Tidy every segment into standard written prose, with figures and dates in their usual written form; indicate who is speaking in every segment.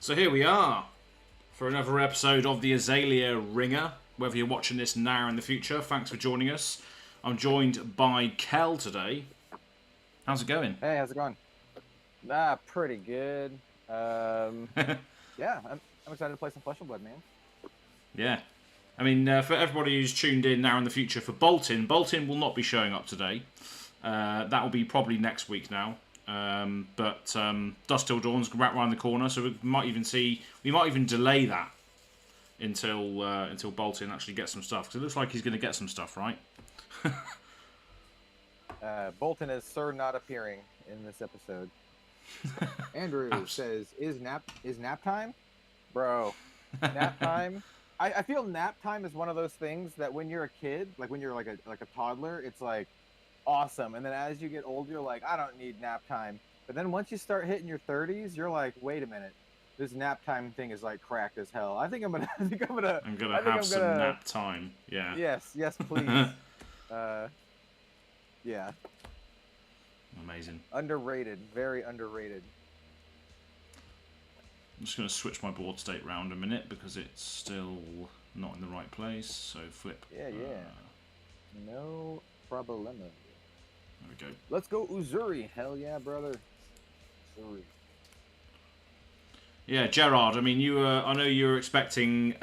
Speaker 1: So here we are for another episode of the Azalea Ringer. Whether you're watching this now or in the future, thanks for joining us. I'm joined by Kel today. How's it going?
Speaker 2: Hey, how's it going? Pretty good. Yeah, I'm excited to play some Flesh and Blood, man.
Speaker 1: Yeah. I mean, for everybody who's tuned in now in the future, for Bolton will not be showing up today. That will be probably next week now. But Dust Till Dawn's right around the corner, so we might even delay that until Bolton actually gets some stuff, because it looks like he's going to get some stuff, right?
Speaker 2: Bolton is sir not appearing in this episode. Andrew says, "Is nap time, bro? Nap time." I feel nap time is one of those things that when you're a kid, like when you're like a toddler, it's like awesome, and then as you get older, you're like, I don't need nap time. But then once you start hitting your 30s, you're like, wait a minute, this nap time thing is like cracked as hell. I think I'm gonna
Speaker 1: have some nap time. Yeah.
Speaker 2: Yes, please. Yeah.
Speaker 1: Amazing.
Speaker 2: Underrated, very underrated.
Speaker 1: I'm just going to switch my board state round a minute because it's still not in the right place. So flip.
Speaker 2: Yeah. No problemo.
Speaker 1: There we go.
Speaker 2: Let's go Uzuri. Hell yeah, brother. Uzuri.
Speaker 1: Yeah, Gerard, I mean, I know you were expecting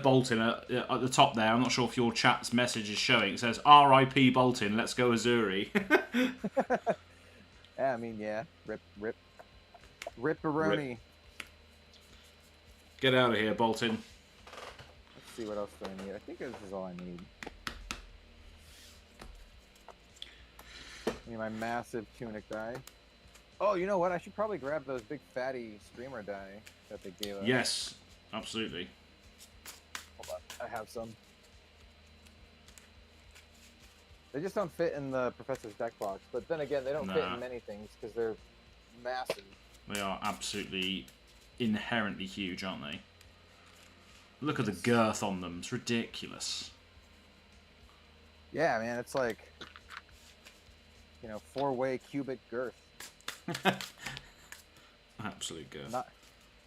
Speaker 1: Bolton at the top there. I'm not sure if your chat's message is showing. It says, R.I.P. Bolton, let's go Uzuri.
Speaker 2: Yeah, I mean, yeah. Rip-a-roni.
Speaker 1: Get out of here, Bolton.
Speaker 2: Let's see what else do I need. I think this is all I need. I need my massive tunic die. Oh, you know what? I should probably grab those big fatty streamer die that they gave us.
Speaker 1: Yes, absolutely.
Speaker 2: Hold on, I have some. They just don't fit in the Professor's deck box, but then again, they don't fit in many things because they're massive.
Speaker 1: They are absolutely inherently huge, aren't they? Look at the girth on them. It's ridiculous.
Speaker 2: Yeah, man, it's like, 4-way cubic girth.
Speaker 1: Absolute girth.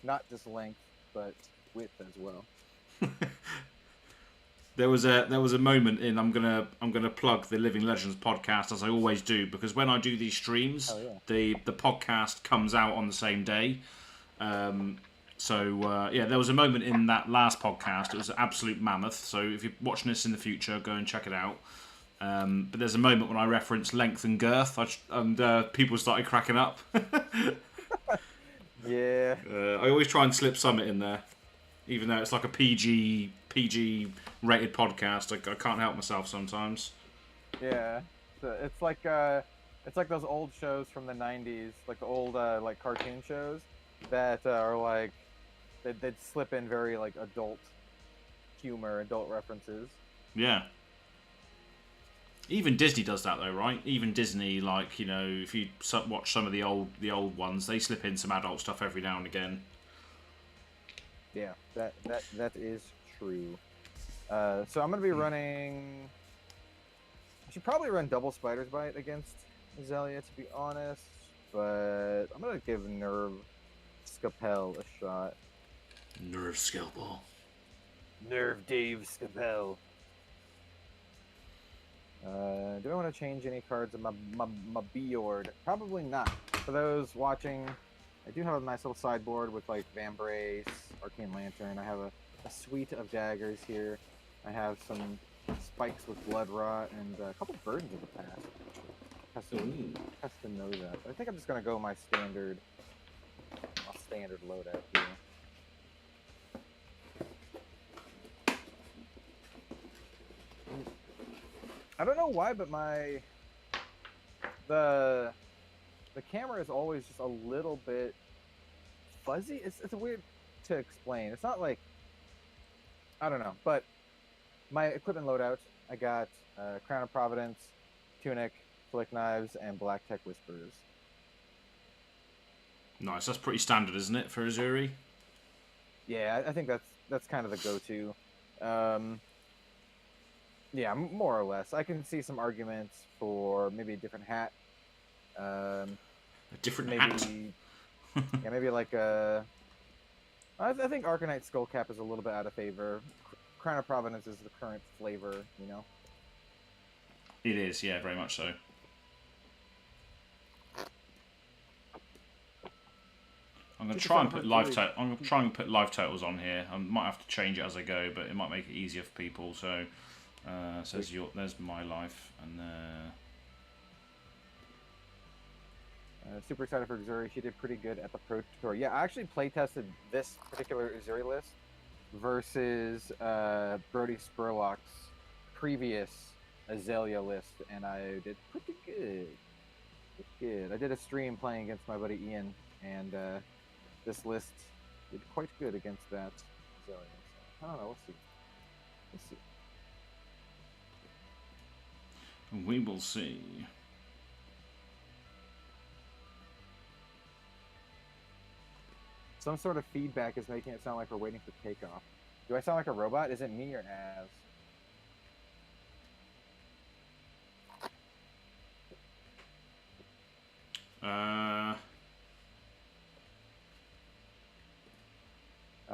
Speaker 2: Not just length, but width as well.
Speaker 1: There was a moment in I'm gonna plug the Living Legends podcast, as I always do, because when I do these streams, the podcast comes out on the same day. There was a moment in that last podcast. It was an absolute mammoth. So if you're watching this in the future, go and check it out. But there's a moment when I reference length and girth, and people started cracking up.
Speaker 2: Yeah.
Speaker 1: I always try and slip something in there, even though it's like a PG rated podcast. I can't help myself sometimes.
Speaker 2: Yeah, it's like those old shows from the '90s, like the old like cartoon shows that are like they'd slip in very like adult humor, adult references.
Speaker 1: Yeah. Even Disney does that though, right? Even Disney, like, if you watch some of the old ones, they slip in some adult stuff every now and again.
Speaker 2: Yeah, that is true. So I'm gonna be running. I should probably run double Spider's Bite against AZALEA, to be honest, but I'm gonna give Nerve Scalpel a shot.
Speaker 1: Nerve Scalpel.
Speaker 2: Nerve Dave Scalpel. Do I want to change any cards in my board? Probably not. For those watching, I do have a nice little sideboard with like Vambrace, Arcane Lantern. I have a suite of daggers here. I have some spikes with Blood Rot and a couple Burdens of the Past. Has to know that. I think I'm just gonna go my standard loadout here. I don't know why, but the camera is always just a little bit fuzzy. It's weird to explain. It's not like, I don't know, but my equipment loadout, I got Crown of Providence, Tunic, Flick Knives, and Black Tech Whisperers.
Speaker 1: Nice. That's pretty standard, isn't it, for Uzuri?
Speaker 2: Yeah, I think that's kind of the go-to. Yeah, more or less. I can see some arguments for maybe a different hat.
Speaker 1: A different hat?
Speaker 2: Yeah, maybe like a I think Arcanite Skullcap is a little bit out of favor. Crown of Providence is the current flavor, you know?
Speaker 1: It is, yeah, very much so. I'm gonna try and put live totals on here. I might have to change it as I go, but it might make it easier for people. So, says there's my life, and
Speaker 2: super excited for Uzuri. She did pretty good at the Pro Tour. Yeah, I actually play tested this particular Uzuri list versus Brody Spurlock's previous Azalea list, and I did pretty good. Pretty good. I did a stream playing against my buddy Ian, and this list did quite good against that Azalea. So, I don't know. We'll see. Let's see.
Speaker 1: we will see.
Speaker 2: Some sort of feedback is making it sound like we're waiting for takeoff. Do I sound like a robot? Is it me or Az?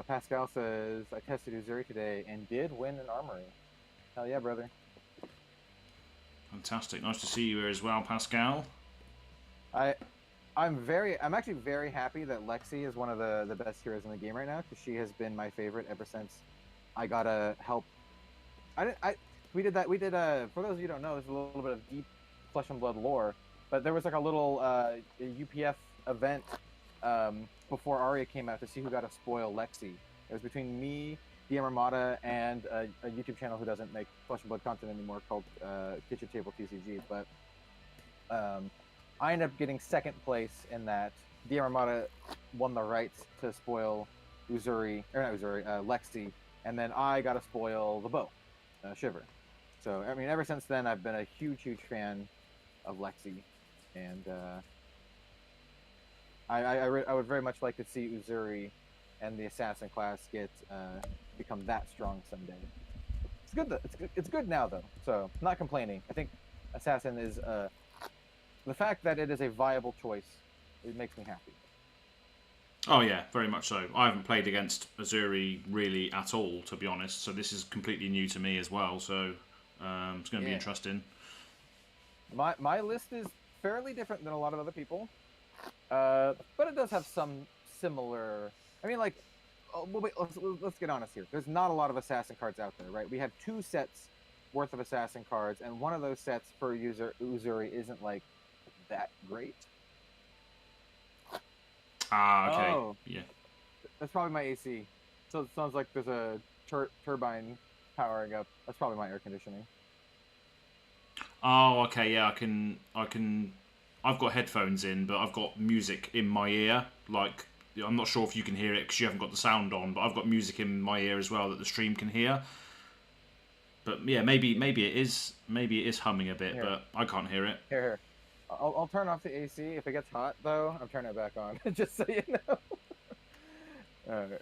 Speaker 2: Pascal says, I tested Uzuri today and did win an armory. Hell yeah, brother.
Speaker 1: Fantastic. Nice to see you here as well, Pascal.
Speaker 2: I'm actually very happy that Lexi is one of the best heroes in the game right now, because she has been my favorite ever since I got to help. We did for those of you who don't know, there's a little bit of deep Flesh and Blood lore, but there was like a little UPF event before Arya came out to see who got to spoil Lexi. It was between me, DM Armada, and a YouTube channel who doesn't make Flesh and Blood content anymore called Kitchen Table TCG, but I ended up getting second place in that. DM Armada won the rights to spoil Lexi, and then I got to spoil the bow, Shiver. So, I mean, ever since then, I've been a huge, huge fan of Lexi, and I would very much like to see Uzuri and the assassin class become that strong someday. It's good. It's good now though, so not complaining. I think assassin is the fact that it is a viable choice. It makes me happy.
Speaker 1: Oh yeah, very much so. I haven't played against Uzuri really at all, to be honest. So this is completely new to me as well. So it's going to be interesting.
Speaker 2: My list is fairly different than a lot of other people. But it does have some similar. I mean, like, wait, let's get honest here. There's not a lot of assassin cards out there, right? We have 2 sets worth of assassin cards, and one of those sets for Uzuri isn't like that great.
Speaker 1: Ah, okay.
Speaker 2: Oh,
Speaker 1: yeah.
Speaker 2: That's probably my AC. So it sounds like there's a turbine powering up. That's probably my air conditioning.
Speaker 1: Oh, okay. Yeah, I can. I've got headphones in, but I've got music in my ear. Like, I'm not sure if you can hear it because you haven't got the sound on, but I've got music in my ear as well that the stream can hear. But yeah, maybe it is humming a bit, but I can't hear it.
Speaker 2: Here. I'll turn off the AC. If it gets hot though, I'm turning it back on. Just so you know. Alright.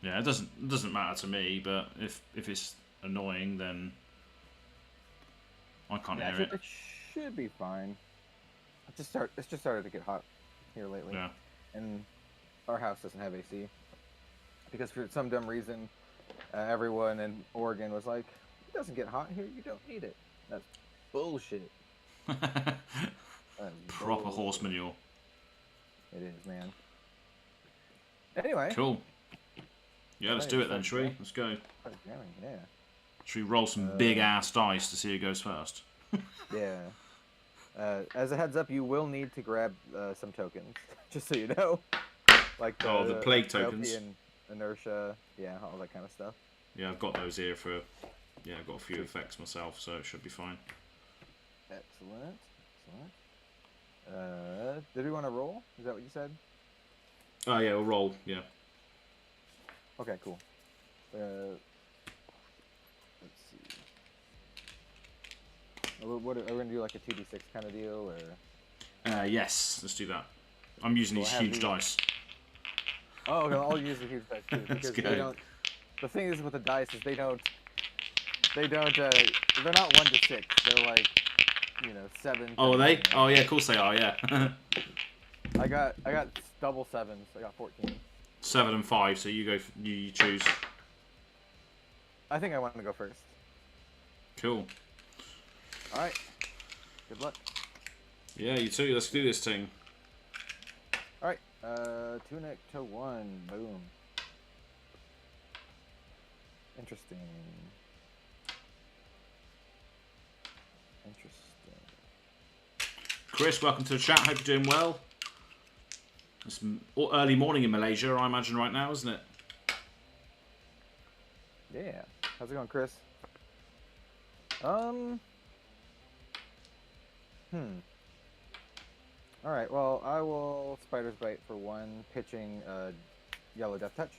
Speaker 1: Yeah, it doesn't matter to me, but if it's annoying, then I can't hear it.
Speaker 2: It should be fine. It's just started to get hot here lately.
Speaker 1: Yeah.
Speaker 2: And our house doesn't have AC because for some dumb reason, everyone in Oregon was like, "It doesn't get hot here. You don't need it." That's bullshit.
Speaker 1: Proper horse manure.
Speaker 2: It is, man. Anyway.
Speaker 1: Cool. Yeah, let's do it then, shall we? Let's go.
Speaker 2: Yeah.
Speaker 1: Should we roll some big ass dice to see who goes first?
Speaker 2: Yeah. As a heads up, you will need to grab some tokens, just so you know. Like
Speaker 1: the plague tokens.
Speaker 2: And inertia, yeah, all that kind of stuff.
Speaker 1: Yeah, I've got those here for. Yeah, I've got a few effects myself, so it should be fine.
Speaker 2: Excellent. Did we want to roll? Is that what you said?
Speaker 1: Oh yeah, we'll roll. Yeah.
Speaker 2: Okay, cool. Let's see. What are we gonna do? Like a 2d6 kind of deal, or?
Speaker 1: Yes, let's do that. I'm using these huge dice.
Speaker 2: Oh, okay, I'll use the huge dice too because they don't. The thing is with the dice is they don't. They're not 1 to 6. They're like, 7.
Speaker 1: Oh, are they? Oh yeah, of course they are. Yeah.
Speaker 2: I got double 7s. I got 14.
Speaker 1: 7 and 5. So you go. You choose.
Speaker 2: I think I want to go first.
Speaker 1: Cool.
Speaker 2: All right. Good luck.
Speaker 1: Yeah, you too. Let's do this thing.
Speaker 2: All right. Tunic to 1. Boom. Interesting.
Speaker 1: Chris, welcome to the chat. Hope you're doing well. It's early morning in Malaysia, I imagine, right now, isn't it?
Speaker 2: Yeah. How's it going, Chris? Alright, well, I will Spider's Bite for 1, pitching Yellow Death Touch.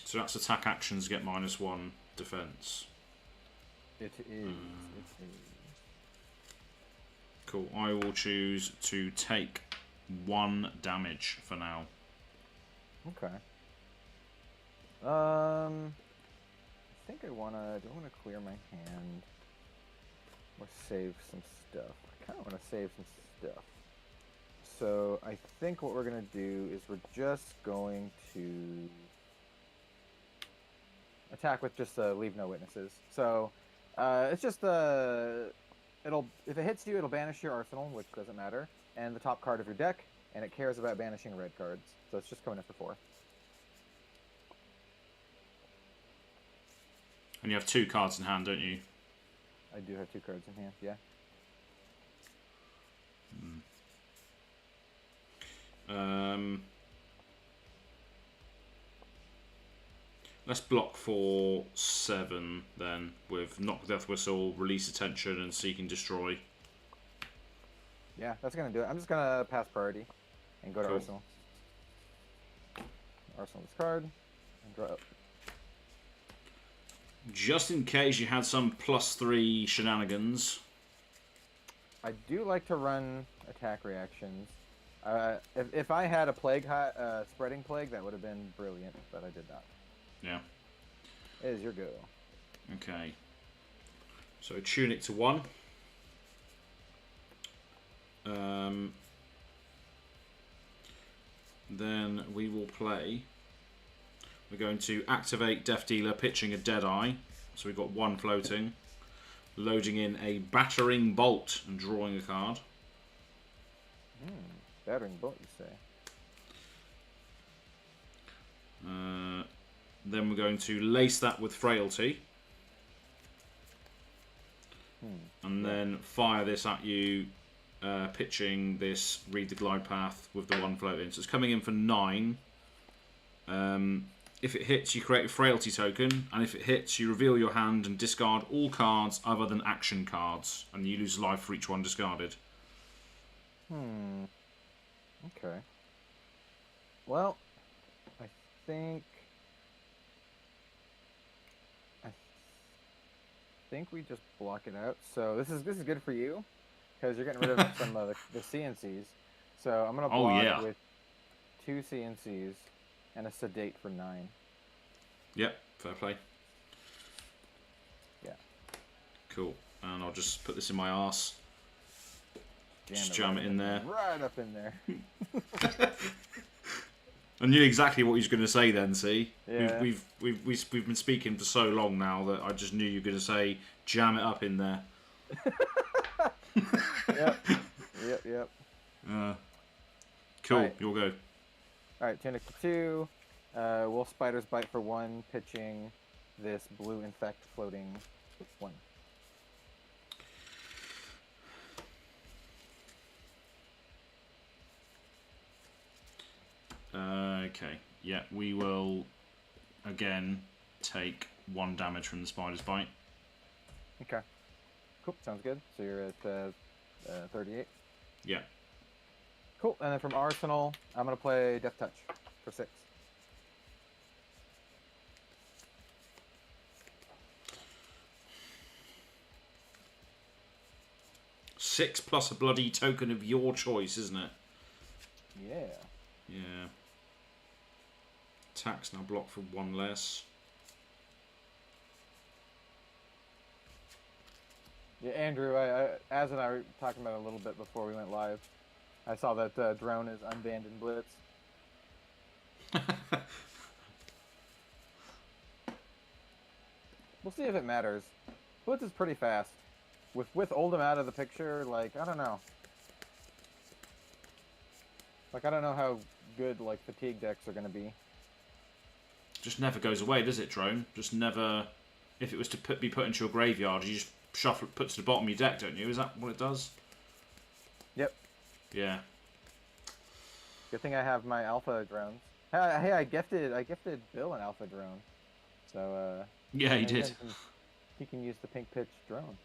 Speaker 1: So that's attack actions get -1 defense.
Speaker 2: It is.
Speaker 1: Cool. I will choose to take 1 damage for now.
Speaker 2: Okay. I think I wanna. Do I wanna clear my hand or save some stuff? I kind of want to save some stuff. So I think what we're gonna do is we're just going to attack with just leave no witnesses. So it's just it'll if it hits you, it'll banish your arsenal, which doesn't matter, and the top card of your deck, and it cares about banishing red cards. So it's just coming in for 4.
Speaker 1: And you have 2 cards in hand, don't you?
Speaker 2: I do have 2 cards in hand, yeah.
Speaker 1: Let's block for 7 then, with Knock Death Whistle, Release Attention, and Seek and Destroy.
Speaker 2: Yeah, that's gonna do it. I'm just gonna pass priority and go to
Speaker 1: Cool.
Speaker 2: Arsenal. Arsenal this card and draw up.
Speaker 1: Just in case you had some +3 shenanigans.
Speaker 2: I do like to run attack reactions. If I had a plague, spreading plague, that would have been brilliant, but I did not.
Speaker 1: Yeah.
Speaker 2: It is your go.
Speaker 1: Okay. So Tunic to 1. Then we will play. We're going to activate Death Dealer, pitching a Deadeye. So we've got 1 floating. Loading in a Battering Bolt and drawing a card.
Speaker 2: Battering bolt, you say?
Speaker 1: Then we're going to lace that with Frailty. And then fire this at you, pitching this Read the Glide Path with the 1 floating. So it's coming in for 9. If it hits, you create a Frailty token, and if it hits, you reveal your hand and discard all cards other than action cards, and you lose life for each one discarded.
Speaker 2: Okay. Well, I think we just block it out. So this is good for you, because you're getting rid of some of the CNCs. So I'm gonna block with 2 CNCs and a Sedate for 9.
Speaker 1: Yep, fair play.
Speaker 2: Yeah.
Speaker 1: Cool. And I'll just put this in my arse. Just
Speaker 2: Jam
Speaker 1: jam it in there.
Speaker 2: Right up in there.
Speaker 1: I knew exactly what he was going to say then, see?
Speaker 2: Yeah.
Speaker 1: We've been speaking for so long now that I just knew you were going to say, jam it up in there.
Speaker 2: Yep.
Speaker 1: Cool,
Speaker 2: Right.
Speaker 1: you'll go.
Speaker 2: Alright, Tunic to 2. We'll Spider's Bite for 1, pitching this Blue Infect floating 1.
Speaker 1: Okay, yeah, we will again take 1 damage from the Spider's Bite.
Speaker 2: Okay. Cool, sounds good. So you're at 38.
Speaker 1: Yeah.
Speaker 2: Cool, and then from Arsenal, I'm going to play Death Touch for 6.
Speaker 1: Six plus a bloody token of your choice, isn't it?
Speaker 2: Yeah.
Speaker 1: Yeah. Attack's now blocked for 1 less.
Speaker 2: Yeah, Andrew, Az and I were talking about it a little bit before we went live. I saw that drone is unbanned in Blitz. We'll see if it matters. Blitz is pretty fast. With Oldham out of the picture, like, I don't know. Like, I don't know how good, like, fatigue decks are going to be.
Speaker 1: Just never goes away, does it, drone? Just never... If it was to be put into your graveyard, you just shuffle it, put to the bottom of your deck, don't you? Is that what it does?
Speaker 2: Yep.
Speaker 1: Yeah.
Speaker 2: Good thing I have my alpha drones. Hey, I gifted Bill an alpha drone. So,
Speaker 1: yeah, he did.
Speaker 2: He can use the pink pitch drone.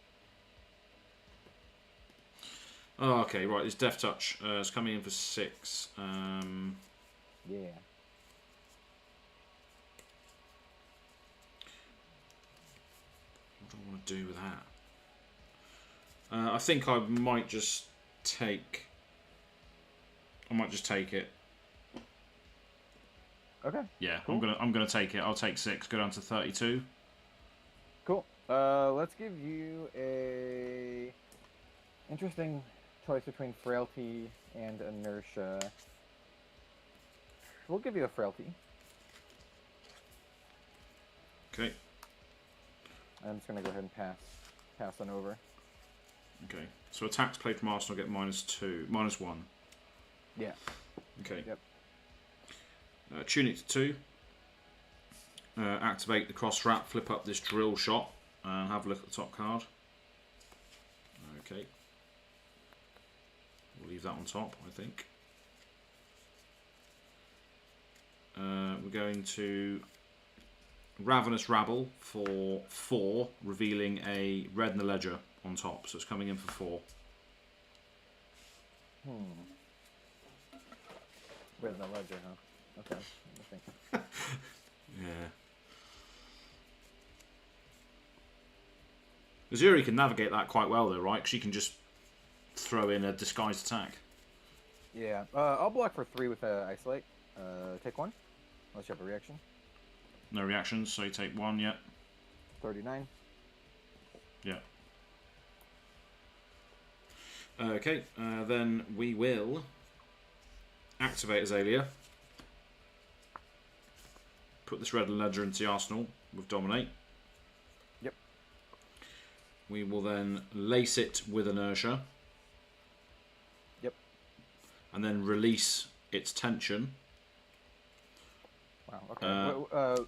Speaker 1: Oh, okay, right. This Death Touch is coming in for 6.
Speaker 2: Yeah.
Speaker 1: What do I want to do with that? I think I might just take... I might just take it.
Speaker 2: Okay.
Speaker 1: Yeah,
Speaker 2: cool.
Speaker 1: I'm gonna take it. I'll take 6. Go down to 32.
Speaker 2: Cool. Let's give you a interesting choice between Frailty and Inertia. We'll give you a Frailty.
Speaker 1: Okay.
Speaker 2: I'm just gonna go ahead and pass on over.
Speaker 1: Okay. So attacks played from Arsenal get -1.
Speaker 2: Yeah.
Speaker 1: Okay.
Speaker 2: Yep.
Speaker 1: Tune it to 2. Activate the cross wrap, flip up this drill shot, and have a look at the top card. Okay. We'll leave that on top, I think. We're going to Ravenous Rabble for 4, revealing a red in the ledger on top. So it's coming in for 4.
Speaker 2: Red in the ledger, huh? Okay. Let me think.
Speaker 1: Yeah. Uzuri can navigate that quite well though, right? Because she can just throw in a disguised attack.
Speaker 2: Yeah. I'll block for 3 with Isolate. Take 1. Unless you have a reaction.
Speaker 1: No reactions, so you take 1, yeah.
Speaker 2: 39.
Speaker 1: Yeah. Okay, then we will activate Azalea. Put this red ledger into the arsenal with Dominate.
Speaker 2: Yep.
Speaker 1: We will then lace it with Inertia.
Speaker 2: Yep.
Speaker 1: And then release its tension.
Speaker 2: Wow, okay.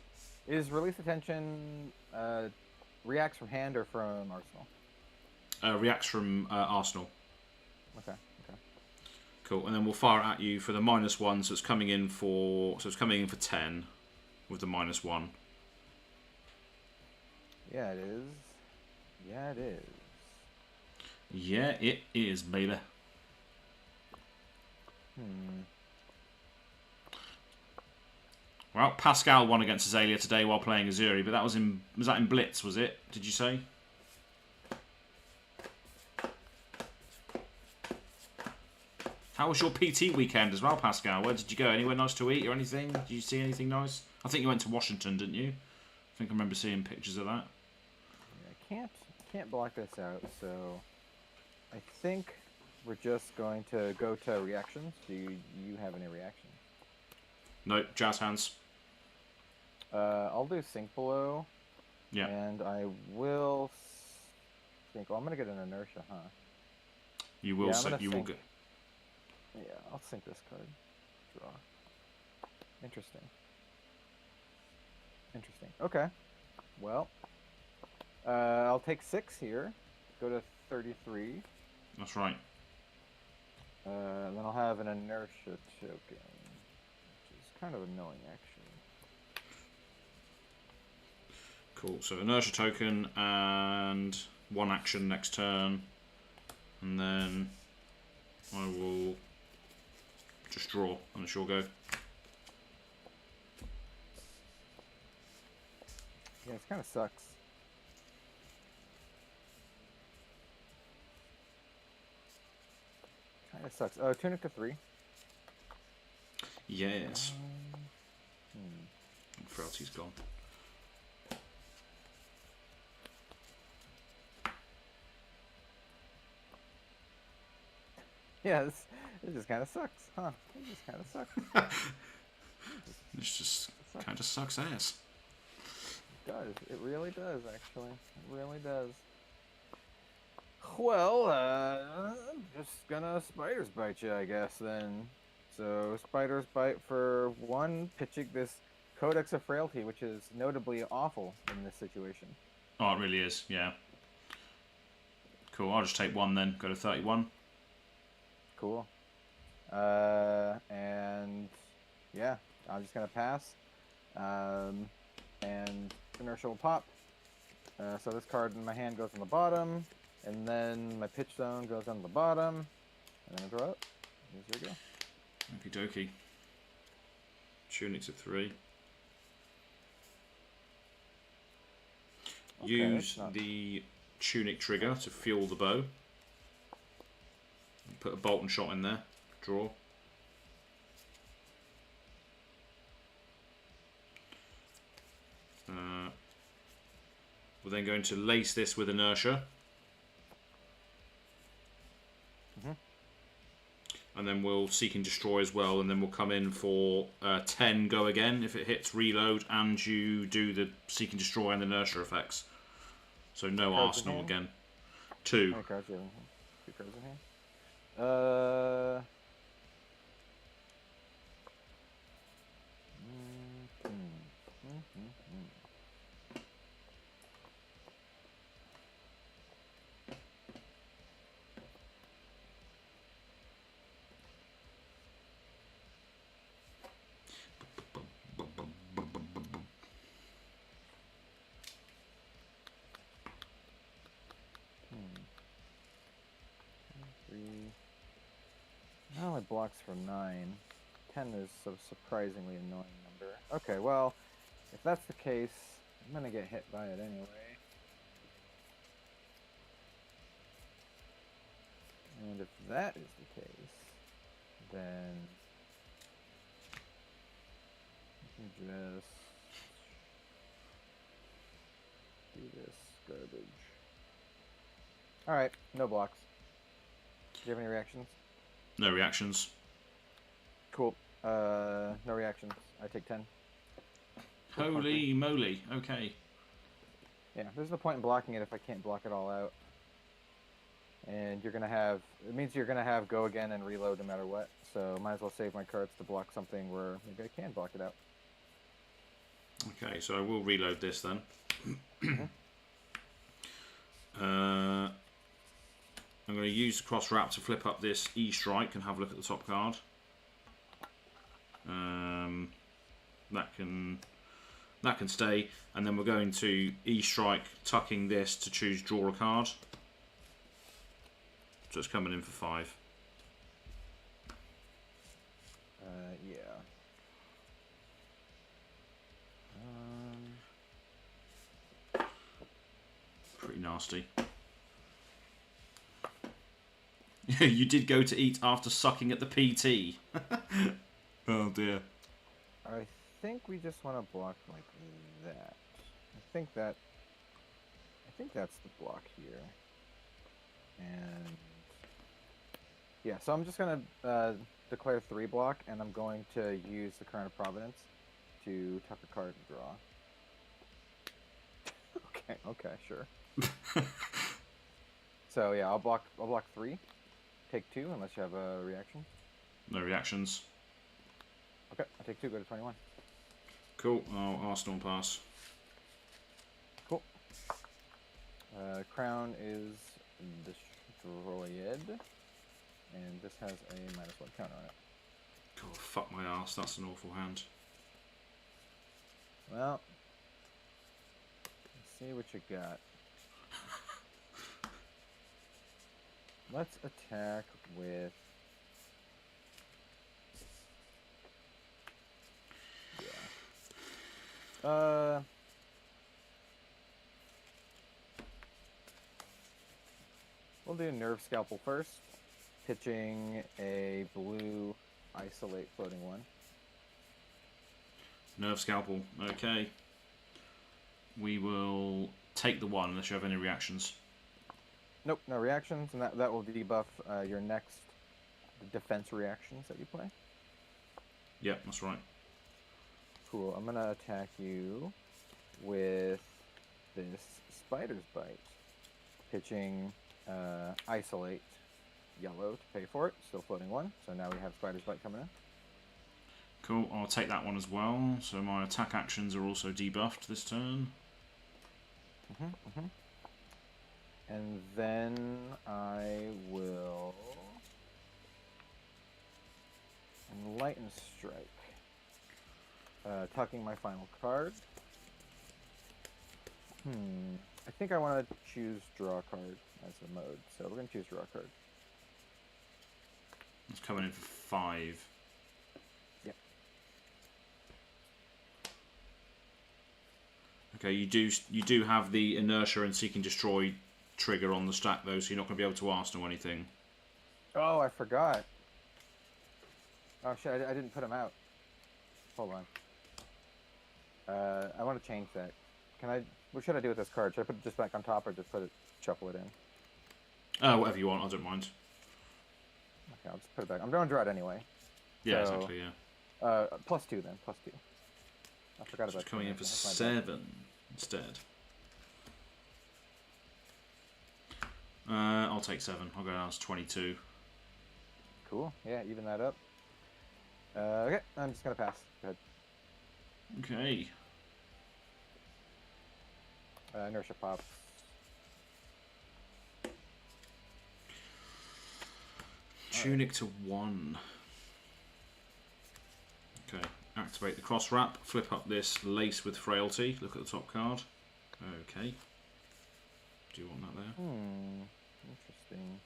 Speaker 2: Is Release Attention reacts from hand or from Arsenal?
Speaker 1: Reacts from Arsenal.
Speaker 2: Okay.
Speaker 1: Cool, and then we'll fire it at you for the -1, so it's coming in for 10 with the -1.
Speaker 2: Yeah, it is. Yeah, it is.
Speaker 1: Yeah, it is, baby. Well, Pascal won against Azalea today while playing Uzuri, but was that in Blitz, was it? Did you say? How was your PT weekend as well, Pascal? Where did you go? Anywhere nice to eat or anything? Did you see anything nice? I think you went to Washington, didn't you? I think I remember seeing pictures of that.
Speaker 2: Yeah, I can't block this out, so I think we're just going to go to reactions. Do you have any reactions?
Speaker 1: No, Jazz Hands.
Speaker 2: I'll do Sink Below.
Speaker 1: Yeah.
Speaker 2: And I will think. Oh, I'm gonna get an Inertia, huh?
Speaker 1: You will. You will get.
Speaker 2: Yeah, I'll sink this card. Draw. Interesting. Okay. Well, I'll take 6 here. Go to 33.
Speaker 1: That's right.
Speaker 2: And then I'll have an Inertia token, which is kind of annoying, actually.
Speaker 1: Cool. So Inertia token and 1 action next turn, and then I will just draw, and she'll go.
Speaker 2: Yeah, it kind of sucks. Tunic to 3.
Speaker 1: Yes. Frailty's gone.
Speaker 2: Yeah, It just kind of sucks, huh? It just kind of sucks.
Speaker 1: It just kind of sucks ass.
Speaker 2: It does. It really does, actually. It really does. Well, just gonna spiders bite you, I guess, then. So, spiders bite for one, pitching this Codex of Frailty, which is notably awful in this situation.
Speaker 1: Oh, it really is, yeah. Cool, I'll just take one then, go to 31.
Speaker 2: Cool. And yeah, I'm just gonna pass. And inertia will pop. So this card in my hand goes on the bottom, and then my pitch zone goes on the bottom, and then I draw it. There we go.
Speaker 1: Okie dokie. Tunic to 3.
Speaker 2: Okay,
Speaker 1: Use the tunic trigger to fuel the bow. Put a bolt and shot in there. Draw. We're then going to lace this with inertia. And then we'll seek and destroy as well, and then we'll come in for 10 go again if it hits reload and you do the seek and destroy and the inertia effects. So no arsenal again. 2.
Speaker 2: How many cards do you have in hand? 2 cards in hand? Not only blocks for 9. 10 is a surprisingly annoying number. Okay, well, if that's the case, I'm gonna get hit by it anyway. And if that is the case, then I can just do this garbage. Alright, no blocks. Do you have any reactions?
Speaker 1: No reactions.
Speaker 2: Cool. No reactions. I take 10.
Speaker 1: Holy moly. Okay.
Speaker 2: Yeah, there's no point in blocking it if I can't block it all out. And you're gonna have, it means you're gonna have go again and reload no matter what. So might as well save my cards to block something where maybe I can block it out.
Speaker 1: Okay, so I will reload this then. I'm going to use the cross wrap to flip up this E strike and have a look at the top card. That can stay, and then we're going to E strike, tucking this to choose draw a card. So it's coming in for 5.
Speaker 2: Yeah.
Speaker 1: Pretty nasty. You did go to eat after sucking at the PT. Oh dear.
Speaker 2: I think we just want to block like that. I think that's the block here. And yeah, so I'm just gonna declare 3 block, and I'm going to use the Crown of Providence to tuck a card and draw. Okay, sure. So yeah, I'll block 3. Take 2 unless you have a reaction.
Speaker 1: No reactions.
Speaker 2: Okay, I take 2, go to 21.
Speaker 1: Cool, I'll Arsenal pass.
Speaker 2: Cool. Crown is destroyed, and this has a -1 counter on it.
Speaker 1: God, fuck my ass, that's an awful hand.
Speaker 2: Well, let's see what you got. Let's attack with... Yeah. We'll do Nerve Scalpel first. Pitching a blue Isolate floating 1.
Speaker 1: Nerve Scalpel, okay. We will take the 1 unless you have any reactions.
Speaker 2: Nope, no reactions, and that will debuff your next the defense reactions that you play.
Speaker 1: Yeah, that's right.
Speaker 2: Cool. I'm gonna attack you with this Spider's Bite. Pitching Isolate yellow to pay for it. Still floating 1. So now we have Spider's Bite coming in.
Speaker 1: Cool. I'll take that one as well. So my attack actions are also debuffed this turn.
Speaker 2: And then I will Enlighten Strike. Tucking my final card. I think I want to choose Draw a Card as the mode, so we're going to choose Draw a Card.
Speaker 1: It's coming in for 5.
Speaker 2: Yep.
Speaker 1: Okay, you do have the Inertia and Seek and Destroy trigger on the stack though, so you're not going to be able to Arsenal anything.
Speaker 2: Oh, I forgot. Oh shit, I didn't put him out. Hold on. I want to change that. What should I do with this card? Should I put it just back on top or just shuffle it in?
Speaker 1: Whatever you want, I don't mind.
Speaker 2: Okay, I'll just put it back. I'm going to draw it anyway.
Speaker 1: Yeah,
Speaker 2: so,
Speaker 1: exactly, yeah.
Speaker 2: +2 then, +2. I forgot about
Speaker 1: It's coming in for
Speaker 2: That's my
Speaker 1: 7 instead. I'll take 7. I'll go down to 22.
Speaker 2: Cool. Yeah, even that up. Okay, I'm just going to pass. Go ahead.
Speaker 1: Okay.
Speaker 2: Inertia pops.
Speaker 1: Tunic to 1. Okay. Activate the cross wrap. Flip up this Lace with Frailty. Look at the top card. Okay. Do you want that there?
Speaker 2: Interesting.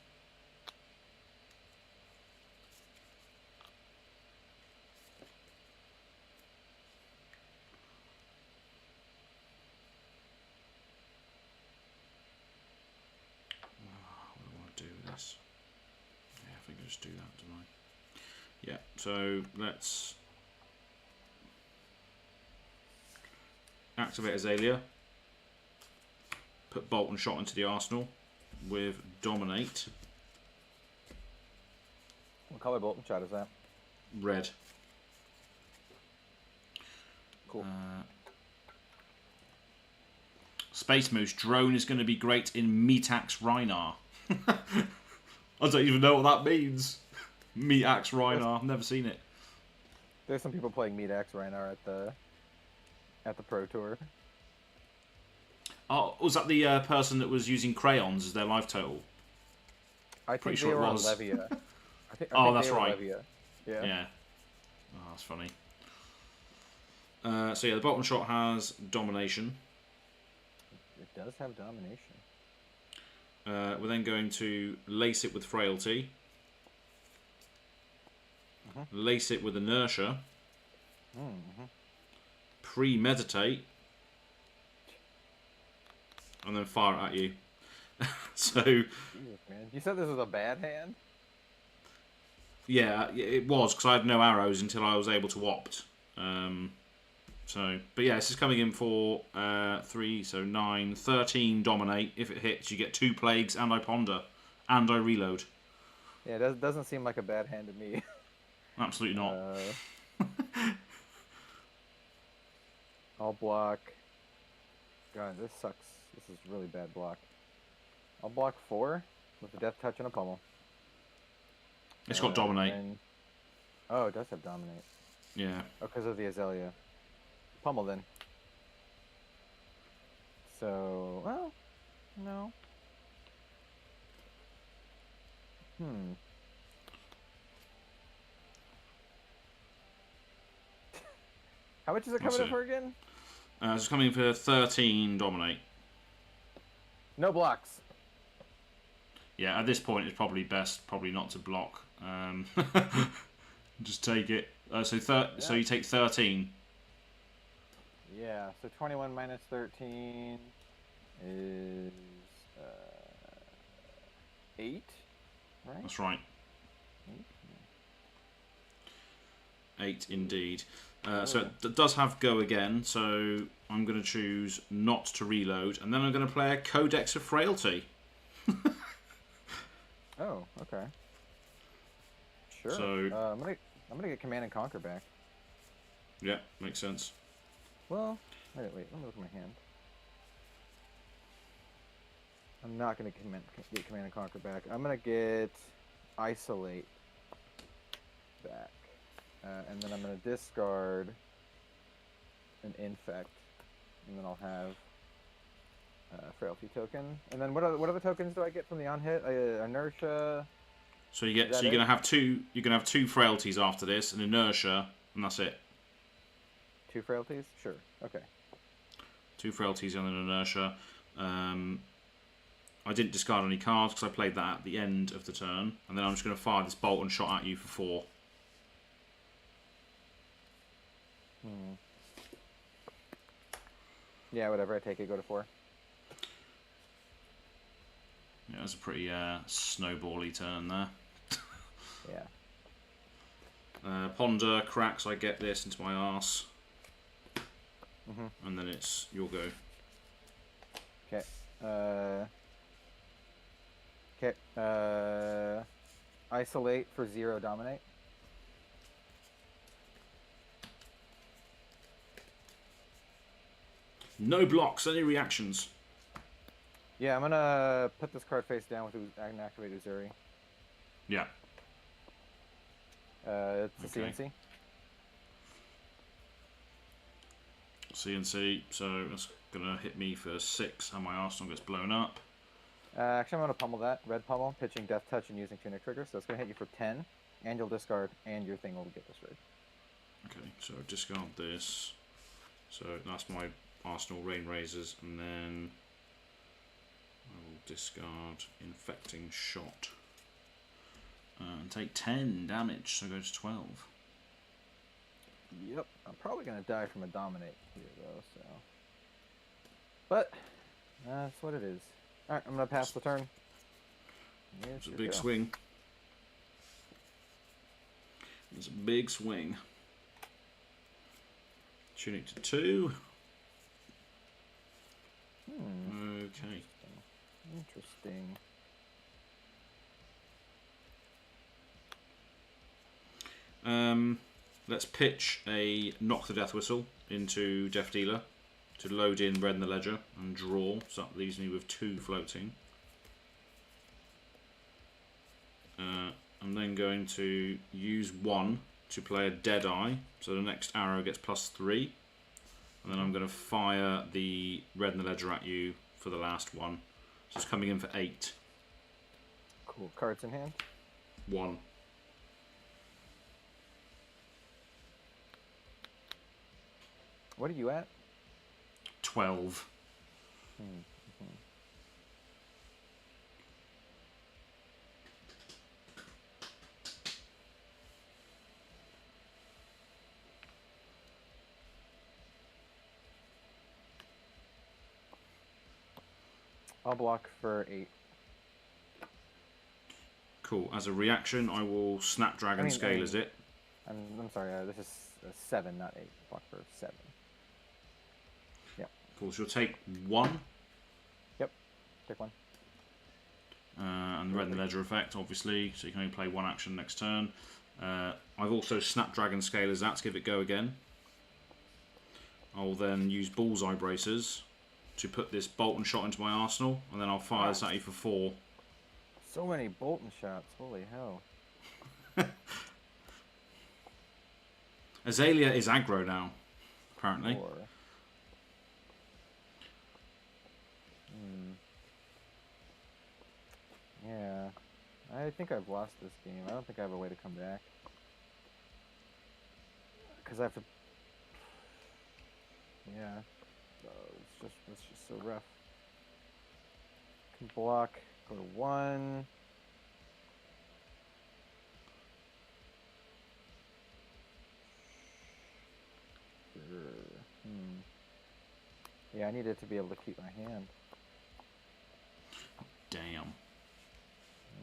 Speaker 1: What do I want to do with this? Yeah, I think I'll just do that, don't I? Yeah, so let's activate Azalea. Put Bolt and Shot into the arsenal with Dominate.
Speaker 2: What color Bolt and Shot is that?
Speaker 1: Red.
Speaker 2: Cool.
Speaker 1: Space Moose Drone is going to be great in Meatax Rhinar. I don't even know what that means. Meatax Rhinar. Never seen it.
Speaker 2: There's some people playing Meat Axe right now at the Pro Tour.
Speaker 1: Oh, was that the person that was using crayons as their life total?
Speaker 2: I think
Speaker 1: Pretty
Speaker 2: they
Speaker 1: sure it
Speaker 2: were on
Speaker 1: was.
Speaker 2: Levia. I think
Speaker 1: Oh, that's
Speaker 2: they were
Speaker 1: right.
Speaker 2: Levia. Yeah.
Speaker 1: Yeah. Oh, that's funny. So yeah, the Bolt and Shot has Domination.
Speaker 2: It does have Domination.
Speaker 1: We're then going to lace it with Frailty. Lace it with Inertia. Premeditate. And then fire it at you. So...
Speaker 2: Jesus, man. You said this was a bad hand?
Speaker 1: Yeah, it was, because I had no arrows until I was able to opt. But yeah, this is coming in for 3, so 9, 13 Dominate. If it hits, you get 2 Plagues, and I Ponder. And I Reload.
Speaker 2: Yeah, it doesn't seem like a bad hand to me.
Speaker 1: Absolutely not.
Speaker 2: I'll block. God, this sucks. This is really bad block. I'll block 4 with a Death Touch and a Pummel.
Speaker 1: It's got Dominate.
Speaker 2: Oh, it does have Dominate.
Speaker 1: Yeah.
Speaker 2: Oh, because of the Azalea. Pummel then. So, well, no. How much is it coming in for again?
Speaker 1: It's coming in for 13 Dominate.
Speaker 2: No blocks.
Speaker 1: Yeah, at this point it's probably best not to block. Just take it. So you take 13.
Speaker 2: Yeah, so 21 minus 13 is 8, right?
Speaker 1: That's right. 8 indeed. So it does have go again, so I'm going to choose not to reload, and then I'm going to play a Codex of Frailty.
Speaker 2: Oh, okay. Sure.
Speaker 1: So
Speaker 2: I'm gonna get Command and Conquer back.
Speaker 1: yeah, makes sense.
Speaker 2: Well, wait. Let me look at my hand. I'm not gonna get Command and Conquer back. I'm gonna get Isolate back, and then I'm gonna discard an Infect, and then I'll have Frailty token. And then what other tokens do I get from the on hit? Inertia.
Speaker 1: So you're gonna have two frailties after this, an inertia, and that's it.
Speaker 2: 2 frailties? Sure. Okay.
Speaker 1: 2 frailties and an inertia. I didn't discard any cards because I played that at the end of the turn, and then I'm just going to fire this bolt and shot at you for 4.
Speaker 2: Yeah, whatever. I take it. Go to 4.
Speaker 1: Yeah, that's a pretty snowbally turn there.
Speaker 2: Yeah.
Speaker 1: Ponder cracks. I get this into my arse,
Speaker 2: Mm-hmm.
Speaker 1: and then it's your go.
Speaker 2: Okay. Isolate for 0 dominate.
Speaker 1: No blocks. Any reactions?
Speaker 2: Yeah, I'm gonna put this card face down with and activate Uzuri.
Speaker 1: Yeah.
Speaker 2: It's a
Speaker 1: Okay.
Speaker 2: CNC.
Speaker 1: CNC. So that's gonna hit me for 6, and my arsenal gets blown up.
Speaker 2: Actually, I'm gonna pummel that. Red pummel, pitching Death Touch and using Tunic Trigger. So it's gonna hit you for 10, and you'll discard, and your thing will get destroyed.
Speaker 1: Okay, so discard this. So that's my Arsenal Rain Razors, and then I will discard Infecting Shot. And take 10 damage, so go to 12.
Speaker 2: Yep. I'm probably gonna die from a dominate here though, so. But that's what it is. All right, I'm gonna pass the turn.
Speaker 1: It's a big swing. It's a big swing. Tunic to 2. Okay.
Speaker 2: Interesting.
Speaker 1: Let's pitch a Knock the Death Whistle into Death Dealer to load in Red in the Ledger and draw. So that leaves me with 2 floating. I'm then going to use 1 to play a Deadeye, so the next arrow gets +3. And then I'm going to fire the Red in the Ledger at you for the last one. So it's coming in for 8.
Speaker 2: Cool. Cards in hand?
Speaker 1: 1.
Speaker 2: What are you at?
Speaker 1: 12.
Speaker 2: I'll block for 8.
Speaker 1: Cool. As a reaction, I will Snapdragon Scale as it.
Speaker 2: I'm sorry, this is 7, not 8. Block for 7. Yep.
Speaker 1: Cool. So you'll take 1.
Speaker 2: Yep. Take 1.
Speaker 1: And the Red in the Ledger effect, obviously, so you can only play 1 action next turn. I've also Snapdragon Scale as that to give it go again. I'll then use Bullseye Bracers to put this bolt and shot into my arsenal, and then I'll fire this at you for 4.
Speaker 2: So many Bolton shots, holy hell.
Speaker 1: Azalea is aggro now, apparently.
Speaker 2: 4. Yeah. I think I've lost this game. I don't think I have a way to come back. Because I have to... Yeah. It's just so rough. Can block, go to 1. Sure. Yeah, I needed to be able to keep my hand.
Speaker 1: Damn.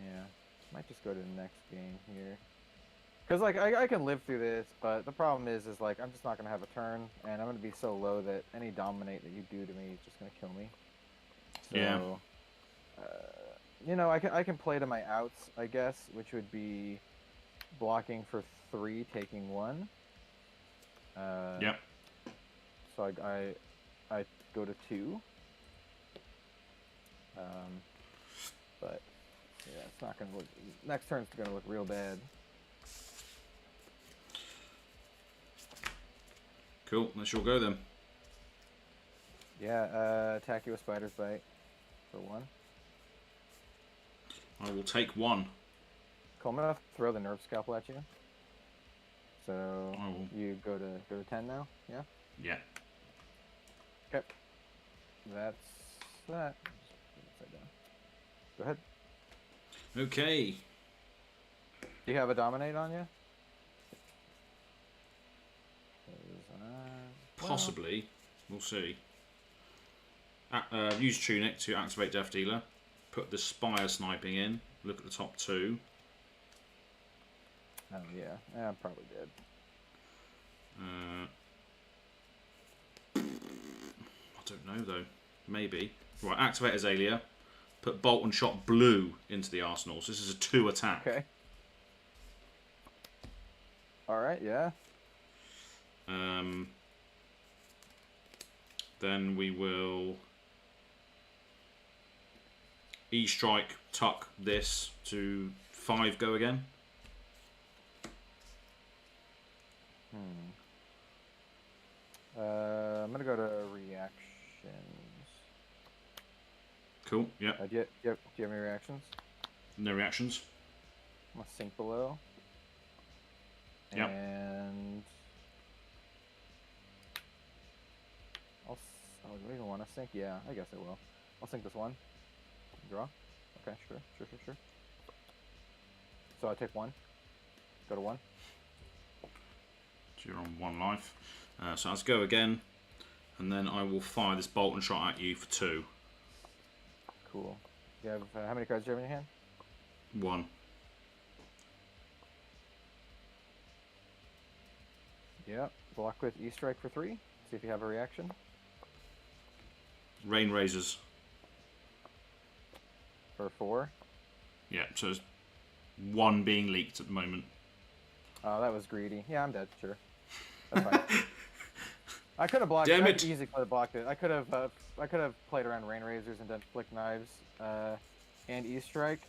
Speaker 2: Yeah. Might just go to the next game here. Because, like, I can live through this, but the problem is like, I'm just not going to have a turn, and I'm going to be so low that any dominate that you do to me is just going to kill me. So,
Speaker 1: Yeah.
Speaker 2: you know, I can play to my outs, I guess, which would be blocking for 3, taking 1.
Speaker 1: Yep.
Speaker 2: So I go to 2. But yeah, it's not gonna look. Next turn's gonna look real bad.
Speaker 1: Cool. Let's all go then.
Speaker 2: Yeah. Attack you with Spider's Bite for 1.
Speaker 1: I will take 1.
Speaker 2: Cool, I'm gonna throw the Nerve Scalpel at you. So
Speaker 1: I will.
Speaker 2: you go to 10 now. Yeah.
Speaker 1: Yeah.
Speaker 2: Okay. That's that. Just put it upside down. Go ahead.
Speaker 1: Okay.
Speaker 2: Do you have a Dominate on you?
Speaker 1: Possibly. We'll see. Use Tunic to activate Death Dealer. Put the Spire Sniping in. Look at the top 2.
Speaker 2: Oh yeah, I'm probably dead.
Speaker 1: I don't know though. Maybe. Right, activate Azalea. Put Bolt and Shot Blue into the arsenal. So this is a 2 attack.
Speaker 2: Okay. Alright, yeah.
Speaker 1: Then we will E-Strike, tuck this to 5 go again.
Speaker 2: I'm gonna go to reactions.
Speaker 1: Cool, yeah.
Speaker 2: Do you have any reactions?
Speaker 1: No reactions.
Speaker 2: I'm gonna sink below.
Speaker 1: Yep.
Speaker 2: And do I even want to sink? Yeah, I guess I will. I'll sink this 1. Draw. Okay, sure. So I take 1. Go to 1.
Speaker 1: So you're on 1 life. So let's go again. And then I will fire this Bolt and Shot at you for 2.
Speaker 2: Cool. You have how many cards do you have in your hand?
Speaker 1: 1.
Speaker 2: Yeah. Block with E-Strike for 3. See if you have a reaction.
Speaker 1: Rain Razors.
Speaker 2: For 4.
Speaker 1: Yeah, so there's 1 being leaked at the moment.
Speaker 2: Oh, that was greedy. Yeah, I'm dead. Sure. That's fine. I could have blocked.
Speaker 1: Damn it!
Speaker 2: Easily could have blocked it. I could have played around Rain Razors and done Flick Knives and E-Strike,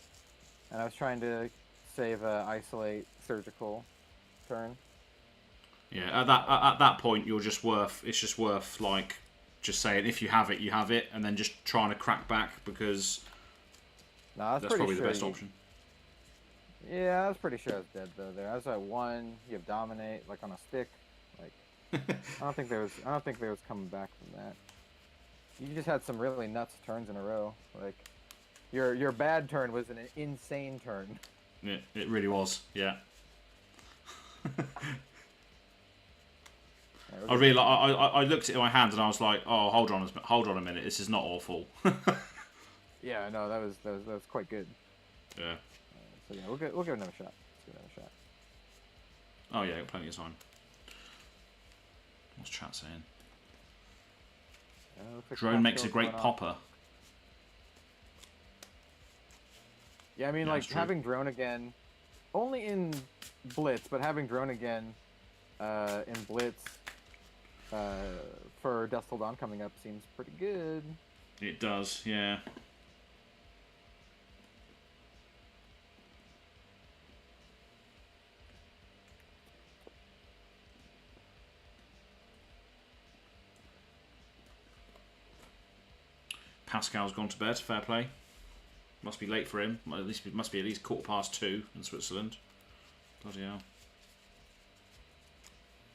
Speaker 2: and I was trying to save Isolate Surgical turn.
Speaker 1: Yeah, at that point, you're just worth. It's just worth like just saying if you have it, you have it, and then just trying to crack back because
Speaker 2: No,
Speaker 1: that's probably the best option.
Speaker 2: Yeah, I was pretty sure I was dead though. There, I was at 1. You have Dominate like on a stick. Like, I don't think there was coming back from that. You just had some really nuts turns in a row. Like, your bad turn was an insane turn.
Speaker 1: It really was. Yeah. I looked at my hand and I was like, oh, hold on a minute, this is not awful.
Speaker 2: Yeah, no, that was quite good.
Speaker 1: Yeah.
Speaker 2: So yeah, we'll give it another shot. Let's give it another shot.
Speaker 1: Oh yeah, got plenty of time. What's chat saying?
Speaker 2: Like
Speaker 1: Drone makes a great popper.
Speaker 2: Yeah, I mean, like having drone again, only in Blitz, but having drone again in Blitz for Dusk Till Dawn coming up seems pretty good.
Speaker 1: It does, yeah. Pascal's gone to bed. Fair play. Must be late for him. Well, at least it must be at least 2:15 in Switzerland. Bloody hell.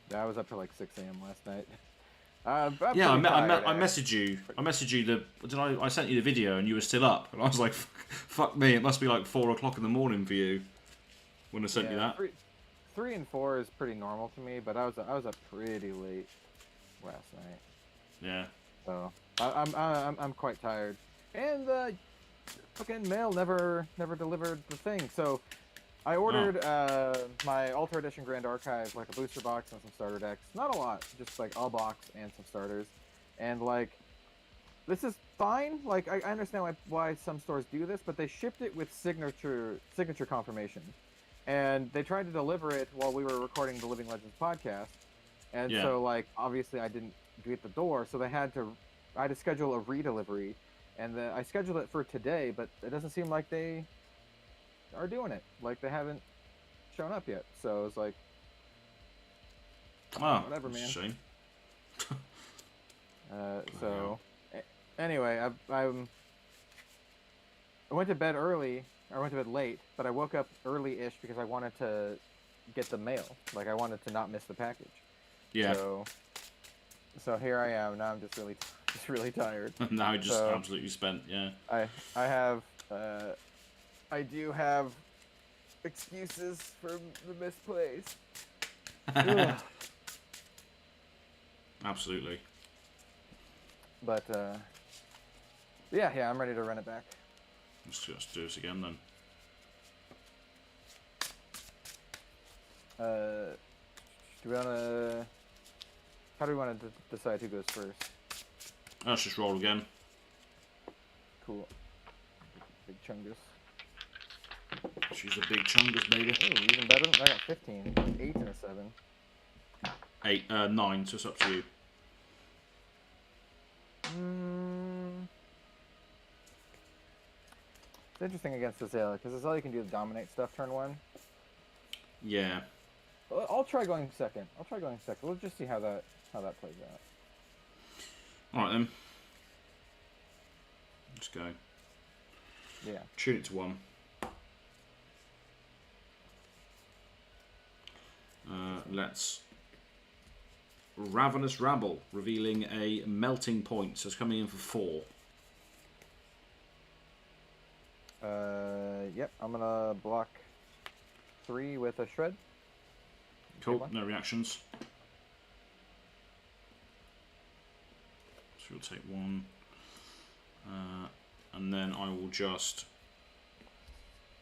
Speaker 2: Yeah, I was up till like 6 a.m. last night.
Speaker 1: Yeah, I messaged you. I messaged you I sent you the video and you were still up, and I was like, "Fuck me! It must be like 4 o'clock in the morning for you." When I sent you that.
Speaker 2: 3 and 4 is pretty normal to me, but I was up pretty late last night.
Speaker 1: Yeah.
Speaker 2: So I'm quite tired, and fucking mail never delivered the thing. So I ordered my Ultra Edition Grand Archive, like a booster box and some starter decks. Not a lot, just like a box and some starters. And like, this is fine. Like I understand why some stores do this, but they shipped it with signature confirmation. and they tried to deliver it while we were recording the Living Legends podcast, and
Speaker 1: Yeah.
Speaker 2: so like obviously I didn't get the door, so I had to schedule a redelivery, and I scheduled it for today, but it doesn't seem like they are doing it. Like they haven't shown up yet, so it's like,
Speaker 1: Oh,
Speaker 2: whatever,
Speaker 1: that's
Speaker 2: man.
Speaker 1: a shame.
Speaker 2: So anyway, I went to bed early. I went to bed late, but I woke up early-ish because I wanted to get the mail. Like I wanted to not miss the package.
Speaker 1: Yeah.
Speaker 2: So here I am. Now I'm just really tired.
Speaker 1: Now just absolutely spent. Yeah.
Speaker 2: I do have excuses for the misplays.
Speaker 1: Absolutely.
Speaker 2: But yeah, I'm ready to run it back.
Speaker 1: Let's just do this again then.
Speaker 2: Do we wanna? How do we want to decide who goes first?
Speaker 1: Let's just roll again.
Speaker 2: Cool. Big chungus.
Speaker 1: She's a big chungus, baby.
Speaker 2: Ooh, even better. I got 15. 8 and a 7.
Speaker 1: 9, so it's up to you.
Speaker 2: It's interesting against Azalea, because Azalea can do the dominate stuff turn 1.
Speaker 1: Yeah.
Speaker 2: I'll try going second. We'll just see how that plays out.
Speaker 1: Alright then. Let's go.
Speaker 2: Yeah.
Speaker 1: Tune it to 1. Let's Ravenous Rabble, revealing a melting point, so it's coming in for 4.
Speaker 2: Yep, I'm gonna block 3 with a shred.
Speaker 1: Cool, no reactions. So we'll take 1. And then I will just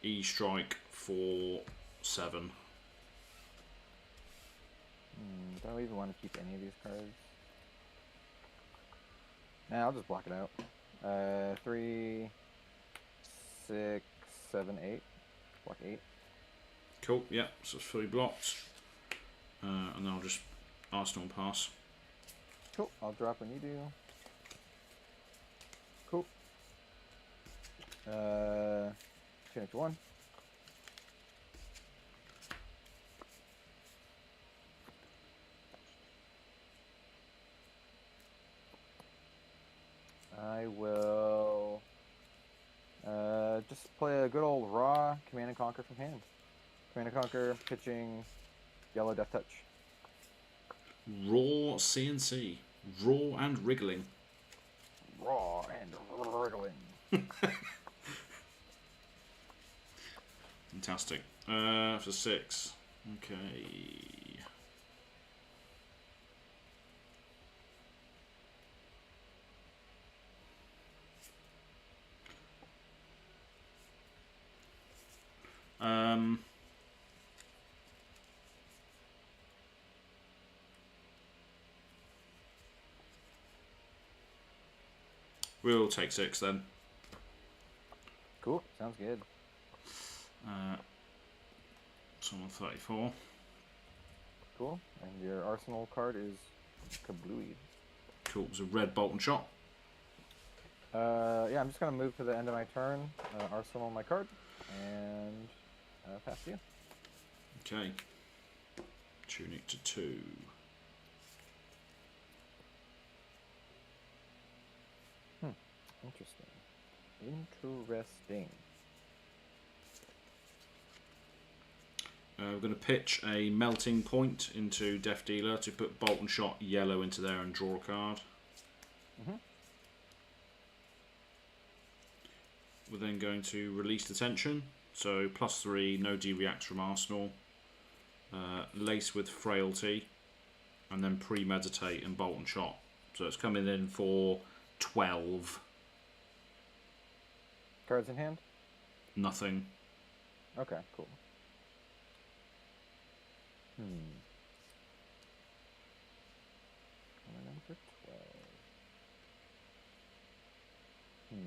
Speaker 1: E-strike for 7.
Speaker 2: Don't we even want to keep any of these cards? Nah, I'll just block it out. 3, 6, 7, 8. Block 8.
Speaker 1: Cool, yeah, so it's fully blocked. And then I'll just Arsenal pass.
Speaker 2: Cool, I'll drop when you do. Cool. Change to 1. I will just play a good old raw Command and Conquer from hand. Command and Conquer, pitching yellow Death Touch.
Speaker 1: Raw CNC. Raw and wriggling.
Speaker 2: Raw and wriggling.
Speaker 1: Fantastic. For 6. Okay. We'll take 6 then.
Speaker 2: Cool, sounds good.
Speaker 1: Someone 34.
Speaker 2: Cool, and your arsenal card is kablooey.
Speaker 1: Cool, it was a red bolt and shot.
Speaker 2: Yeah, I'm just gonna move to the end of my turn, arsenal my card, and pass to you.
Speaker 1: Okay. Tune it to 2.
Speaker 2: Interesting.
Speaker 1: We're going to pitch a melting point into Death Dealer to put bolt and shot yellow into there and draw a card. We're then going to release the tension. So +3, no D-react from Arsenal. Lace with Frailty. And then premeditate and bolt and shot. So it's coming in for 12.
Speaker 2: Cards in hand?
Speaker 1: Nothing.
Speaker 2: Okay, cool. Coming in for 12.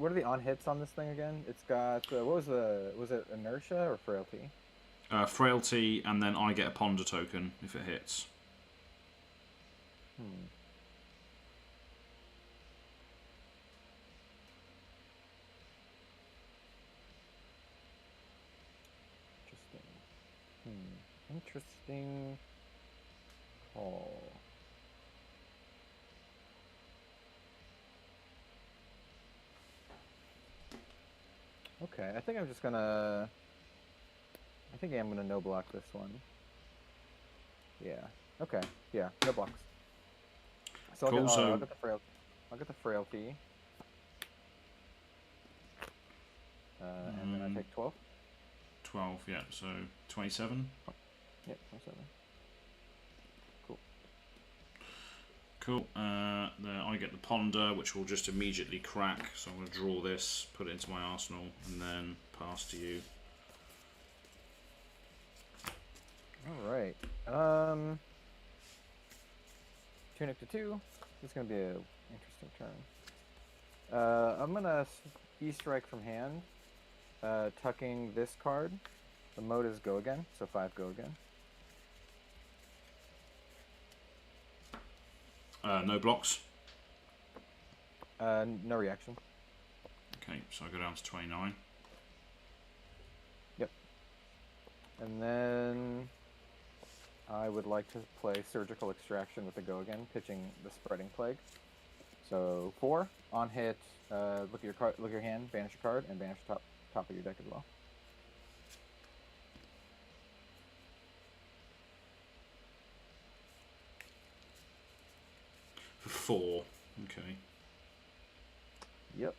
Speaker 2: what are the on hits on this thing again? It's got was it inertia or frailty?
Speaker 1: Frailty, and then I get a ponder token if it hits.
Speaker 2: Hmm. Interesting call. Okay, I think I'm gonna no block this one. Yeah. Okay. Yeah. No blocks. So
Speaker 1: Cool,
Speaker 2: I'll get the frailty. I'll get the frailty. And then I take 12.
Speaker 1: 12, yeah. So 27.
Speaker 2: Yep, 27. Cool.
Speaker 1: Cool. There I get the ponder, which will just immediately crack. So I'm going to draw this, put it into my arsenal, and then pass to you.
Speaker 2: All right. Tunic to 2. This is going to be an interesting turn. I'm going to E-strike from hand, tucking this card. The mode is go again, so 5 go again.
Speaker 1: No blocks.
Speaker 2: No reaction.
Speaker 1: Okay, so I go down to 29.
Speaker 2: Yep. And then I would like to play Surgical Extraction with the go again, pitching the Spreading Plague. So 4 on hit. Look at your card. Look at your hand. Banish a card and banish top of your deck as well.
Speaker 1: For 4. Okay.
Speaker 2: Yep.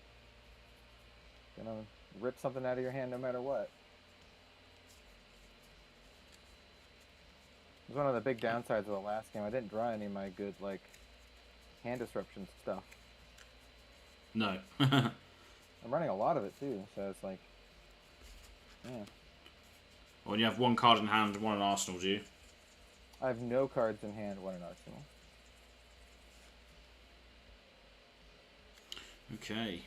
Speaker 2: Gonna rip something out of your hand no matter what. It was one of the big downsides of the last game. I didn't draw any of my good, like, hand disruption stuff.
Speaker 1: No.
Speaker 2: I'm running a lot of it, too, so it's like, yeah.
Speaker 1: Well, you have 1 card in hand and 1 in arsenal, do you?
Speaker 2: I have no cards in hand, 1 in arsenal.
Speaker 1: Okay.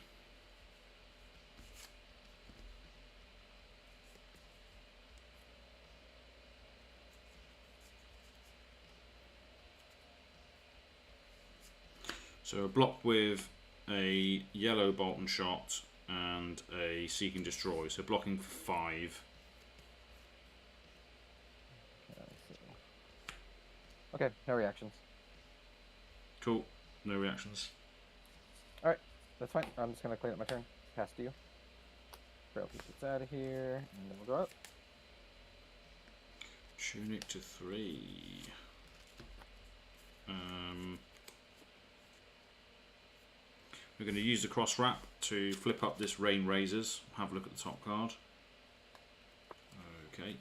Speaker 1: So a block with a yellow bolt and shot and a seek and destroy. So blocking for 5.
Speaker 2: Okay, no reactions.
Speaker 1: Cool. No reactions.
Speaker 2: Alright, that's fine. I'm just going to clean up my turn. Pass to you. Frailty gets out of here, and then we'll go up.
Speaker 1: Tunic to 3. We're going to use the cross wrap to flip up this Rain Razors. Have a look at the top card. Okay.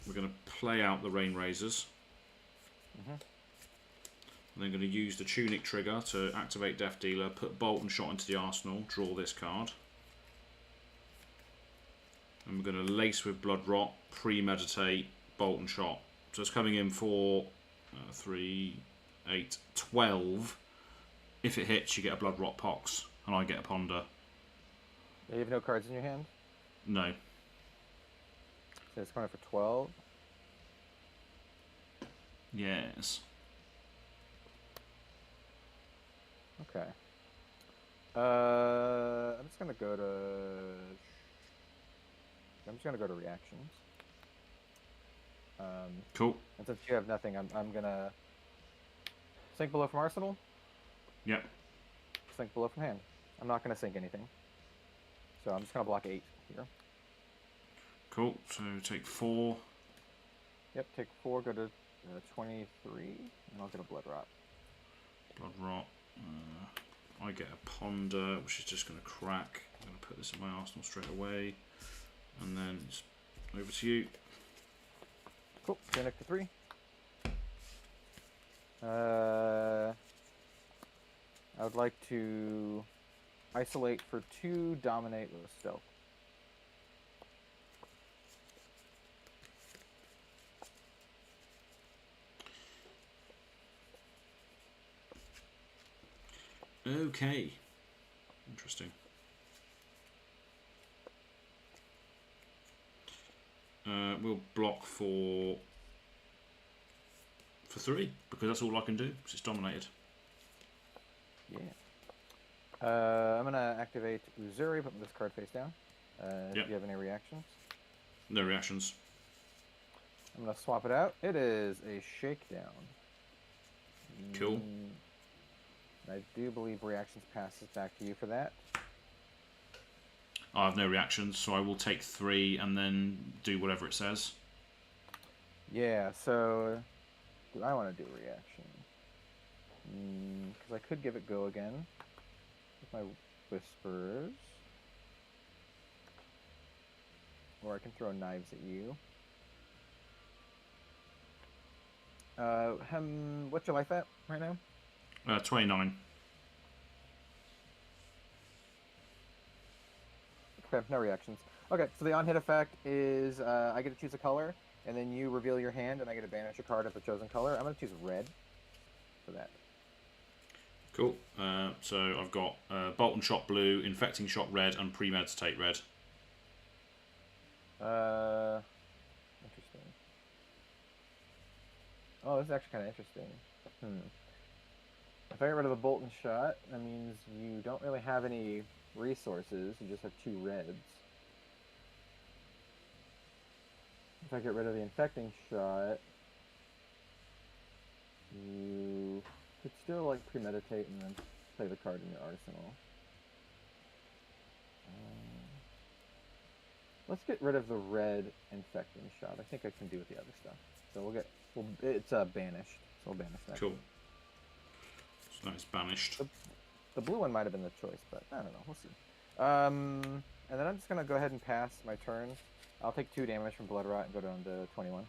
Speaker 1: We're going to play out the Rain Razors. I'm then going to use the Tunic trigger to activate Death Dealer, put Bolt and Shot into the arsenal, draw this card. And we're going to lace with Blood Rot, premeditate, Bolt and Shot. So it's coming in for 3, 8, 12. If it hits, you get a Blood Rot Pox, and I get a Ponder.
Speaker 2: You have no cards in your hand?
Speaker 1: No.
Speaker 2: So it's going for 12.
Speaker 1: Yes.
Speaker 2: Okay. I'm just gonna go to reactions.
Speaker 1: Cool.
Speaker 2: And since you have nothing, I'm gonna sink below from arsenal.
Speaker 1: Yep.
Speaker 2: Sink below from hand. I'm not gonna sink anything. So I'm just gonna block 8 here.
Speaker 1: Cool. So take 4.
Speaker 2: Yep. Take 4. Go to 23, and I'll get a blood rot.
Speaker 1: Blood Rot. I get a Ponder, which is just going to crack. I'm going to put this in my arsenal straight away. And then it's over to you.
Speaker 2: Cool. Tunic to 3. I would like to isolate for 2, dominate with stealth.
Speaker 1: Okay. Interesting. We'll block for 3 because that's all I can do. Because it's dominated.
Speaker 2: Yeah. I'm gonna activate Uzuri, put this card face down.
Speaker 1: Yep.
Speaker 2: Do you have any reactions?
Speaker 1: No reactions.
Speaker 2: I'm gonna swap it out. It is a shakedown.
Speaker 1: Cool.
Speaker 2: I do believe reactions passes back to you for that.
Speaker 1: I have no reactions, so I will take 3 and then do whatever it says.
Speaker 2: Yeah, so do I want to do reaction? Because I could give it go again with my whispers. Or I can throw knives at you. What's your life at right now?
Speaker 1: 29.
Speaker 2: Okay, no reactions. Okay, so the on-hit effect is I get to choose a color, and then you reveal your hand, and I get to banish a card of the chosen color. I'm going to choose red for that.
Speaker 1: Cool. So I've got Bolt and Shot blue, Infecting Shot red, and Premeditate red.
Speaker 2: Interesting. Oh, this is actually kind of interesting. If I get rid of the Bolt and Shot, that means you don't really have any resources. You just have 2 reds. If I get rid of the Infecting Shot, you could still like premeditate and then play the card in your arsenal. Let's get rid of the red Infecting Shot. I think I can do with the other stuff. So it's banished. So we'll banish that.
Speaker 1: Cool. So that is banished.
Speaker 2: The blue one might have been the choice, but I don't know. We'll see. And then I'm just gonna go ahead and pass my turn. I'll take 2 damage from Blood Rot and go down to 21.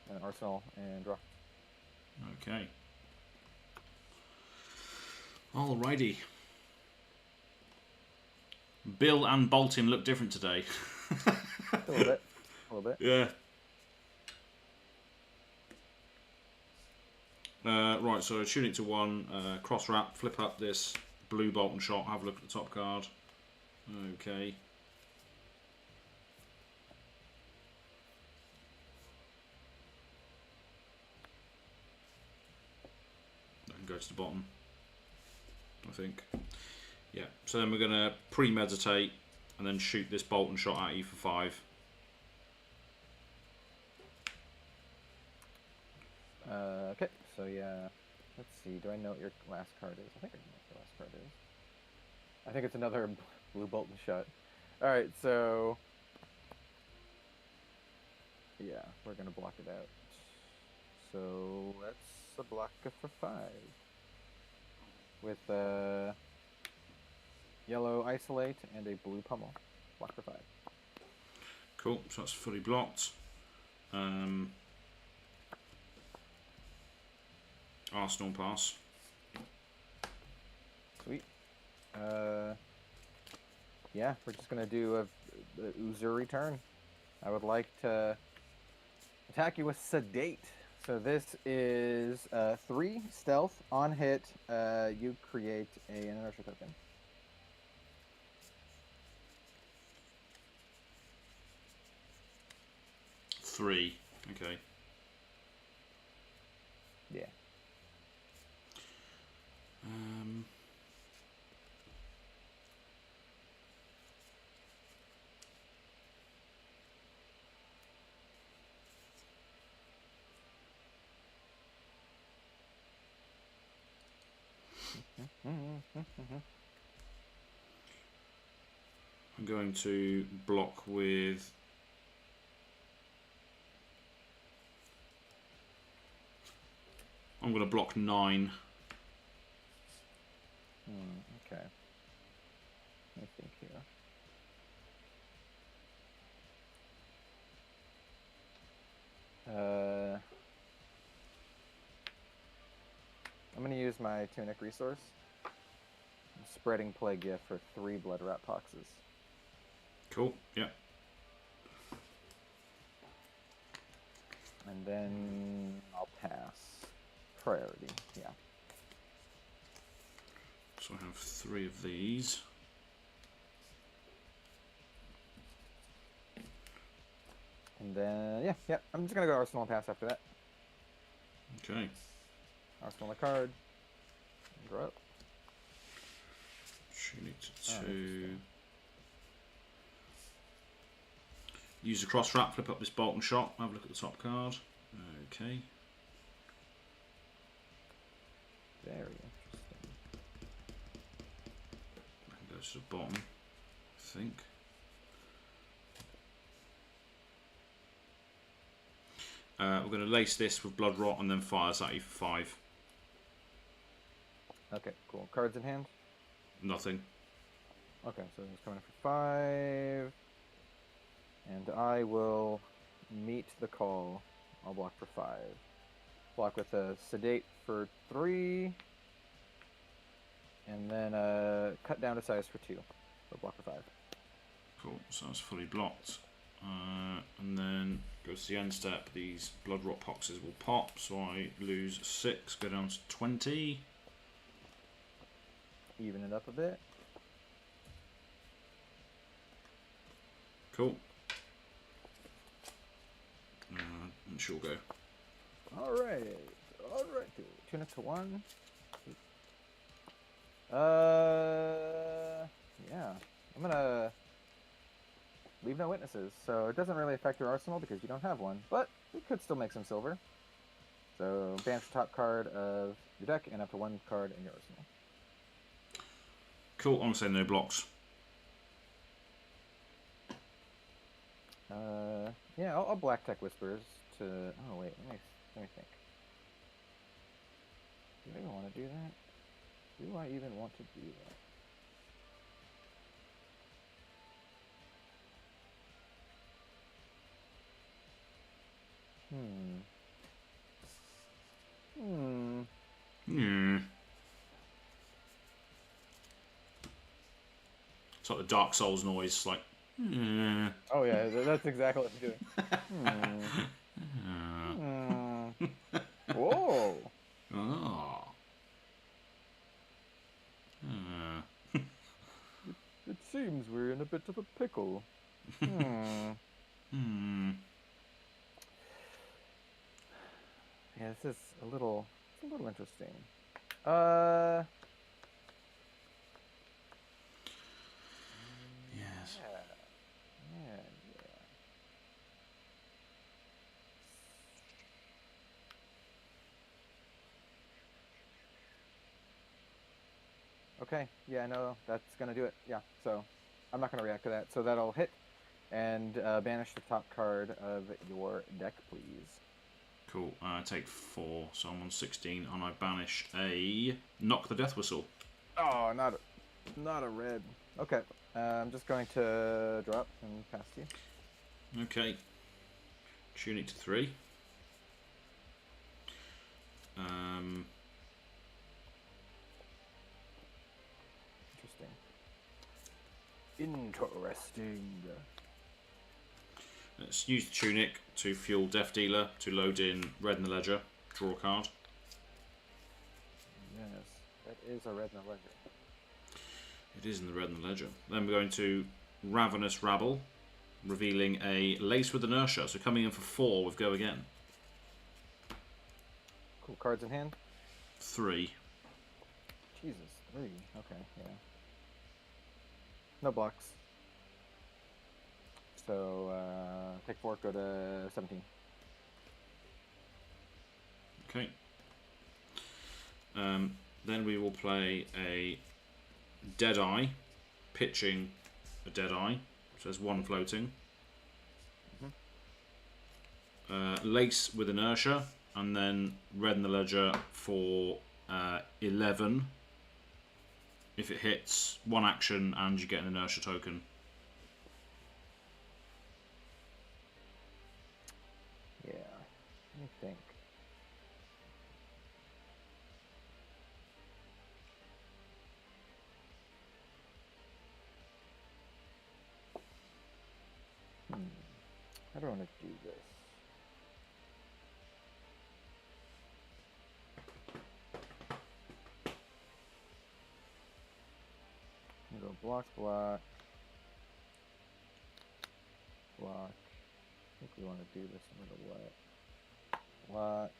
Speaker 2: And arsenal and draw.
Speaker 1: Okay. Alrighty. Bill and Bolton look different today.
Speaker 2: A little bit. A little bit.
Speaker 1: Yeah. Right, so tune it to 1, cross wrap, flip up this blue Bolt and Shot, have a look at the top card. Okay. I can go to the bottom, I think. Yeah, so then we're going to premeditate and then shoot this Bolt and Shot at you for 5.
Speaker 2: Okay, so yeah, let's see. Do I know what your last card is? I think I know what your last card is. I think it's another blue Bolt and Shot. All right, so yeah, we're gonna block it out. So let's block it for 5 with yellow Isolate and a blue Pummel. Block for 5.
Speaker 1: Cool, so that's fully blocked. Arsenal pass.
Speaker 2: Sweet. Yeah, we're just gonna do a Uzuri turn. I would like to attack you with Sedate. So this is 3 stealth on hit. You create an inertia token.
Speaker 1: Three. Okay.
Speaker 2: Yeah.
Speaker 1: I'm going to block with I'm going to block 9.
Speaker 2: Okay. Let me think here. I'm going to use my Tunic resource. Spreading Plague Gift for 3 Blood Rat Poxes.
Speaker 1: Cool, yeah.
Speaker 2: And then I'll pass. Priority, yeah.
Speaker 1: So I have 3 of these.
Speaker 2: And then, yeah, I'm just going to go Arsenal and pass after that.
Speaker 1: Okay.
Speaker 2: Arsenal the card. Draw up.
Speaker 1: Tunic to 2. Use the cross wrap, flip up this bolt and shot. Have a look at the top card. Okay.
Speaker 2: Very interesting.
Speaker 1: That goes to the bottom, I think. We're going to lace this with blood rot and then fire Zati for 5.
Speaker 2: Okay, cool. Cards in hand?
Speaker 1: Nothing.
Speaker 2: Okay, so he's coming in for 5. And I will meet the call. I'll block for 5. Block with a sedate for 3. And then cut down to size for 2. So block for 5.
Speaker 1: Cool, so that's fully blocked. And then goes to the end step. These blood rot boxes will pop, so I lose 6, go down to 20.
Speaker 2: Even it up a bit.
Speaker 1: Cool. And she'll go.
Speaker 2: Alright. Tunic to 1. Yeah. I'm gonna leave no witnesses. So it doesn't really affect your arsenal because you don't have one. But we could still make some silver. So banish the top card of your deck and up to 1 card in your arsenal.
Speaker 1: Cool, I'm going to say no blocks.
Speaker 2: Yeah, I'll Black Tech Whispers to... Oh, wait, let me think. Do I even want to do that? Do I even want to do that?
Speaker 1: It's like the Dark Souls noise, like...
Speaker 2: Oh yeah, that's exactly what I'm doing. Whoa!
Speaker 1: Oh.
Speaker 2: It seems we're in a bit of a pickle. Yeah, this is a little interesting.
Speaker 1: Yes.
Speaker 2: Yeah. Okay, yeah, I know that's gonna do it. Yeah, so I'm not gonna react to that. So that'll hit and banish the top card of your deck, please.
Speaker 1: Cool. I take 4, so I'm on 16, and I banish a Knock the Death Whistle.
Speaker 2: Oh, not a red. Okay, I'm just going to drop and pass to you.
Speaker 1: Okay. Tunic to 3.
Speaker 2: Interesting.
Speaker 1: Let's use the Tunic to fuel Death Dealer to load in Red in the Ledger. Draw a card.
Speaker 2: Yes, that is a red in the ledger.
Speaker 1: It is in the Red in the Ledger. Then we're going to Ravenous Rabble, revealing a Lace with Inertia. So coming in for 4 with Go Again.
Speaker 2: Cool. Cards in hand?
Speaker 1: 3.
Speaker 2: Jesus, 3. Okay, yeah. No blocks. So, take 4, go to 17.
Speaker 1: Okay. Then we will play a Deadeye, pitching a Deadeye. So there's 1 floating. Lace with Inertia, and then Red in the Ledger for 11. If it hits, 1 action and you get an Inertia token.
Speaker 2: Yeah, let me think. How do I want to do this? block. I think we want to do this no matter what. Block.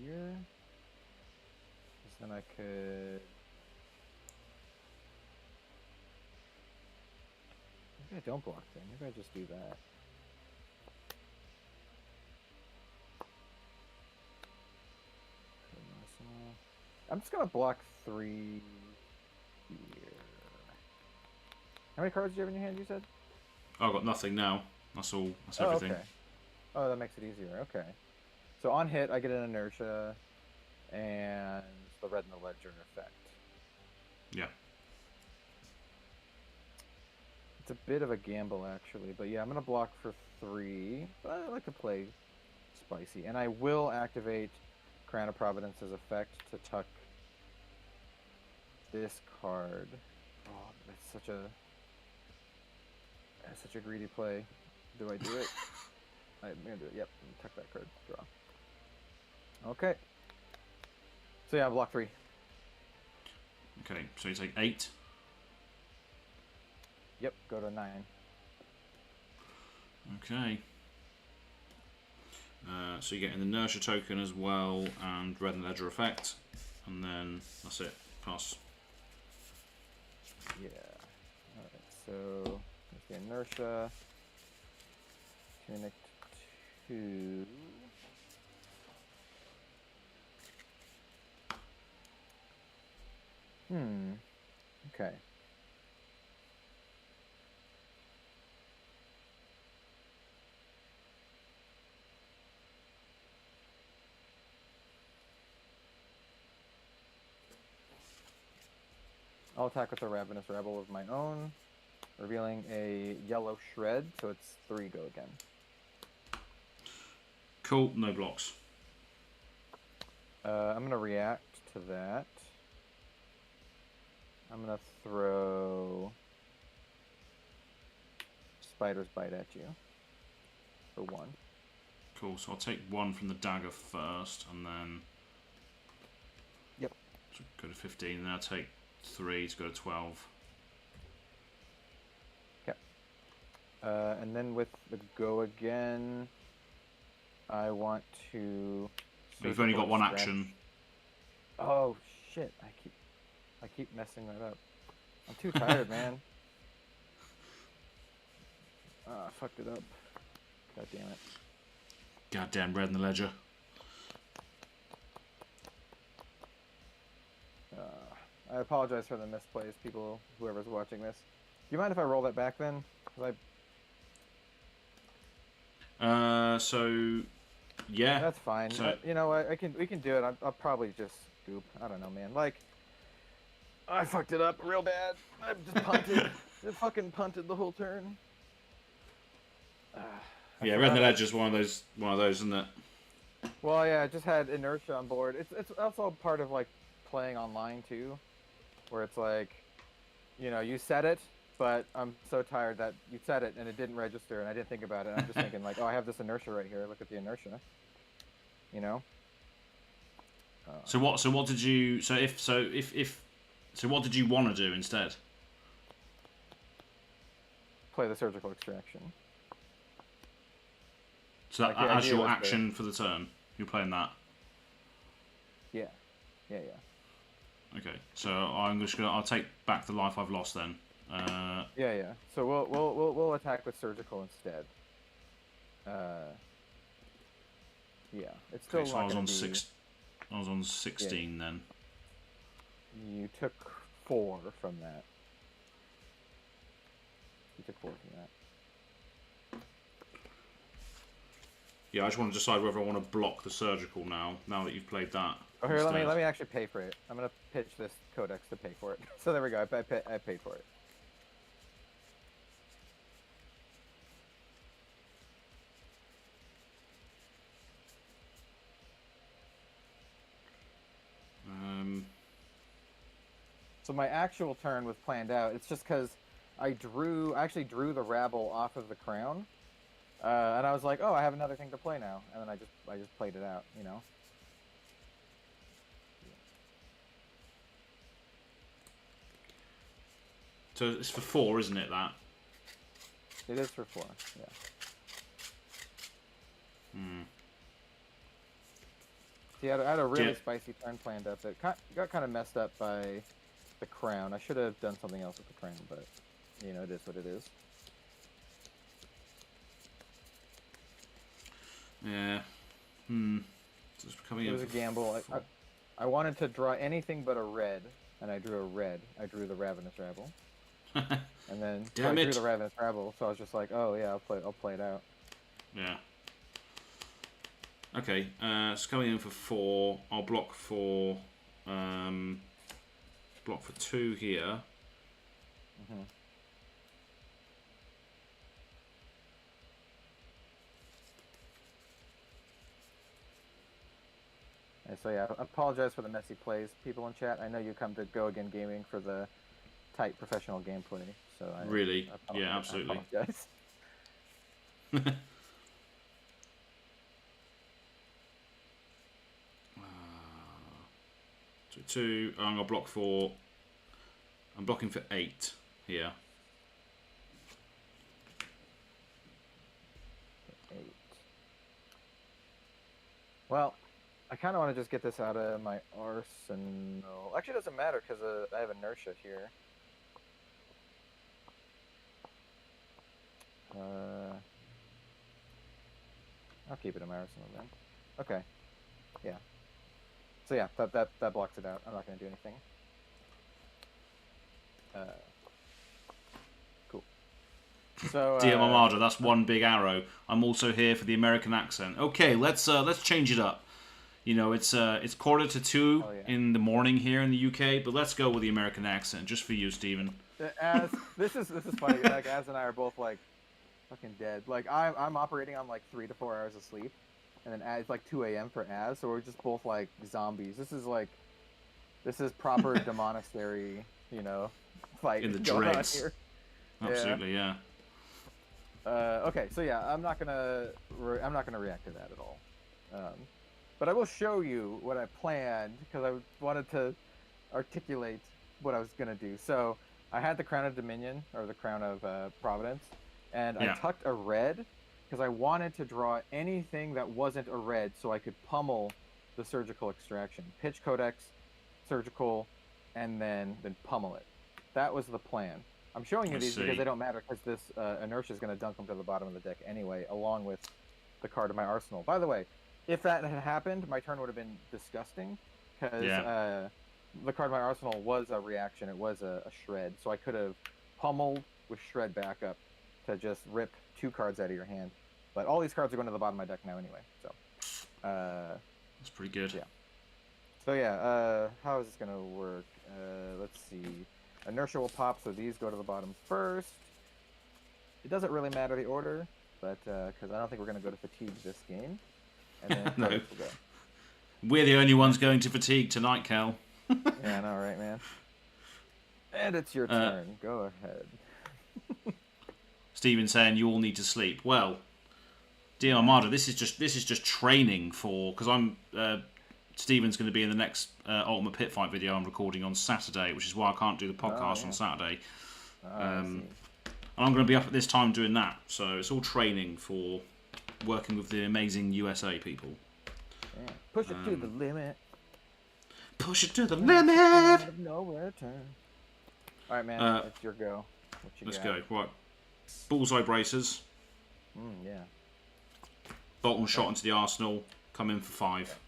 Speaker 2: Here. Because then I could. Maybe I don't block there. Maybe I just do that. I'm just gonna block 3 here. How many cards do you have in your hand, you said?
Speaker 1: Oh, I've got nothing now. That's all. That's everything.
Speaker 2: Okay. Oh, that makes it easier. Okay. So on hit, I get an inertia and the red and the ledger effect.
Speaker 1: Yeah.
Speaker 2: It's a bit of a gamble, actually. But yeah, I'm gonna block for 3. But I like to play spicy. And I will activate Crown of Providence's effect to tuck this card. Oh, that's such a greedy play. Do I do it? I'm gonna do it. Yep, I'm gonna tuck that card. Draw. Okay. So yeah, block 3.
Speaker 1: Okay, so you take 8.
Speaker 2: Yep, go to 9.
Speaker 1: Okay. So you get an inertia token as well, and red and ledger effect, and then that's it. Pass.
Speaker 2: Yeah. Alright, so there's the inertia. Tunic 2. Okay. I'll attack with a Ravenous Rebel of my own, revealing a yellow shred, so it's 3 go again.
Speaker 1: Cool, no blocks.
Speaker 2: I'm going to react to that. I'm going to throw Spider's Bite at you for 1.
Speaker 1: Cool, so I'll take 1 from the dagger first, and then
Speaker 2: Yep.
Speaker 1: So go to 15, and then I'll take 3 to go to 12.
Speaker 2: Okay. And then with the go again, I want to...
Speaker 1: You've only got 1
Speaker 2: stretch.
Speaker 1: action.
Speaker 2: Oh, shit. I keep messing that up. I'm too tired, man. I fucked it up. God damn it.
Speaker 1: Goddamn red in the ledger.
Speaker 2: I apologize for the misplays, people, whoever's watching this. Do you mind if I roll that back then? 'Cause
Speaker 1: So yeah.
Speaker 2: that's fine.
Speaker 1: So,
Speaker 2: you know what? We can do it. I'll probably just scoop. I don't know, man. Like, I fucked it up real bad. I just punted. I fucking punted the whole turn.
Speaker 1: yeah, red in the ledger is one of those, isn't it?
Speaker 2: Well, yeah, I just had inertia on board. It's also part of like playing online too, where it's like, you know, you said it, but I'm so tired that you said it and it didn't register and I didn't think about it. I'm just thinking like, oh, I have this inertia right here. Look at the inertia. You know.
Speaker 1: So what did you? So what did you want to do instead?
Speaker 2: Play the surgical extraction.
Speaker 1: So that,
Speaker 2: Like, the
Speaker 1: as
Speaker 2: idea
Speaker 1: your
Speaker 2: was
Speaker 1: action for the turn, you're playing that.
Speaker 2: Yeah.
Speaker 1: Okay, so I'll take back the life I've lost then.
Speaker 2: Yeah. So we'll attack with surgical instead. Yeah, it's still
Speaker 1: Okay, so
Speaker 2: not
Speaker 1: I was
Speaker 2: gonna
Speaker 1: on
Speaker 2: be...
Speaker 1: 6. I was on 16 then.
Speaker 2: You took 4 from that. You took 4 from that.
Speaker 1: Yeah, I just want to decide whether I want to block the surgical now that you've played that.
Speaker 2: Oh, here,
Speaker 1: instead.
Speaker 2: let me actually pay for it. I'm gonna pitch this codex to pay for it. So there we go. I paid for it. So my actual turn was planned out. It's just because I actually drew the rabble off of the crown, And I was like, oh, I have another thing to play now, and then I just played it out, you know.
Speaker 1: So it's for 4, isn't it? That.
Speaker 2: It is for 4. Yeah. See, I had a really spicy turn planned up that got kind of messed up by the crown. I should have done something else with the crown, but you know, it is what it is.
Speaker 1: Yeah. So it's coming
Speaker 2: it was a gamble. I wanted to draw anything but a red, and I drew a red. I drew the Ravenous Rabble. And then I drew the Ravenous Rabble, so I was just like, oh yeah, I'll play it out.
Speaker 1: Yeah. Okay, it's coming in for 4. I'll block for 2 here.
Speaker 2: And so yeah, I apologize for the messy plays, people in chat. I know you come to GoAgainGaming for the tight professional gameplay, so
Speaker 1: yeah, absolutely.
Speaker 2: I apologize.
Speaker 1: So 2. I'm gonna block for. I'm blocking for 8 here.
Speaker 2: 8. Well, I kind of want to just get this out of my arsenal. Actually, it doesn't matter because I have inertia here. I'll keep it in my arsenal then. Okay. Yeah. So yeah, that blocks it out. I'm not going to do anything. Cool. So
Speaker 1: Dear Mamada, that's one big arrow. I'm also here for the American accent. Okay, let's change it up. You know, it's 1:45 in the morning here in the UK, but let's go with the American accent just for you, Steven.
Speaker 2: This is funny. Like Az and I are both like fucking dead. Like I'm operating on like 3 to 4 hours of sleep, and then it's like 2 a.m. for Az, so we're just both like zombies. This is proper demonastery, you know, fight
Speaker 1: in the
Speaker 2: going
Speaker 1: dregs.
Speaker 2: on here.
Speaker 1: Absolutely, yeah.
Speaker 2: Okay, so yeah, I'm not gonna react to that at all. But I will show you what I planned because I wanted to articulate what I was gonna do. So I had the Crown of Dominion or the Crown of Providence, and I tucked a red because I wanted to draw anything that wasn't a red so I could pummel the Surgical Extraction, pitch Codex, Surgical, and then pummel it. That was the plan. I'm showing you these because they don't matter because this inertia is going to dunk them to the bottom of the deck anyway, along with the card of my arsenal. By the way, if that had happened, my turn would have been disgusting because the card of my arsenal was a reaction. It was a shred, so I could have pummeled with shred backup to just rip 2 cards out of your hand. But all these cards are going to the bottom of my deck now anyway. So
Speaker 1: that's pretty good.
Speaker 2: Yeah. So yeah, how is this going to work? Let's see. Inertia will pop, so these go to the bottom first. It doesn't really matter the order, but because I don't think we're going to go to fatigue this game. And then
Speaker 1: no.
Speaker 2: Will go.
Speaker 1: We're the only ones going to fatigue tonight, Cal.
Speaker 2: Yeah, I know, right, man? And it's your turn. Go ahead.
Speaker 1: Steven saying you all need to sleep. Well, dear Armada, this is just training for because I'm. Steven's going to be in the next Ultimate Pit Fight video I'm recording on Saturday, which is why I can't do the podcast on Saturday. And I'm going to be up at this time doing that. So it's all training for working with the amazing USA people.
Speaker 2: Yeah. Push it to the limit.
Speaker 1: Push it to the limit.
Speaker 2: No return. All right, man. It's your go.
Speaker 1: Let's go. Right. Bullseye bracers.
Speaker 2: Yeah.
Speaker 1: Bolton shot into the arsenal. Come in for 5.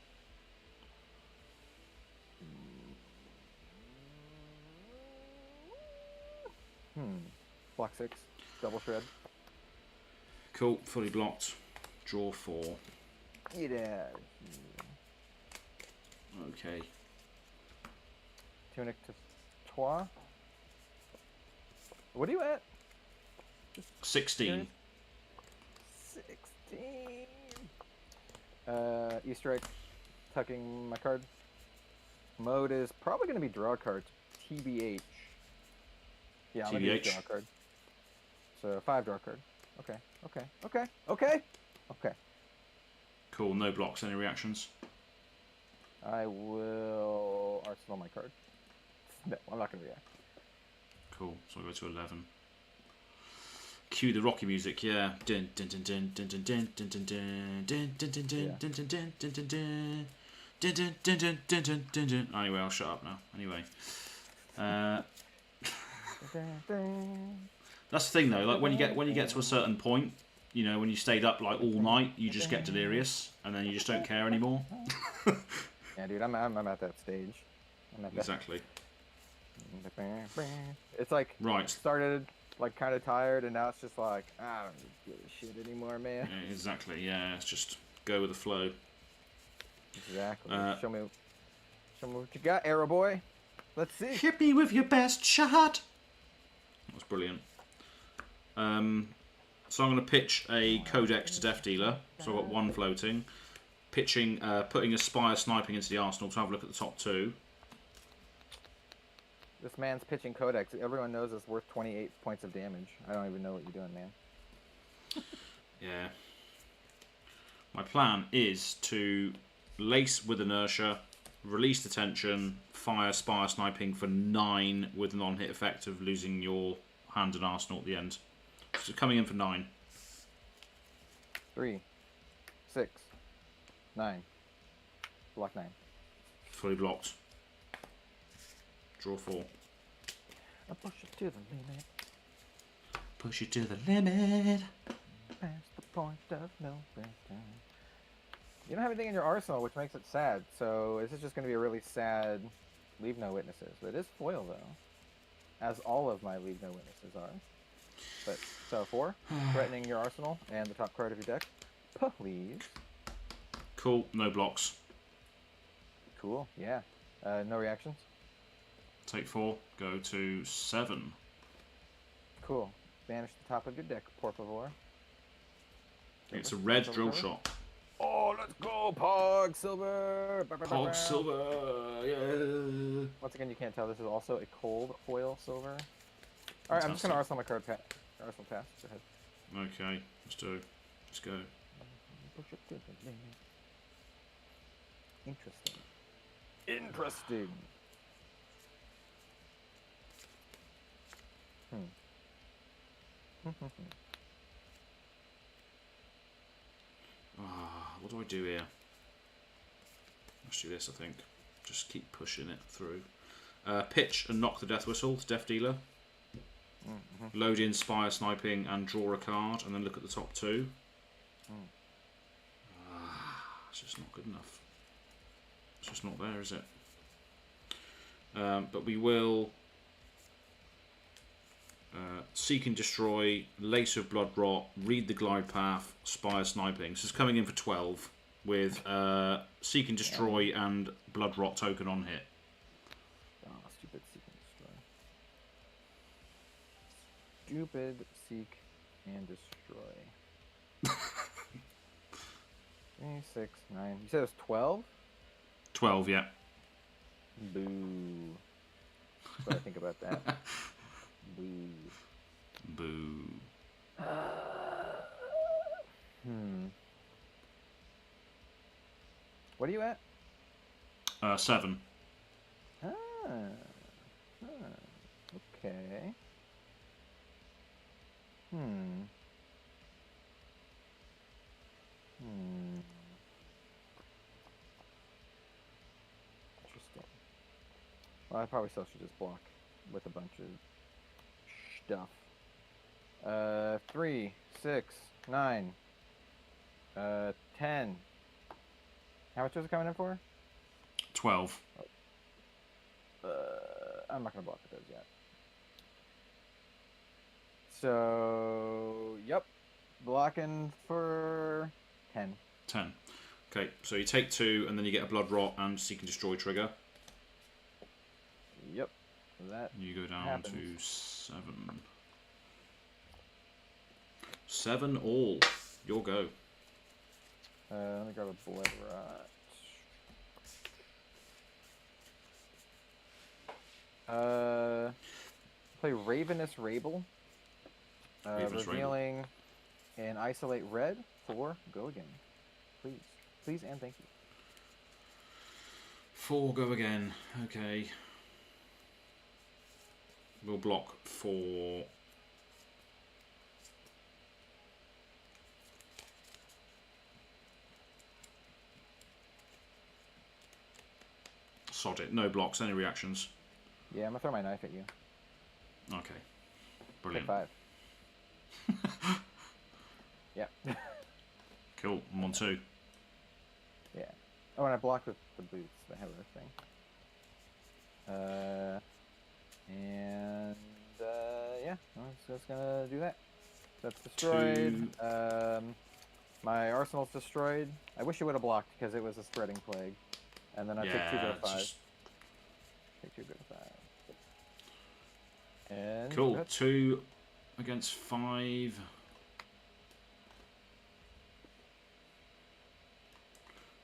Speaker 2: Block 6. Double shred.
Speaker 1: Cool. Fully blocked. Draw 4.
Speaker 2: Yeah.
Speaker 1: Okay.
Speaker 2: Tunic to Trois. What are you at?
Speaker 1: 16.
Speaker 2: 16. Easter egg. Tucking my card. Mode is probably going to be draw cards. TBH. Yeah, I'm going to draw a card. So 5 draw card. Okay. Okay. Okay. Okay. Okay.
Speaker 1: Cool. No blocks. Any reactions?
Speaker 2: I will arsenal my card. No, I'm not gonna react.
Speaker 1: Cool. So I'll go to 11. Cue the Rocky music, yeah. Dun dun dun dun dun dun dun dun dun dun dun dun dun dun dun dun dun dun dun. Dun, dun, dun, dun, dun, dun, dun, dun. Anyway, I'll shut up now. Anyway, that's the thing though. Like when you get to a certain point, you know, when you stayed up like all night, you just get delirious, and then you just don't care anymore.
Speaker 2: Yeah, dude, I'm at that stage. I'm at that.
Speaker 1: Exactly.
Speaker 2: It's like
Speaker 1: Right.
Speaker 2: started like kind of tired, and now it's just like I don't give a shit anymore, man.
Speaker 1: Yeah, exactly. Yeah, it's just go with the flow.
Speaker 2: Exactly. Show me what you got, Arrow Boy. Let's see.
Speaker 1: Hit me with your best shot. That's brilliant. So I'm going to pitch a Codex to Death Dealer. So I've got one floating. Pitching, putting a Spire sniping into the arsenal to have a look at the top two.
Speaker 2: This man's pitching Codex. Everyone knows it's worth 28 points of damage. I don't even know what you're doing, man.
Speaker 1: Yeah. My plan is to lace with inertia, release the tension, fire Spire sniping for 9 with a non-hit effect of losing your hand and arsenal at the end. So coming in for 9.
Speaker 2: 3, 6, 9. Block 9.
Speaker 1: Fully blocked. Draw 4.
Speaker 2: I push it to the limit.
Speaker 1: Push it to the limit.
Speaker 2: Past the point of no return. You don't have anything in your arsenal, which makes it sad. So this is just going to be a really sad Leave No Witnesses. But it is foil, though. As all of my Leave No Witnesses are. But, so 4. Threatening your arsenal and the top card of your deck. Please.
Speaker 1: Cool. No blocks.
Speaker 2: Cool. Yeah. No reactions?
Speaker 1: Take 4. Go to 7.
Speaker 2: Cool. Banish the top of your deck, por favor.
Speaker 1: It's a red drill shot.
Speaker 2: Oh, let's go, Pog Silver!
Speaker 1: Pog Silver, yeah.
Speaker 2: Once again, you can't tell, this is also a cold foil silver. Alright, I'm just going to arsenal my card pass. Arsenal pass, go ahead.
Speaker 1: Okay, let's go.
Speaker 2: Interesting. Interesting.
Speaker 1: What do I do here? Let's do this, I think. Just keep pushing it through. Pitch and knock the death whistle to Death Dealer. Load in Spire Sniping and draw a card, and then look at the top 2. It's just not good enough. It's just not there, is it? But we will Seek and Destroy, Lace of Blood Rot, Read the Glide Path, Spire Sniping. So it's coming in for 12 with Seek and Destroy and Blood Rot token on hit.
Speaker 2: Oh, stupid Seek and Destroy. Stupid Seek and Destroy. 3, 6, 9. You said it was 12?
Speaker 1: 12, yeah.
Speaker 2: Boo. What do I think about that? Boo.
Speaker 1: Boo.
Speaker 2: What are you at?
Speaker 1: 7.
Speaker 2: Okay. Interesting. Well, I probably still should just block with a bunch of stuff. 3, 6, 9, 10. How much was it coming in for?
Speaker 1: 12.
Speaker 2: I'm not gonna block with those yet. So, yep, blocking for 10.
Speaker 1: 10. Okay, so you take 2, and then you get a Blood Rot and Seek and Destroy trigger.
Speaker 2: Yep, that
Speaker 1: You go down
Speaker 2: happens.
Speaker 1: to 7. 7 all. Your go.
Speaker 2: Let me grab a Blood Rot. Play Ravenous Rabel.
Speaker 1: Ravenous
Speaker 2: Revealing and isolate red for go again. Please. Please and thank you.
Speaker 1: 4 go again. Okay. We'll block 4. Sod it. No blocks. Any reactions?
Speaker 2: Yeah, I'm gonna throw my knife at you.
Speaker 1: Okay. Brilliant.
Speaker 2: Take 5. Yeah.
Speaker 1: Cool. I'm on 2.
Speaker 2: Yeah. Oh, and I blocked with the boots, the healer thing. Yeah, I'm just gonna do that. That's destroyed.
Speaker 1: 2.
Speaker 2: My arsenal's destroyed. I wish it would have blocked because it was a spreading plague. And then I took 2 go to 5.
Speaker 1: Just...
Speaker 2: Take 2 go to 5. And
Speaker 1: cool.
Speaker 2: that's...
Speaker 1: 2 against 5.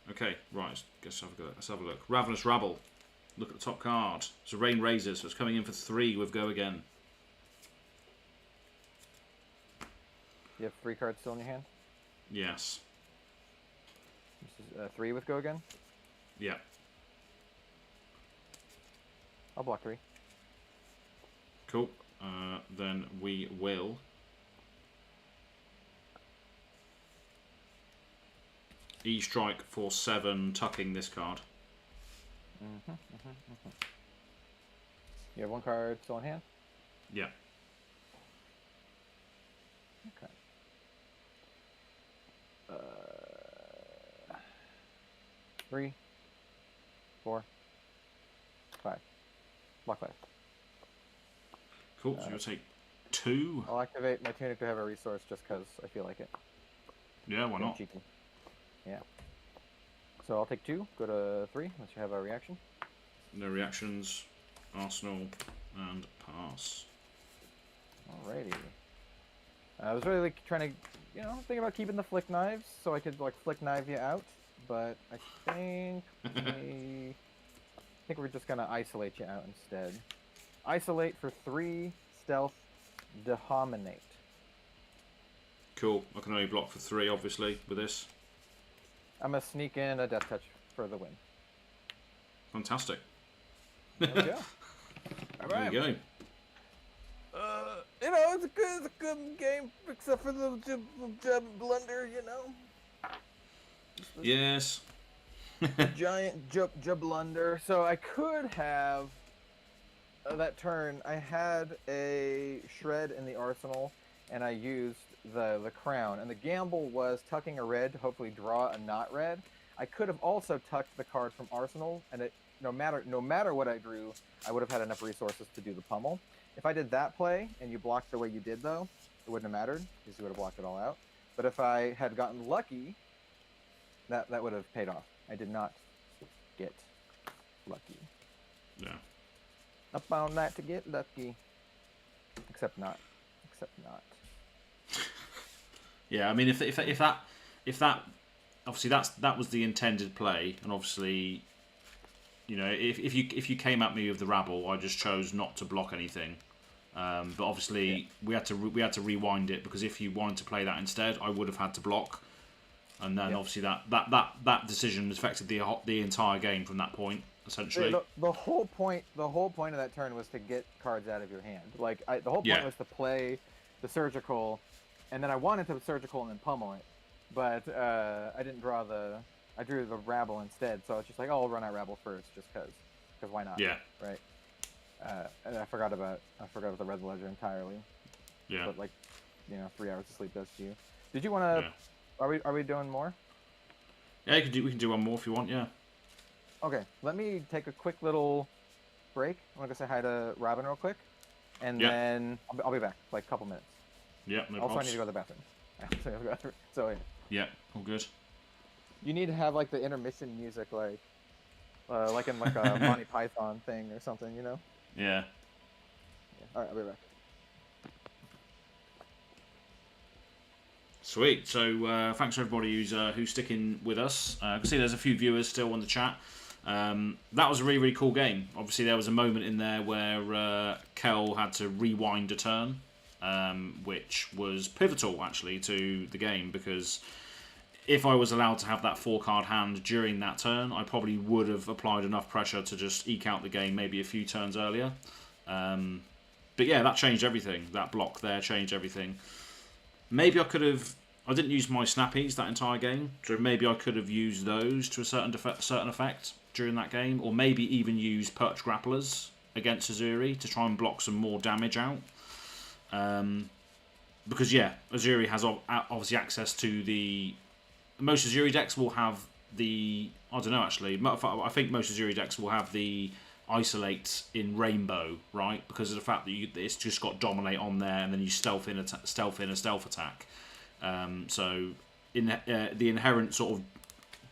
Speaker 1: Okay, right. Let's have a look. Ravenous Rabble. Look at the top card. It's a Rain Razor, so it's coming in for 3 with Go Again.
Speaker 2: You have 3 cards still in your hand?
Speaker 1: Yes.
Speaker 2: This is 3 with Go Again?
Speaker 1: Yeah.
Speaker 2: I'll block 3.
Speaker 1: Cool. Then we will... E-Strike for 7, tucking this card.
Speaker 2: You have 1 card still in hand?
Speaker 1: Yeah.
Speaker 2: Okay. 3, 4, 5. Block 5.
Speaker 1: Cool, so you'll take 2.
Speaker 2: I'll activate my tunic to have a resource just because I feel like it.
Speaker 1: Yeah, why not?
Speaker 2: Cheating. Yeah. So I'll take 2, go to 3, unless you have a reaction.
Speaker 1: No reactions. Arsenal and pass.
Speaker 2: Alrighty. I was really like, trying to, think about keeping the flick knives so I could like flick knife you out, but I think we're just gonna isolate you out instead. Isolate for 3, stealth, dehominate.
Speaker 1: Cool. I can only block for 3, obviously, with this.
Speaker 2: I'm gonna sneak in a death touch for the win.
Speaker 1: Fantastic.
Speaker 2: There we go.
Speaker 1: There you go.
Speaker 2: It's a good game, except for the jub blunder,
Speaker 1: Yes.
Speaker 2: Giant jub blunder. So I could have that turn. I had a shred in the arsenal, and I used the crown. And the gamble was tucking a red to hopefully draw a not red. I could have also tucked the card from arsenal, and no matter what I drew, I would have had enough resources to do the pummel. If I did that play and you blocked the way you did, though, it wouldn't have mattered because you would have blocked it all out. But if I had gotten lucky, that would have paid off. I did not get lucky.
Speaker 1: Yeah.
Speaker 2: I found that to get lucky. Except not.
Speaker 1: Yeah, I mean, if that obviously that was the intended play, and obviously, if you came at me with the rabble, I just chose not to block anything. But obviously, we had to rewind it, because if you wanted to play that instead, I would have had to block, and then obviously that decision affected the entire game from that point, essentially.
Speaker 2: The whole point of that turn was to get cards out of your hand. Like the whole point was to play the surgical, and then I wanted to surgical and then pummel it, but I didn't draw I drew the rabble instead, so I was just like, I'll run out rabble first, just because why not? Yeah. Right. And I forgot about the red ledger entirely.
Speaker 1: Yeah.
Speaker 2: But 3 hours of sleep does to you. Did you want to? Yeah. Are we doing more?
Speaker 1: Yeah, we can do one more if you want. Yeah.
Speaker 2: Okay. Let me take a quick little break. I'm gonna go say hi to Robin real quick, and then I'll be back like a couple minutes.
Speaker 1: Yeah. No
Speaker 2: also,
Speaker 1: problems.
Speaker 2: I need to go to the bathroom. So yeah.
Speaker 1: Yeah. All good.
Speaker 2: You need to have like the intermission music, like in like a Monty Python thing or something,
Speaker 1: Yeah.
Speaker 2: All right, I'll be back.
Speaker 1: Sweet. So thanks for everybody who's sticking with us. I can see there's a few viewers still on the chat. That was a really, really cool game. Obviously, there was a moment in there where Kel had to rewind a turn. which was pivotal actually to the game, because if I was allowed to have that 4-card hand during that turn, I probably would have applied enough pressure to just eke out the game maybe a few turns earlier. But yeah, that changed everything. That block there changed everything. Maybe I could have... I didn't use my snappies that entire game, so maybe I could have used those to a certain effect during that game, or maybe even use perch grapplers against Uzuri to try and block some more damage out. Because yeah, Uzuri has obviously access to the... Most Uzuri decks will have the... I don't know actually. I think most Uzuri decks will have the isolate in rainbow, right? Because of the fact that it's just got dominate on there, and then you stealth in a stealth attack. So the inherent sort of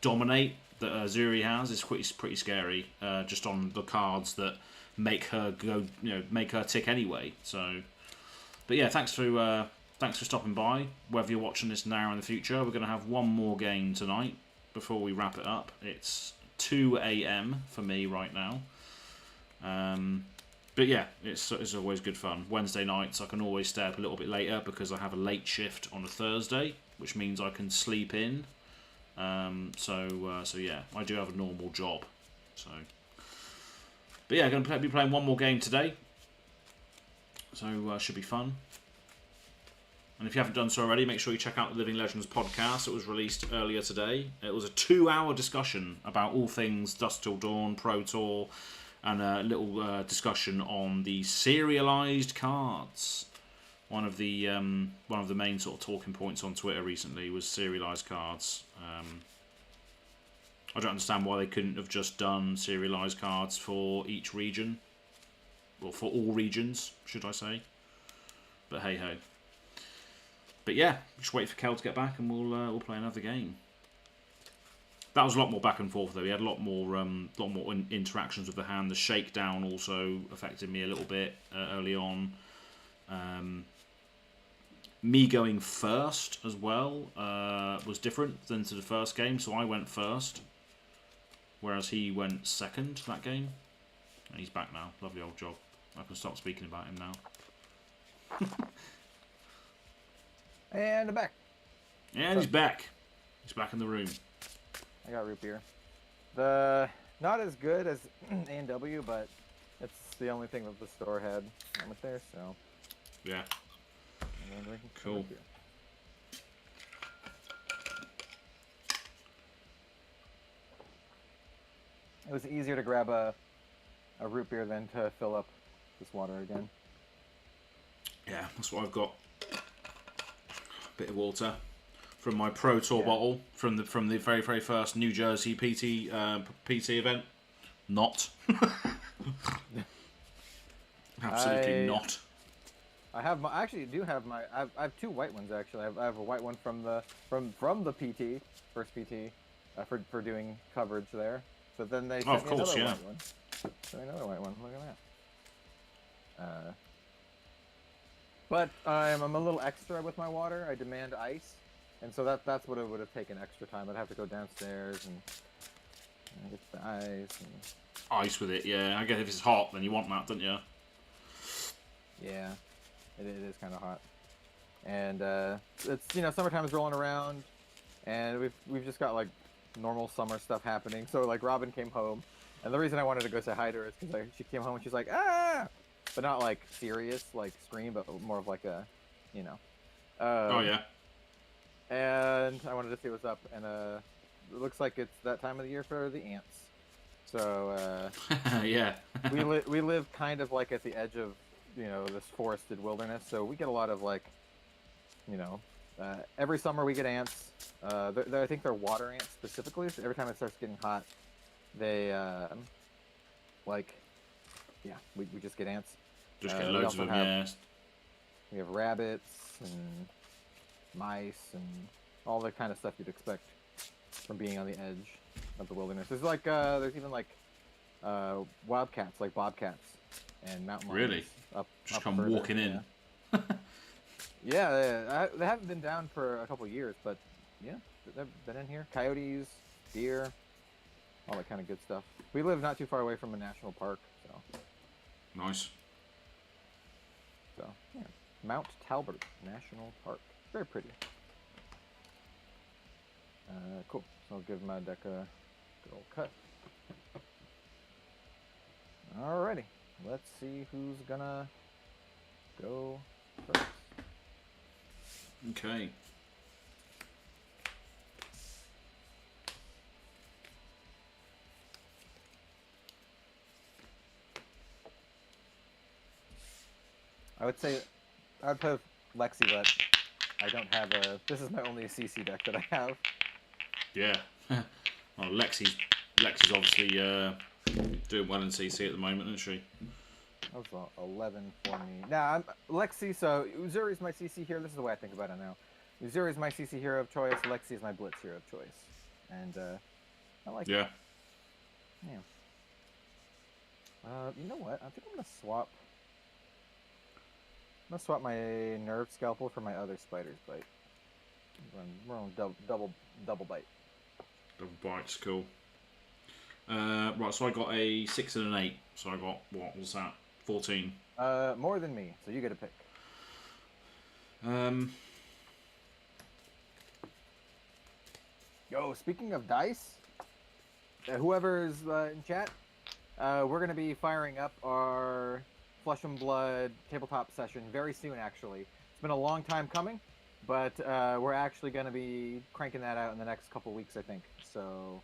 Speaker 1: dominate that Uzuri has is pretty scary. Just on the cards that make her go, make her tick anyway. So, but yeah, thanks for stopping by. Whether you're watching this now or in the future, we're going to have one more game tonight before we wrap it up. It's 2 AM for me right now. But yeah, it's always good fun. Wednesday nights I can always stay up a little bit later because I have a late shift on a Thursday, which means I can sleep in. So yeah, I do have a normal job. So, but yeah, I'm going to be playing one more game today. So should be fun. And if you haven't done so already, make sure you check out the Living Legends podcast. It was released earlier today. It was a 2-hour discussion about all things Dusk Till Dawn, Pro Tour, and a little discussion on the serialized cards. One of the main sort of talking points on Twitter recently was serialized cards. I don't understand why they couldn't have just done serialized cards for each region, or for all regions, should I say? But hey ho. But yeah, just wait for Kel to get back, and we'll play another game. That was a lot more back and forth though. We had a lot more interactions with the hand. The shakedown also affected me a little bit early on. Me going first as well was different than to the first game, so I went first, whereas he went second that game. And he's back now. Lovely old job. I can stop speaking about him now.
Speaker 2: And I'm back.
Speaker 1: And he's back. He's back in the room.
Speaker 2: I got root beer. Not as good as A&W, but it's the only thing that the store had with there, so
Speaker 1: yeah. Cool.
Speaker 2: Root beer. It was easier to grab a root beer than to fill up this water again.
Speaker 1: Yeah, that's what I've got. Bit of water from my Pro Tour bottle from the very first New Jersey PT event. Not. Absolutely not.
Speaker 2: I actually do have my. I have 2 white ones actually. I have a white one from the PT, first PT, for doing coverage there. So then they sent me another white one. So another white one. Look at that. But I'm a little extra with my water. I demand ice, and so that's what it would have taken extra time. I'd have to go downstairs and get the ice.
Speaker 1: Ice with it, yeah. I guess if it's hot, then you want that, don't you?
Speaker 2: Yeah, it is kind of hot, and it's summertime's rolling around, and we've just got like normal summer stuff happening. So like Robin came home, and the reason I wanted to go say hi to her is because she came home and she's like ah. But not like serious, like scream, but more of like a,
Speaker 1: oh yeah.
Speaker 2: And I wanted to see what's up, and it looks like it's that time of the year for the ants. So
Speaker 1: yeah.
Speaker 2: we live kind of like at the edge of this forested wilderness, so we get a lot of like, every summer we get ants. I think they're water ants specifically. So every time it starts getting hot, they we just get ants.
Speaker 1: Just get loads of them, yeah.
Speaker 2: We have rabbits and mice and all the kind of stuff you'd expect from being on the edge of the wilderness. There's like there's even like wildcats, like bobcats and mountain lions.
Speaker 1: Really? Just come
Speaker 2: further,
Speaker 1: walking in.
Speaker 2: Yeah, they haven't been down for a couple of years, but yeah, they've been in here. Coyotes, deer, all that kind of good stuff. We live not too far away from a national park, so.
Speaker 1: Nice.
Speaker 2: So, yeah. Mount Talbot National Park. Very pretty. Cool. So I'll give my deck a good old cut. Alrighty. Let's see who's gonna go first.
Speaker 1: Okay.
Speaker 2: I would play with Lexi, but I don't have a. This is my only CC deck that I have.
Speaker 1: Yeah. Well, Lexi's obviously doing well in CC at the moment, isn't she?
Speaker 2: That was 11 for me. Now, I'm Lexi, so Uzuri's my CC hero. This is the way I think about it now. Uzuri's my CC hero of choice. Lexi is my Blitz hero of choice. And I like it.
Speaker 1: Yeah.
Speaker 2: You know what? I think I'm going to swap. I'm going to swap my Nerve Scalpel for my other Spider's Bite. We're on double bite.
Speaker 1: Double bites, cool. Right, so I got a 6 and an 8. So I got, what was that? 14.
Speaker 2: More than me, so you get a pick. Yo, speaking of dice, whoever's in chat, we're going to be firing up our Flesh and Blood tabletop session very soon, actually. It's been a long time coming, but we're actually going to be cranking that out in the next couple weeks, I think. So,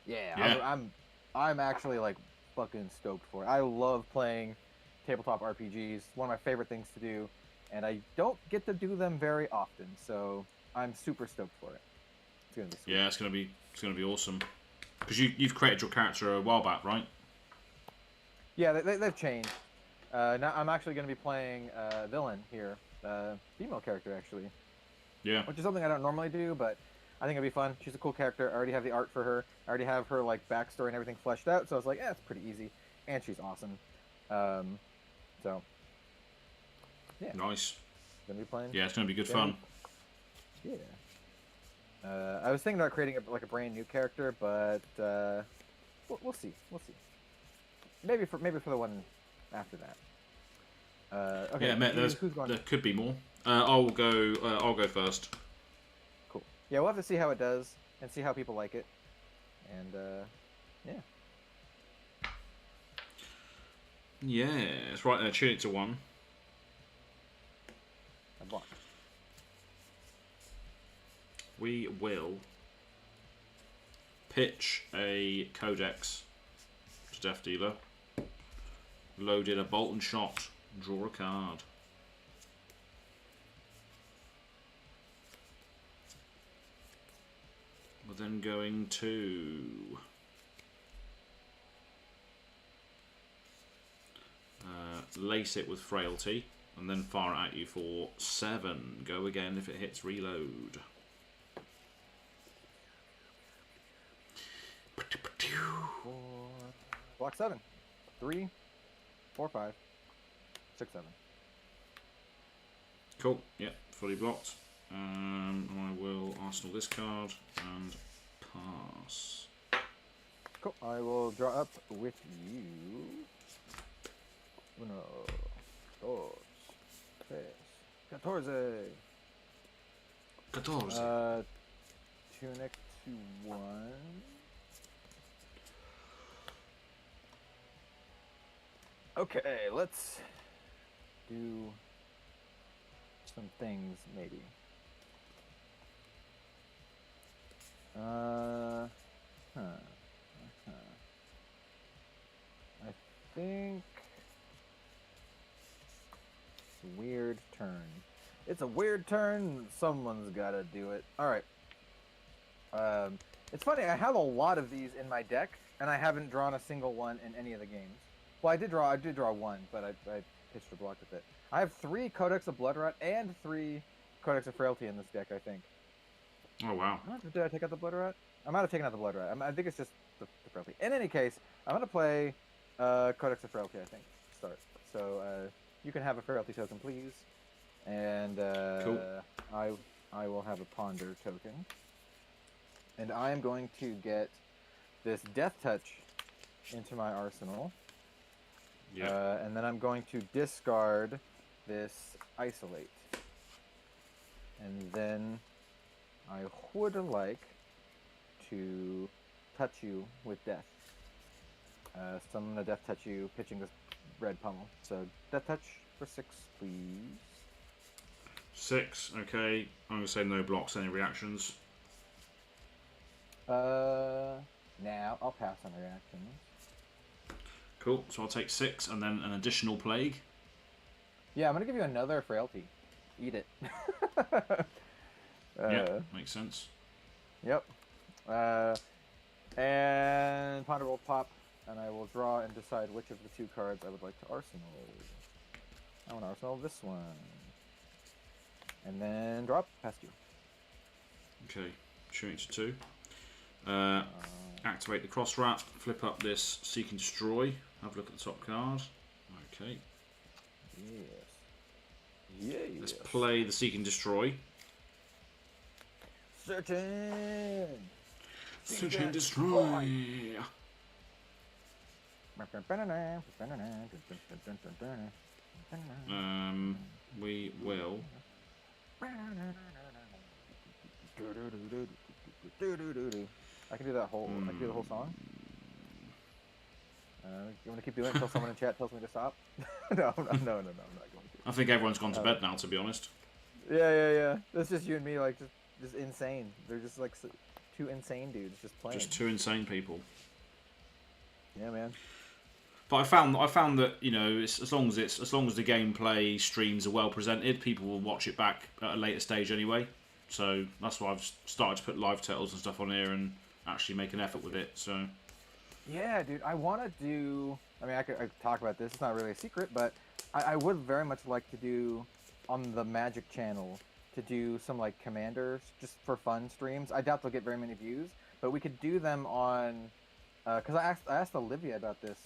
Speaker 2: yeah. I'm actually, like, fucking stoked for it. I love playing tabletop RPGs. One of my favorite things to do, and I don't get to do them very often, so I'm super stoked for it. It's gonna be sweet.
Speaker 1: Yeah, it's gonna be awesome. Because you've created your character a while back, right?
Speaker 2: Yeah, they've changed. Now I'm actually going to be playing villain here, female character actually.
Speaker 1: Yeah.
Speaker 2: Which is something I don't normally do, but I think it'll be fun. She's a cool character. I already have the art for her. I already have her like backstory and everything fleshed out. So I was like, yeah, it's pretty easy, and she's awesome. So yeah.
Speaker 1: Nice.
Speaker 2: Gonna be playing.
Speaker 1: Yeah, it's gonna be good fun.
Speaker 2: Yeah. I was thinking about creating a brand new character, but we'll see. We'll see. Maybe for the one after that. Okay.
Speaker 1: Yeah, mate,
Speaker 2: who's going?
Speaker 1: There could be more. I'll go first.
Speaker 2: Cool. Yeah, we'll have to see how it does and see how people like it. And yeah.
Speaker 1: Yeah, it's right there. Tune it to 1.
Speaker 2: I blocked.
Speaker 1: We will pitch a codex to Death Dealer. Load in a bolt and shot. Draw a card. We're then going to lace it with Frailty and then fire it at you for 7. Go again if it hits reload.
Speaker 2: Block 7. 3, 4, 5, 6, 7.
Speaker 1: Cool. Yep, fully blocked. I will arsenal this card and pass.
Speaker 2: Cool. I will draw up with you. Uno, dos, tres, 14.
Speaker 1: 14.
Speaker 2: Tunic to 1. Okay, let's do some things, maybe. I think weird turn. It's a weird turn. Someone's got to do it. All right. It's funny. I have a lot of these in my deck, and I haven't drawn a single one in any of the games. Well, I did draw one, but I pitched or blocked with it. I have 3 Codex of Blood Rot and 3 Codex of Frailty in this deck, I think.
Speaker 1: Oh, wow.
Speaker 2: Did I take out the Blood Rot? I might have taken out the Blood Rot. I think it's just the Frailty. In any case, I'm going to play Codex of Frailty, I think, to start. So you can have a Frailty token, please. And
Speaker 1: cool.
Speaker 2: I will have a Ponder token. And I am going to get this Death Touch into my arsenal.
Speaker 1: Yeah.
Speaker 2: And then I'm going to discard this isolate. And then I would like to touch you with death. Summon a death touch you, pitching this red pummel. So death touch for 6, please.
Speaker 1: 6, okay. I'm going to say no blocks, any reactions.
Speaker 2: Now I'll pass on reactions.
Speaker 1: Cool, so I'll take 6 and then an additional plague.
Speaker 2: Yeah, I'm going to give you another frailty. Eat it.
Speaker 1: Yeah, makes sense.
Speaker 2: Yep. And Ponder will pop, and I will draw and decide which of the 2 cards I would like to arsenal. I want to arsenal this one. And then drop past you.
Speaker 1: Okay, shooting to 2. Activate the cross wrap, flip up this Seek and Destroy. Have a look at the top card. Okay.
Speaker 2: Yes. Yeah.
Speaker 1: Let's play the Seek and Destroy.
Speaker 2: Certain.
Speaker 1: Seek and Destroy. We will.
Speaker 2: I can do that whole. I can do the whole song. You want to keep doing it until someone in chat tells me to stop? No, I'm not going to.
Speaker 1: I think everyone's gone to bed now, to be honest.
Speaker 2: Yeah. It's just you and me, like just insane. They're just like 2 insane dudes just playing.
Speaker 1: Just 2 insane people.
Speaker 2: Yeah, man.
Speaker 1: But I found that, you know, as long as the gameplay streams are well presented, people will watch it back at a later stage anyway. So that's why I've started to put live titles and stuff on here and actually make an effort with it. So
Speaker 2: yeah, dude, I want to do. I mean, I could talk about this. It's not really a secret, but I would very much like to do on the Magic channel to do some like commanders just for fun streams. I doubt they'll get very many views, but we could do them on. Because I asked Olivia about this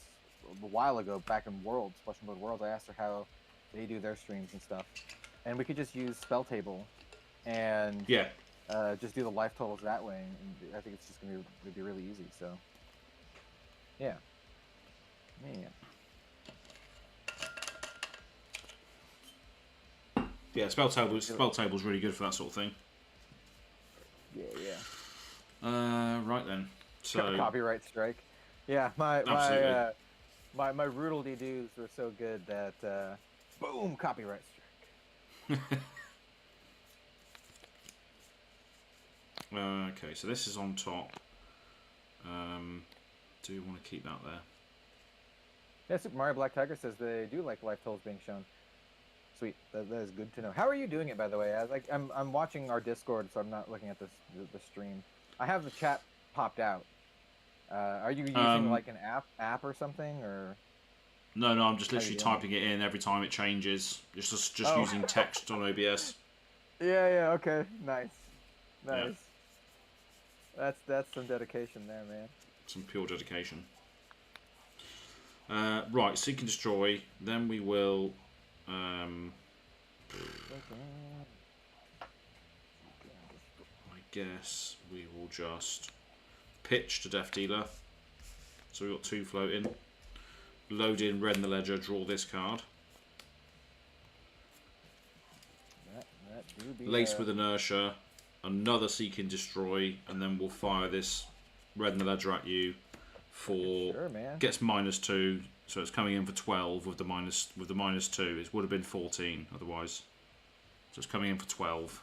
Speaker 2: a while ago, back in Worlds, Flesh and Blood Worlds. I asked her how they do their streams and stuff, and we could just use Spell Table, and just do the life totals that way. And I think it's just gonna be really easy. So, yeah.
Speaker 1: yeah, spell table's really good for that sort of thing.
Speaker 2: Yeah.
Speaker 1: Right then. So
Speaker 2: copyright strike. Yeah, my Rudely dudes were so good that boom, copyright strike.
Speaker 1: Okay, so this is on top. Do you want to keep that there?
Speaker 2: Yeah, Super Mario Black Tiger says they do like life totals being shown. Sweet, that is good to know. How are you doing it, by the way? I'm watching our Discord, so I'm not looking at the stream. I have the chat popped out. Are you using like an app or something, or?
Speaker 1: No, I'm just literally typing it in every time it changes. Just using text on OBS.
Speaker 2: Yeah, okay, nice. Yeah. That's some dedication there, man.
Speaker 1: Some pure dedication. Right, Seek and Destroy. Then we will. I guess we will just pitch to Death Dealer. So we've got 2 floating. Load in Red in the Ledger, draw this card. Lace with Inertia, another Seek and Destroy, and then we'll fire this Red in the Ledger at you for gets -2, so it's coming in for 12 with the -2. It would have been 14 otherwise. So it's coming in for 12.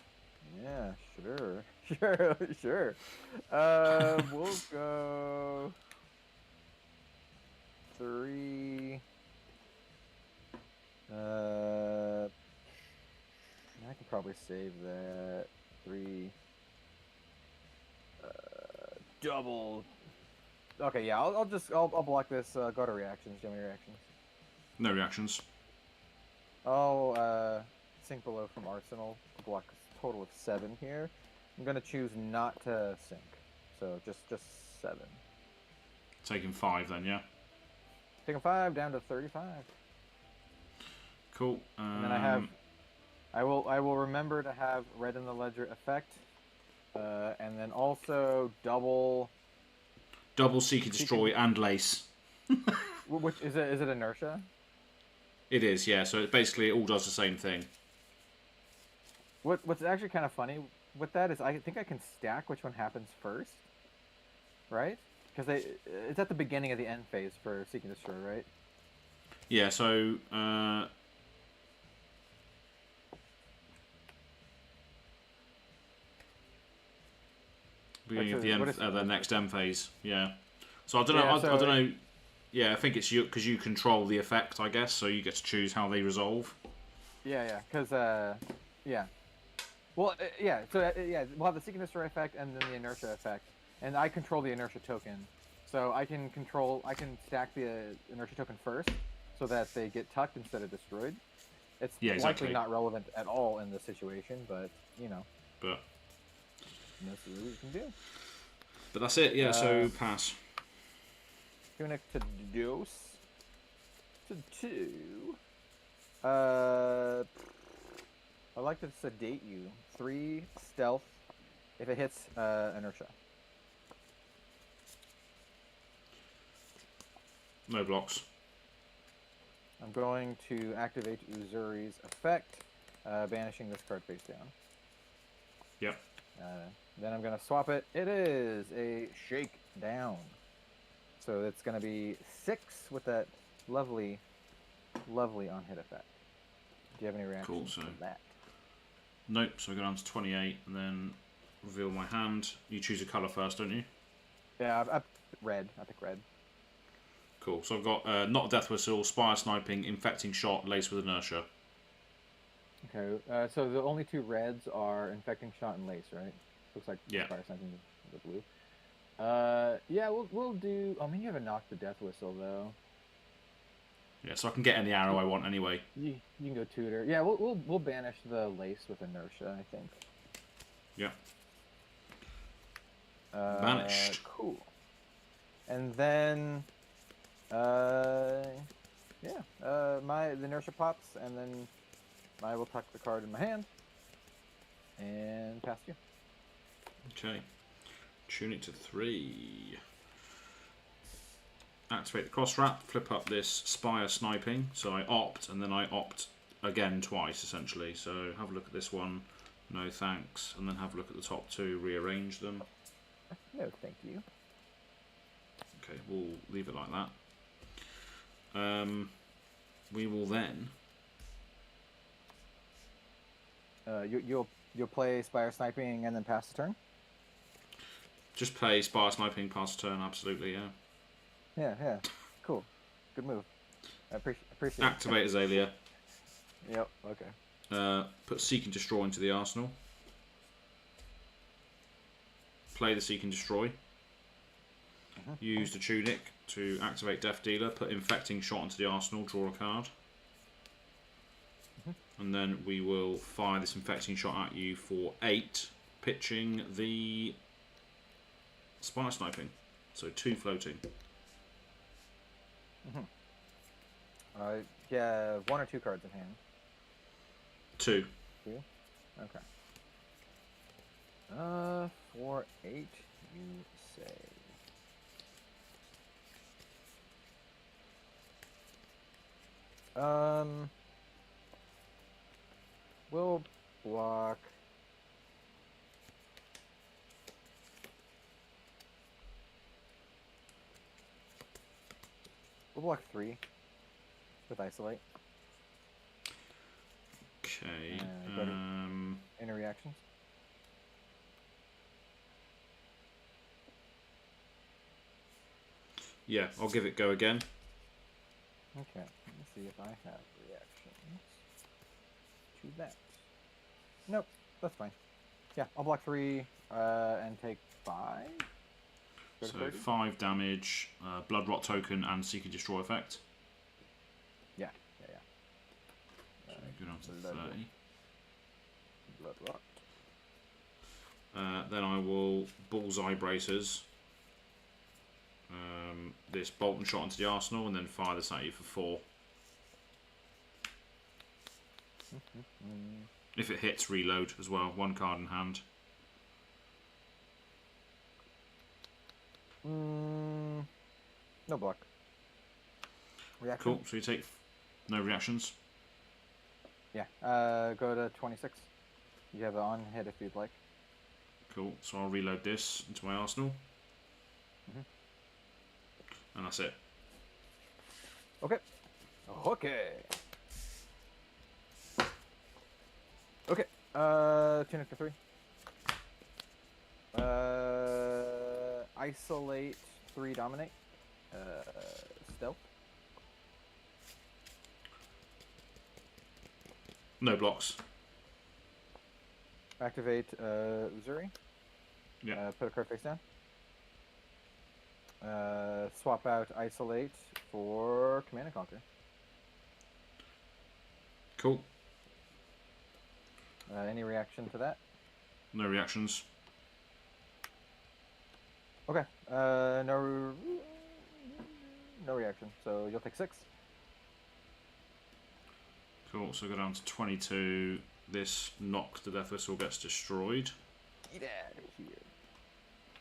Speaker 2: Yeah, sure. We'll go 3. I can probably save that. 3. Double. Okay, yeah, I'll block this. Go to reactions. Do you have any reactions?
Speaker 1: No reactions.
Speaker 2: Oh, sink below from Arsenal. Block a total of 7 here. I'm gonna choose not to sink, so just 7.
Speaker 1: Taking 5 then, yeah.
Speaker 2: Taking 5 down to 35.
Speaker 1: Cool.
Speaker 2: And then I will remember to have Red in the Ledger effect, and then also double
Speaker 1: Seek and Destroy and Lace.
Speaker 2: Which is it inertia?
Speaker 1: It is, yeah. So basically, it all does the same thing.
Speaker 2: What's actually kind of funny with that is I think I can stack which one happens first, right? Because it's at the beginning of the end phase for Seek and Destroy, right?
Speaker 1: Yeah. So beginning of the end, the next end phase. Yeah. So I don't know.
Speaker 2: Yeah,
Speaker 1: I don't know. Yeah, I think it's you because you control the effect, I guess. So you get to choose how they resolve.
Speaker 2: Yeah, because yeah. Well, yeah. So yeah, we'll have the Seek and Destroy effect and then the inertia effect, and I control the inertia token, so I can stack the inertia token first, so that they get tucked instead of destroyed. It's likely not relevant at all in this situation, but you know.
Speaker 1: But
Speaker 2: let's see what we can do.
Speaker 1: But that's it. Yeah. So pass.
Speaker 2: Tunic to dose to 2. I'd like to sedate you. 3 stealth. If it hits inertia.
Speaker 1: No blocks.
Speaker 2: I'm going to activate Uzuri's effect, banishing this card face down.
Speaker 1: Yep.
Speaker 2: Then I'm going to swap it. It is a shake down. So it's going to be 6 with that lovely on-hit effect. Do you have any reactions to that?
Speaker 1: Nope. So I go down to 28 and then reveal my hand. You choose a colour first, don't you?
Speaker 2: Yeah, I pick red.
Speaker 1: Cool. So I've got not a death whistle, spire sniping, infecting shot, lace with inertia.
Speaker 2: Okay. So the only 2 reds are infecting shot and lace, right? Looks like spire sniping the blue. Yeah, we'll do. I mean, you haven't knocked the death whistle though.
Speaker 1: Yeah, so I can get any arrow I want anyway.
Speaker 2: You can go tutor. Yeah, we'll banish the lace with inertia, I think.
Speaker 1: Yeah. Banished.
Speaker 2: Cool. And then, the inertia pops, and then I will tuck the card in my hand and pass you.
Speaker 1: Okay. Tune it to 3. Activate the cross wrap, flip up this spire sniping. So I opt, and then I opt again twice, essentially. So have a look at this one. No thanks. And then have a look at the top 2, rearrange them.
Speaker 2: No, thank you.
Speaker 1: Okay, we'll leave it like that. We will then...
Speaker 2: You'll play spire sniping and then pass the turn?
Speaker 1: Just play spire sniping, pass the turn, absolutely, yeah.
Speaker 2: Yeah. Cool. Good move. I appreciate it.
Speaker 1: Activate Azalea.
Speaker 2: Yep, okay.
Speaker 1: Put Seek and Destroy into the arsenal. Play the Seek and Destroy. Use the Tunic to activate Death Dealer. Put Infecting Shot into the arsenal. Draw a card. And then we will fire this Infecting Shot at you for 8, pitching the Spire Sniping. So 2 floating.
Speaker 2: Yeah, 1 or 2 cards in hand.
Speaker 1: 2.
Speaker 2: 2? Okay. For 8, you say. We'll block. We'll block 3 with isolate.
Speaker 1: Okay.
Speaker 2: Any reactions?
Speaker 1: Yeah, I'll give it go again.
Speaker 2: Okay, let me see if I have reactions to that. Nope, that's fine. Yeah, I'll block 3 and take 5.
Speaker 1: So 5 damage, Blood Rot token, and Seek and Destroy effect.
Speaker 2: Yeah.
Speaker 1: So go down to 30.
Speaker 2: Blood Rot.
Speaker 1: Then I will Bullseye Bracers. This Bolt and Shot into the arsenal, and then fire this at you for 4. If it hits, reload as well. 1 card in hand.
Speaker 2: No block. Reaction.
Speaker 1: Cool. So you take No reactions.
Speaker 2: Yeah. Go to 26. You have an on hit if you'd like.
Speaker 1: Cool. So I'll reload this into my arsenal. And that's it.
Speaker 2: Okay. Okay. Okay. Tunic for 3. Isolate 3 dominate. Stealth.
Speaker 1: No blocks.
Speaker 2: Activate Uzuri.
Speaker 1: Yeah.
Speaker 2: Put a card face down. Swap out Isolate for Command and Conquer.
Speaker 1: Cool.
Speaker 2: Any reaction to that?
Speaker 1: No reactions.
Speaker 2: Okay. No reaction. So you'll take 6.
Speaker 1: Cool. So go down to 22. This knock the death whistle gets destroyed.
Speaker 2: Get out of here.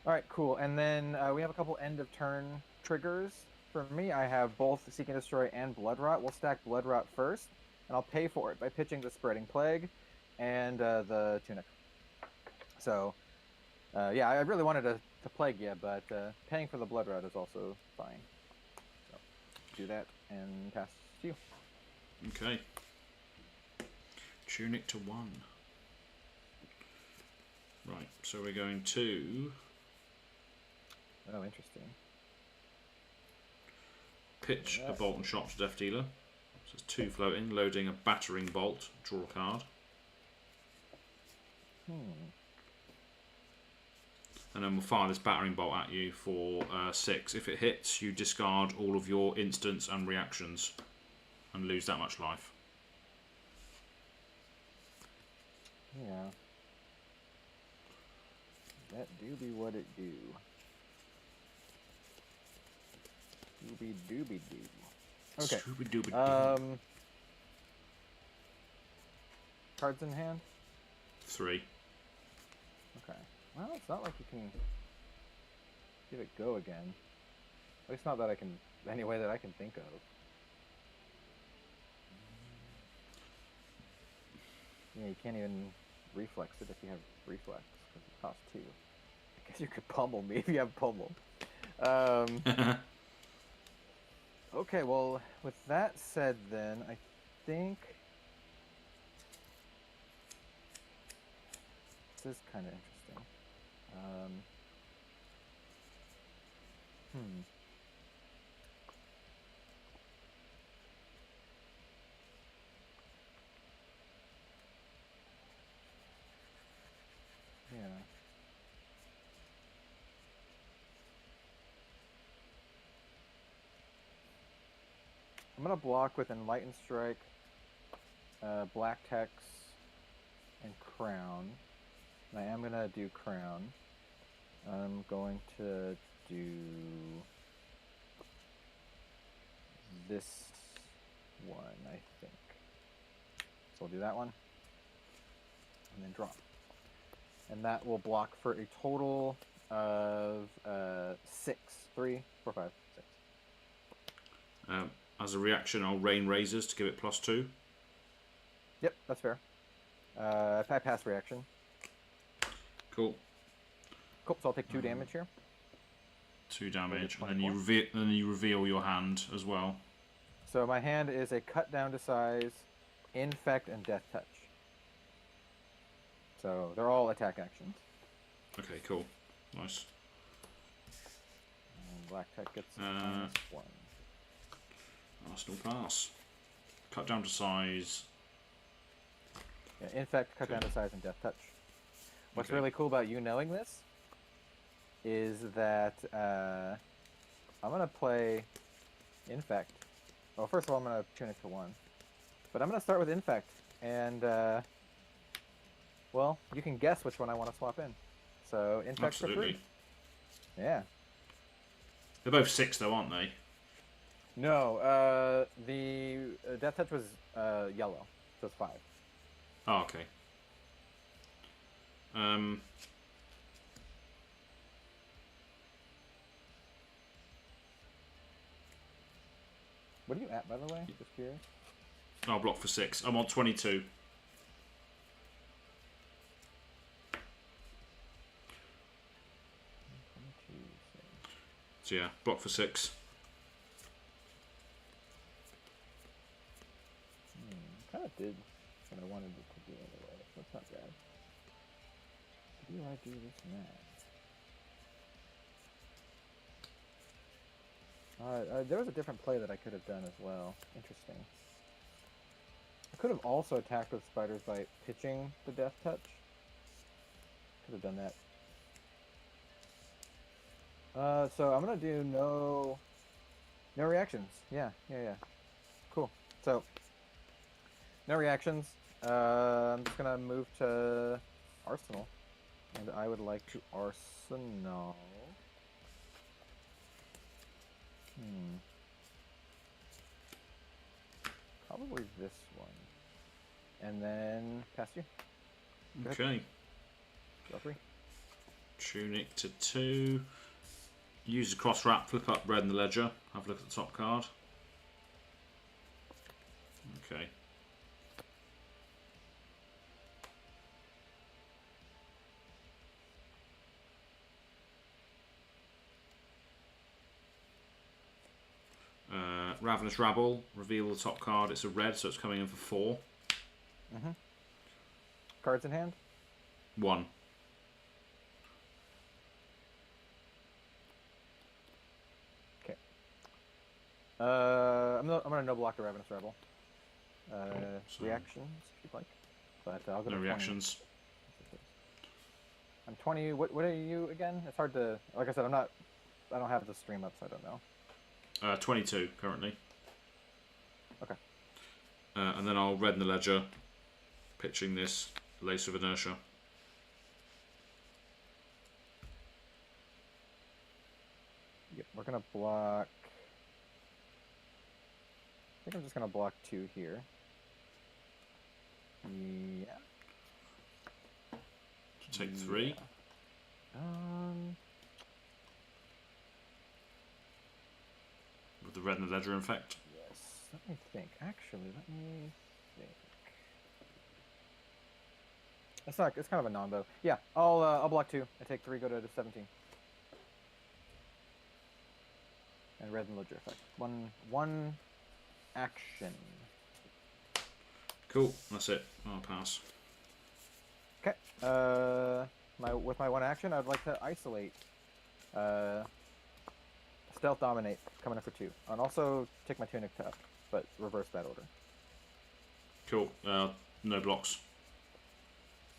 Speaker 2: Alright, cool. And then we have a couple end of turn triggers. For me, I have both Seek and Destroy and Blood Rot. We'll stack Blood Rot first, and I'll pay for it by pitching the Spreading Plague and the Tunic. So, yeah, I really wanted to Plague you, but paying for the Blood Rot is also fine. So, do that and pass to you.
Speaker 1: Okay. Tunic to 1. Right, so we're going to...
Speaker 2: Oh, interesting.
Speaker 1: Pitch a bolt and shot to Death Dealer. So it's 2 floating, loading a battering bolt, draw a card. And then we'll fire this battering bolt at you for 6. If it hits, you discard all of your instants and reactions and lose that much life.
Speaker 2: Yeah. That do be what it do. Doobie doobie doo. Okay.
Speaker 1: Scooby-Dooby-Doo.
Speaker 2: Cards in hand?
Speaker 1: 3.
Speaker 2: Okay. Well, it's not like you can give it go again. At least not that I can, any way that I can think of. Yeah, you can't even reflex it if you have reflex, because it costs 2. I guess you could pummel me if you have pummel. Okay, well, with that said then, I think this is kind of interesting. Yeah. I'm gonna block with Enlightened Strike, Black Tex, and Crown. And I am gonna do Crown. I'm going to do this one, I think. So I'll do that one, and then drop. And that will block for a total of 6. 3, 4, 5, 6.
Speaker 1: As a reaction, I'll rain razors to give it +2.
Speaker 2: Yep, that's fair. If I pass reaction.
Speaker 1: Cool.
Speaker 2: Cool. So I'll take 2 damage here.
Speaker 1: 2 damage, and then you reveal your hand as well.
Speaker 2: So my hand is a cut down to size, infect, and death touch. So they're all attack actions.
Speaker 1: Okay, cool, nice.
Speaker 2: And Black Tech gets -1.
Speaker 1: Arsenal pass. Cut down to size.
Speaker 2: Yeah, infect, cut down to size, and death touch. What's really cool about you knowing this is that I'm gonna play infect. Well, first of all, I'm gonna tunic to 1, but I'm gonna start with infect, and well, you can guess which one I want to swap in. So infect for 3. Yeah.
Speaker 1: They're both 6 though, aren't they?
Speaker 2: No, the death touch was yellow, so it's 5.
Speaker 1: Oh, okay.
Speaker 2: What are you at, by the way? Just curious.
Speaker 1: I'll block for 6. I'm on 22. So yeah, block for 6.
Speaker 2: Kind of did what I wanted it to do anyway. That's not bad. Do I do this now? There was a different play that I could have done as well. Interesting. I could have also attacked with spiders by pitching the death touch. Could have done that. So I'm gonna do no reactions. Yeah. Cool. So no reactions. I'm just gonna move to Arsenal, and I would like to Arsenal. Probably this one, and then pass you.
Speaker 1: Okay.
Speaker 2: Go 3.
Speaker 1: Tunic to 2. Use the cross wrap, flip up red in the ledger. Have a look at the top card. Okay. Ravenous Rabble. Reveal the top card. It's a red, so it's coming in for 4.
Speaker 2: Cards in hand?
Speaker 1: 1.
Speaker 2: Okay. I'm gonna no block the Ravenous Rebel.
Speaker 1: So
Speaker 2: reactions, if you'd like. But I'll go
Speaker 1: no
Speaker 2: to 20.
Speaker 1: reactions.
Speaker 2: I'm 20. What are you again? It's hard to. Like I said, I don't have the stream up, so I don't know.
Speaker 1: 22 currently.
Speaker 2: Okay.
Speaker 1: And then I'll red in the ledger, pitching this Lace of Inertia.
Speaker 2: Yep, we're gonna block. I think I'm just gonna block 2 here. Yeah.
Speaker 1: Take 3. With the red in the ledger, in fact.
Speaker 2: Yes. Let me think. Actually, let me think. It's not. It's kind of a non-bow. Yeah. I'll block 2. I take 3. Go to 17. And red and ledger effect. One action.
Speaker 1: Cool. That's it. I'll pass.
Speaker 2: Okay. With my one action, I'd like to isolate. Stealth Dominate, coming in for 2. And also take my Tunic to up, but reverse that order.
Speaker 1: Cool. No blocks.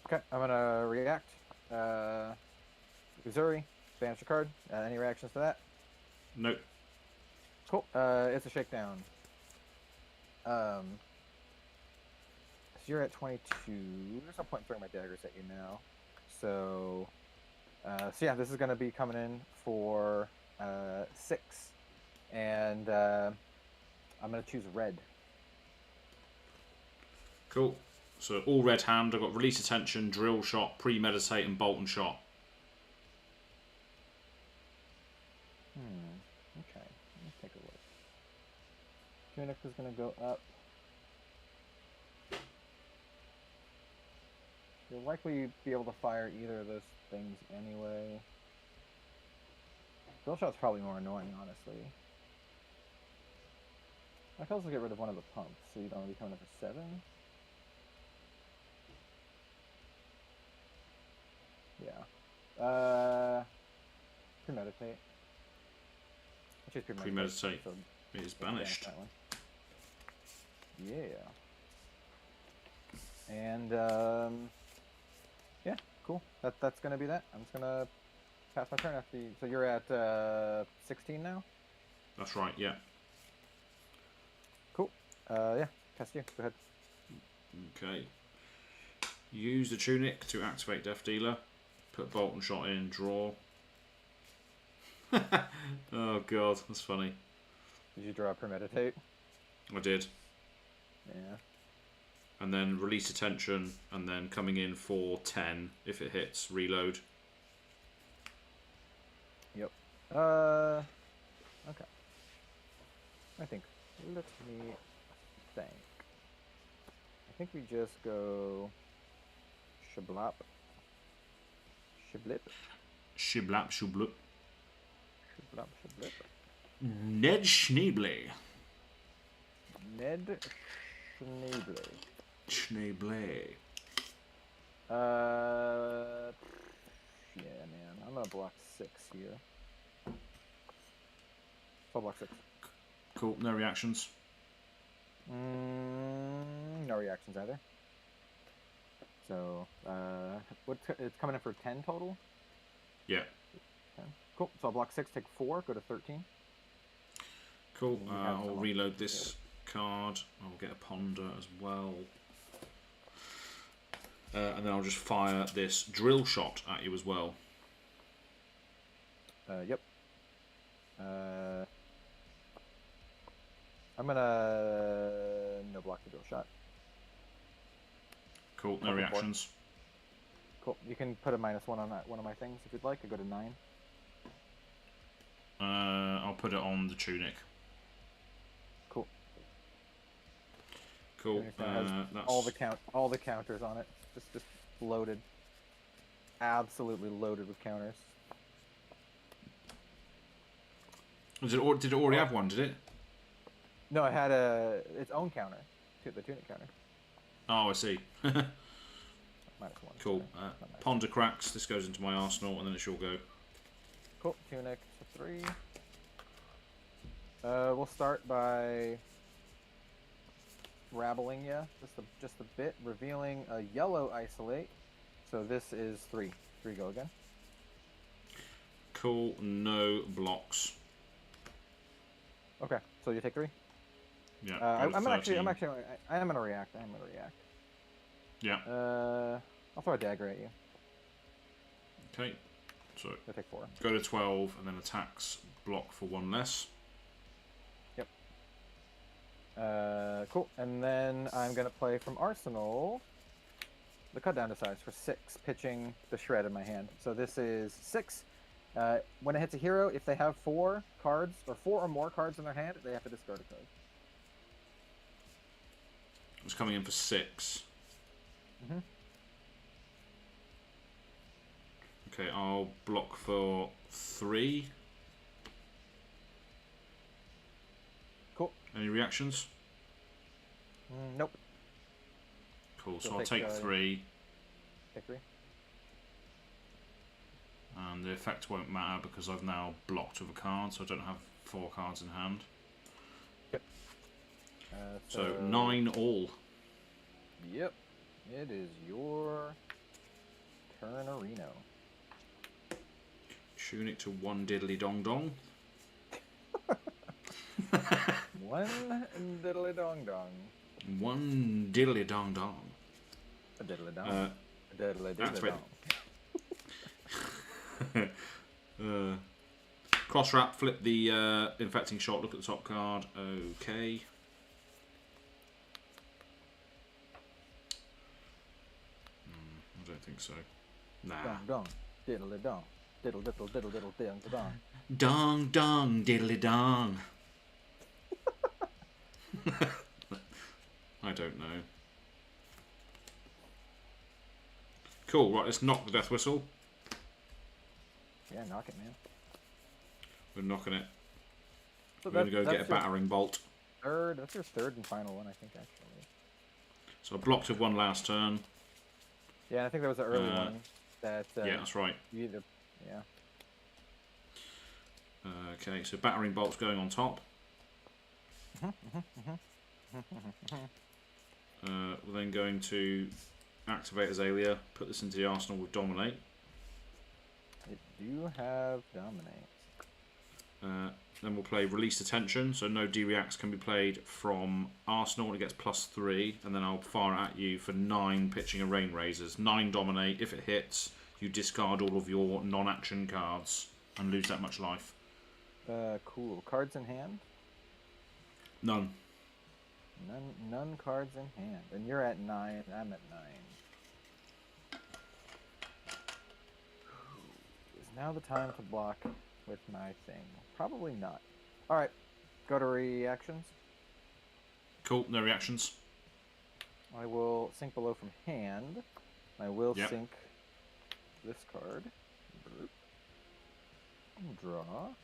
Speaker 2: Okay, I'm gonna react. Uzuri, banish a card. Any reactions to that?
Speaker 1: Nope.
Speaker 2: Cool. It's a shakedown. So you're at 22. There's no point in throwing my daggers at you now. So yeah, this is gonna be coming in for 6, and I'm gonna choose red.
Speaker 1: Cool. So all red hand. I've got Release Attention, Drill Shot, Premeditate, and Bolt and Shot.
Speaker 2: Okay. Let me take a look. Tunic is gonna go up. You'll likely be able to fire either of those things anyway. Drill Shot's probably more annoying, honestly. I can also get rid of one of the pumps, so you don't want to be coming up for 7. Yeah. Premeditate. I choose
Speaker 1: Premeditate.
Speaker 2: So
Speaker 1: It is banished.
Speaker 2: that one. Yeah. And yeah, cool. That's gonna be that. I'm just gonna pass my turn after you. So you're at 16 now?
Speaker 1: That's right, yeah.
Speaker 2: Cool. Yeah, cast you. Go ahead.
Speaker 1: Okay. Use the Tunic to activate Death Dealer. Put Bolt and Shot in, draw. Oh god, that's funny.
Speaker 2: Did you draw Premeditate?
Speaker 1: I did.
Speaker 2: Yeah.
Speaker 1: And then Release Attention, and then coming in for 10 if it hits, reload.
Speaker 2: Yep. Okay. I think. Let me think. think we just go shablop. Shiblip.
Speaker 1: Shiblap, shublup.
Speaker 2: Shablop, shablip.
Speaker 1: Ned Schneebly.
Speaker 2: Ned Schneebly.
Speaker 1: Schneebly.
Speaker 2: Yeah, man. I'm gonna block 6 here. I'll block 6.
Speaker 1: Cool, no reactions.
Speaker 2: No reactions either. So, it's coming in for 10 total?
Speaker 1: Yeah.
Speaker 2: 10. Cool. So I'll block 6, take 4, go to 13.
Speaker 1: Cool. I'll reload this card. I'll get a ponder as well. And then I'll just fire this drill shot at you as well.
Speaker 2: Yep. I'm gonna no block the drill shot.
Speaker 1: Cool, no reactions.
Speaker 2: Cool. You can put a -1 on that one of my things if you'd like. I go to 9.
Speaker 1: I'll put it on the tunic.
Speaker 2: Cool.
Speaker 1: Cool.
Speaker 2: That's all the counters on it. Just loaded. Absolutely loaded with counters.
Speaker 1: Did it already have one? Did it?
Speaker 2: No, it had its own counter, the tunic counter.
Speaker 1: Oh, I see.
Speaker 2: -1.
Speaker 1: Cool. Ponder cracks. This goes into my arsenal, and then it shall go.
Speaker 2: Cool. Tunic to 3. We'll start by rabbling you just a bit, revealing a yellow isolate. So this is 3. 3 go again.
Speaker 1: Cool. No blocks.
Speaker 2: Okay. So you take 3.
Speaker 1: Yeah.
Speaker 2: I am gonna react.
Speaker 1: Yeah.
Speaker 2: I'll throw a dagger at you.
Speaker 1: Okay. So
Speaker 2: I'll take 4.
Speaker 1: go to 12, and then attacks block for 1 less.
Speaker 2: Yep. Cool. And then I'm gonna play from Arsenal the cut down to size for 6, pitching the shred in my hand. So this is 6. When it hits a hero, if they have 4 cards or 4 or more cards in their hand, they have to discard a card.
Speaker 1: It's coming in for 6.
Speaker 2: Mm-hmm.
Speaker 1: Okay, I'll block for 3.
Speaker 2: Cool.
Speaker 1: Any reactions?
Speaker 2: Nope.
Speaker 1: Cool, so I'll take 3.
Speaker 2: Take 3.
Speaker 1: And the effect won't matter because I've now blocked with a card, so I don't have 4 cards in hand.
Speaker 2: Yep.
Speaker 1: So 9 all.
Speaker 2: Yep. It is your turn, Reno.
Speaker 1: Tunic to 1 diddly dong dong.
Speaker 2: 1 diddly dong dong.
Speaker 1: 1 diddly dong dong.
Speaker 2: A diddly dong. A diddly diddly
Speaker 1: dong. Cross wrap, flip the infecting shot, look at the top card. Okay. I don't think so. Nah.
Speaker 2: Dong dong. Diddly dong. Diddle diddle diddle diddle ding dong.
Speaker 1: Dong dong diddly dong. I don't know. Cool, right, let's knock the death whistle.
Speaker 2: Yeah, knock it, man.
Speaker 1: We're knocking it.
Speaker 2: So
Speaker 1: we're going to go get a battering bolt.
Speaker 2: That's your 3rd and final one, I think, actually.
Speaker 1: So I blocked with 1 last turn.
Speaker 2: Yeah, I think there was an early one. Yeah,
Speaker 1: that's right.
Speaker 2: Yeah.
Speaker 1: Okay, so battering bolt's going on top. We're then going to activate Azalea, put this into the arsenal with Dominate.
Speaker 2: It do have Dominate.
Speaker 1: Then we'll play Release Attention, so no D-Reacts can be played from Arsenal, and it gets +3, and then I'll fire at you for 9 pitching and Rain Razors. 9 Dominate, if it hits, you discard all of your non-action cards and lose that much life.
Speaker 2: Cool. Cards in hand?
Speaker 1: None.
Speaker 2: None cards in hand. And you're at 9, I'm at 9. Is now the time to block with my thing? Probably not. Alright, go to reactions.
Speaker 1: Cool, no reactions.
Speaker 2: I will sink below from hand. I will
Speaker 1: Yep.
Speaker 2: sink this card. Draw.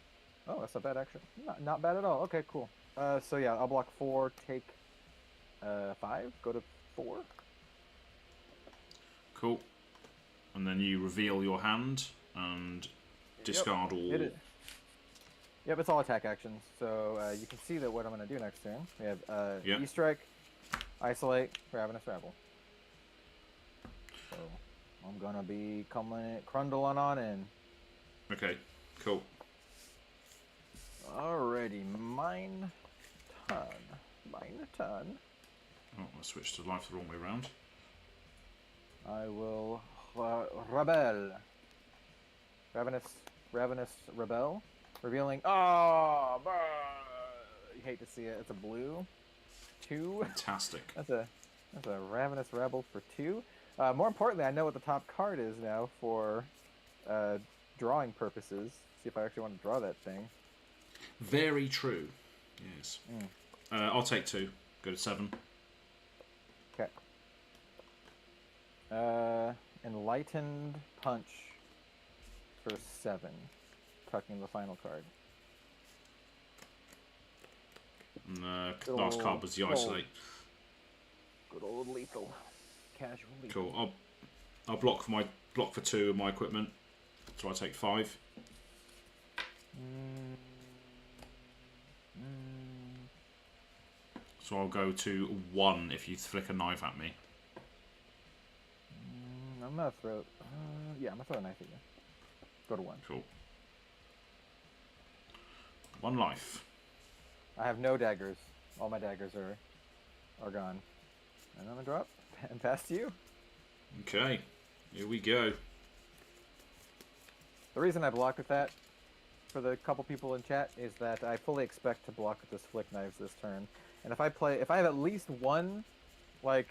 Speaker 2: Oh, that's not bad actually. Not bad at all. Okay, cool. So yeah, I'll block 4, take 5, go to 4.
Speaker 1: Cool. And then you reveal your hand and discard all.
Speaker 2: Hit it. Yep, it's all attack actions. So you can see that what I'm going to do next turn. We have E-Strike, Isolate, Ravenous Rabble. So I'm going to be crundling on in.
Speaker 1: Okay, cool.
Speaker 2: Alrighty, mine turn.
Speaker 1: Oh, I switched to life the wrong way around.
Speaker 2: I will rebel. Ravenous Rebel. Revealing. Oh, you hate to see it. It's a blue. 2.
Speaker 1: Fantastic.
Speaker 2: That's a Ravenous Rebel for 2. More importantly, I know what the top card is now for drawing purposes. See if I actually want to draw that thing.
Speaker 1: Very true. Yes. I'll take 2. Go to 7.
Speaker 2: Okay. Enlightened Punch for 7. Tucking the final card.
Speaker 1: And last card was the Isolate.
Speaker 2: Good old lethal. Casual lethal.
Speaker 1: Cool. I'll block for 2 of my equipment. So I take 5. So I'll go to 1 if you flick a knife at me.
Speaker 2: I'm gonna throw. Yeah, I'm gonna throw a knife at you. Go to 1.
Speaker 1: Cool. 1 life.
Speaker 2: I have no daggers. All my daggers are gone. And I'm gonna drop and pass to you.
Speaker 1: Okay. Here we go.
Speaker 2: The reason I block with that, for the couple people in chat, is that I fully expect to block with this flick knives this turn. And if I have at least one, like,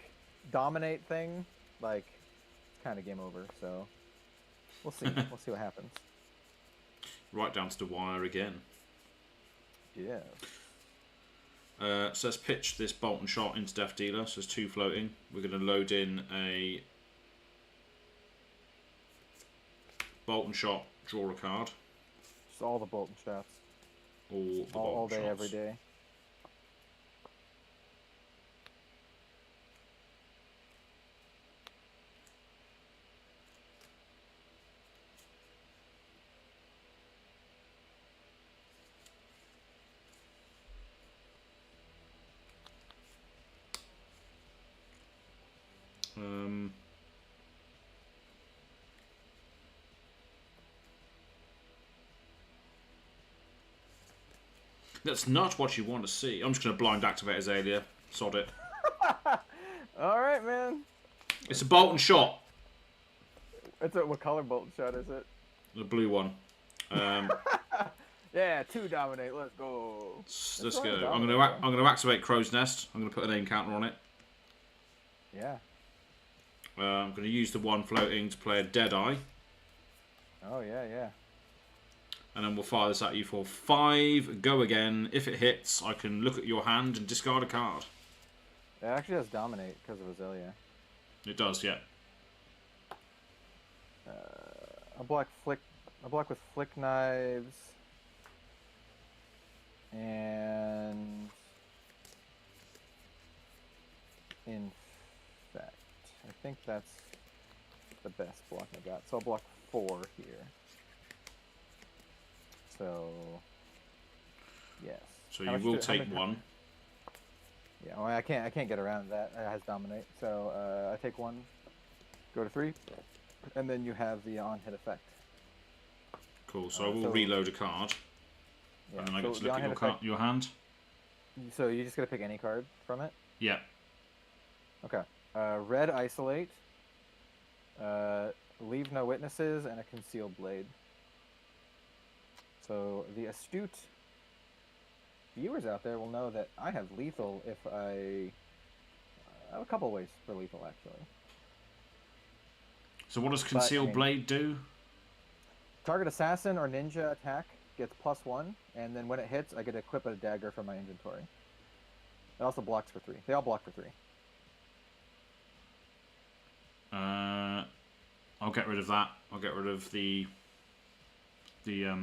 Speaker 2: dominate thing, like, it's kind of game over. So we'll see. We'll see what happens.
Speaker 1: Right down to the wire again.
Speaker 2: Yeah.
Speaker 1: So let's pitch this bolt and shot into Death Dealer. So there's 2 floating. We're going to load in a bolt and shot, draw a card.
Speaker 2: Just all the bolt and shots.
Speaker 1: All
Speaker 2: day,
Speaker 1: shots.
Speaker 2: every day.
Speaker 1: That's not what you want to see. I'm just going to blind activate Azalea. Sod it.
Speaker 2: Alright, man.
Speaker 1: It's a bolt and shot.
Speaker 2: What color bolt and shot is it?
Speaker 1: The blue one.
Speaker 2: Yeah, 2 dominate. Let's go.
Speaker 1: Let's go. I'm going to activate Crow's Nest. I'm going to put an aim counter on it.
Speaker 2: Yeah.
Speaker 1: I'm going to use the 1 floating to play a Deadeye.
Speaker 2: Oh, yeah.
Speaker 1: And then we'll fire this at you for 5. Go again. If it hits, I can look at your hand and discard a card.
Speaker 2: It actually does dominate because of Azalea.
Speaker 1: It does, yeah.
Speaker 2: I block with flick knives. And infect. I think that's the best block I got. So I'll block 4 here. So yes.
Speaker 1: So you will take 1.
Speaker 2: Yeah, well, I can't get around that. It has dominate. So I take 1, go to 3, and then you have the on-hit effect.
Speaker 1: Cool. So I will reload a card,
Speaker 2: Yeah,
Speaker 1: and then I get to look at your hand.
Speaker 2: So you just gotta pick any card from it.
Speaker 1: Yeah.
Speaker 2: Okay. Red Isolate. Leave no witnesses and a concealed blade. So the astute viewers out there will know that I have lethal if I have a couple ways for lethal, actually.
Speaker 1: So what does Concealed Blade do?
Speaker 2: Target assassin or ninja attack gets +1, and then when it hits, I get to equip a dagger from my inventory. It also blocks for 3. They all block for 3.
Speaker 1: get rid of that. I'll get rid of the yeah,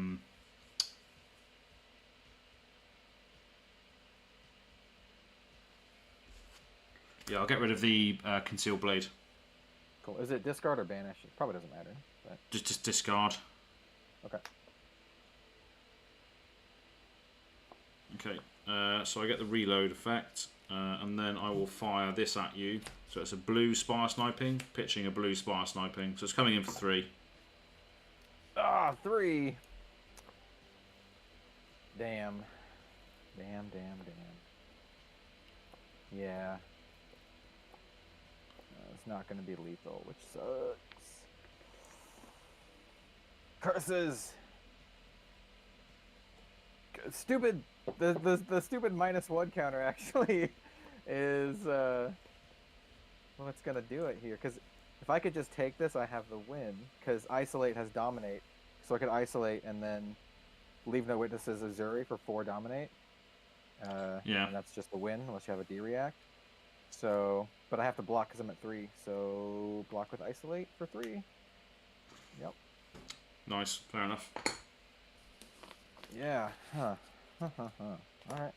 Speaker 1: I'll get rid of the concealed blade.
Speaker 2: Cool. Is it discard or banish? It probably doesn't matter. But...
Speaker 1: Just discard.
Speaker 2: Okay.
Speaker 1: Okay. So I get the reload effect, and then I will fire this at you. So it's a blue spire sniping, pitching a blue spire sniping. So it's coming in for 3.
Speaker 2: Ah, 3. Damn. Damn. Yeah. It's not going to be lethal, which sucks. Curses! Stupid. The stupid -1 counter actually is what's gonna do it here. Because if I could just take this, I have the win. Because isolate has dominate, so I could isolate and then leave no witnesses Uzuri for 4 dominate.
Speaker 1: Yeah.
Speaker 2: And that's just the win unless you have a D react. So, but I have to block because I'm at 3. So block with isolate for 3. Yep.
Speaker 1: Nice. Fair enough.
Speaker 2: Yeah. Huh. Alright.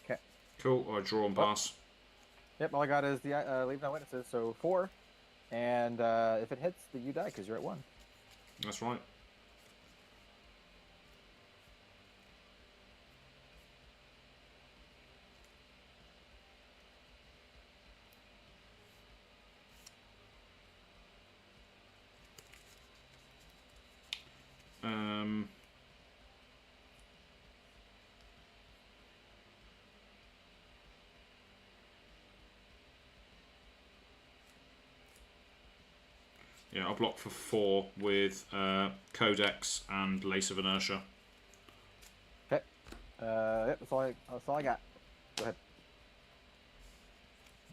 Speaker 2: Okay.
Speaker 1: Cool. I draw and pass.
Speaker 2: Yep, all I got is the leave no witnesses, so 4. And if it hits, you die because you're at 1.
Speaker 1: That's right. Yeah, I'll block for 4 with Codex and Lace of Inertia.
Speaker 2: Okay. Yep, that's all I got. Go ahead.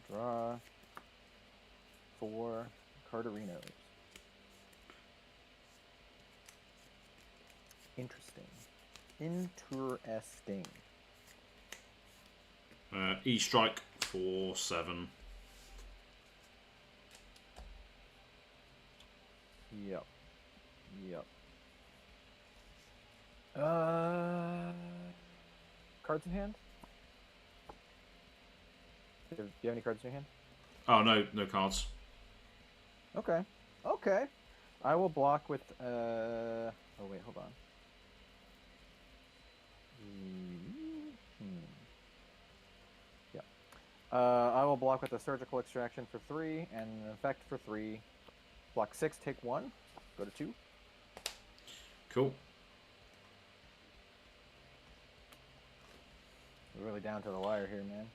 Speaker 2: Draw 4 Cardarinos. Interesting.
Speaker 1: E-strike for 7.
Speaker 2: Yep. Cards in hand? Do you have any cards in your hand?
Speaker 1: Oh, no cards.
Speaker 2: Okay. I will block with, oh wait, hold on. Yeah. I will block with a surgical extraction for 3 and an effect for 3. Block 6, take 1. Go to 2.
Speaker 1: Cool.
Speaker 2: We're really down to the wire here, man.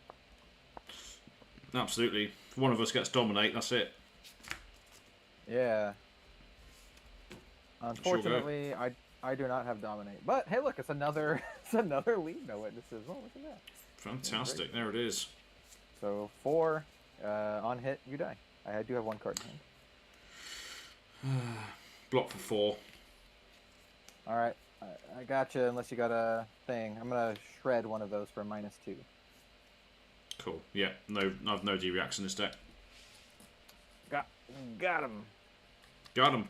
Speaker 1: Absolutely. If one of us gets dominate, that's it.
Speaker 2: Yeah. Unfortunately, I do not have dominate. But hey, look, it's another lead no witnesses. Oh, look at that.
Speaker 1: Fantastic. There it is.
Speaker 2: So 4 on hit, you die. I do have 1 card in hand.
Speaker 1: Block for 4.
Speaker 2: All right, I got you. Unless you got a thing, I'm gonna shred one of those for a -2.
Speaker 1: Cool. Yeah. No, I have no D reacts in this deck.
Speaker 2: Got him.
Speaker 1: Got him.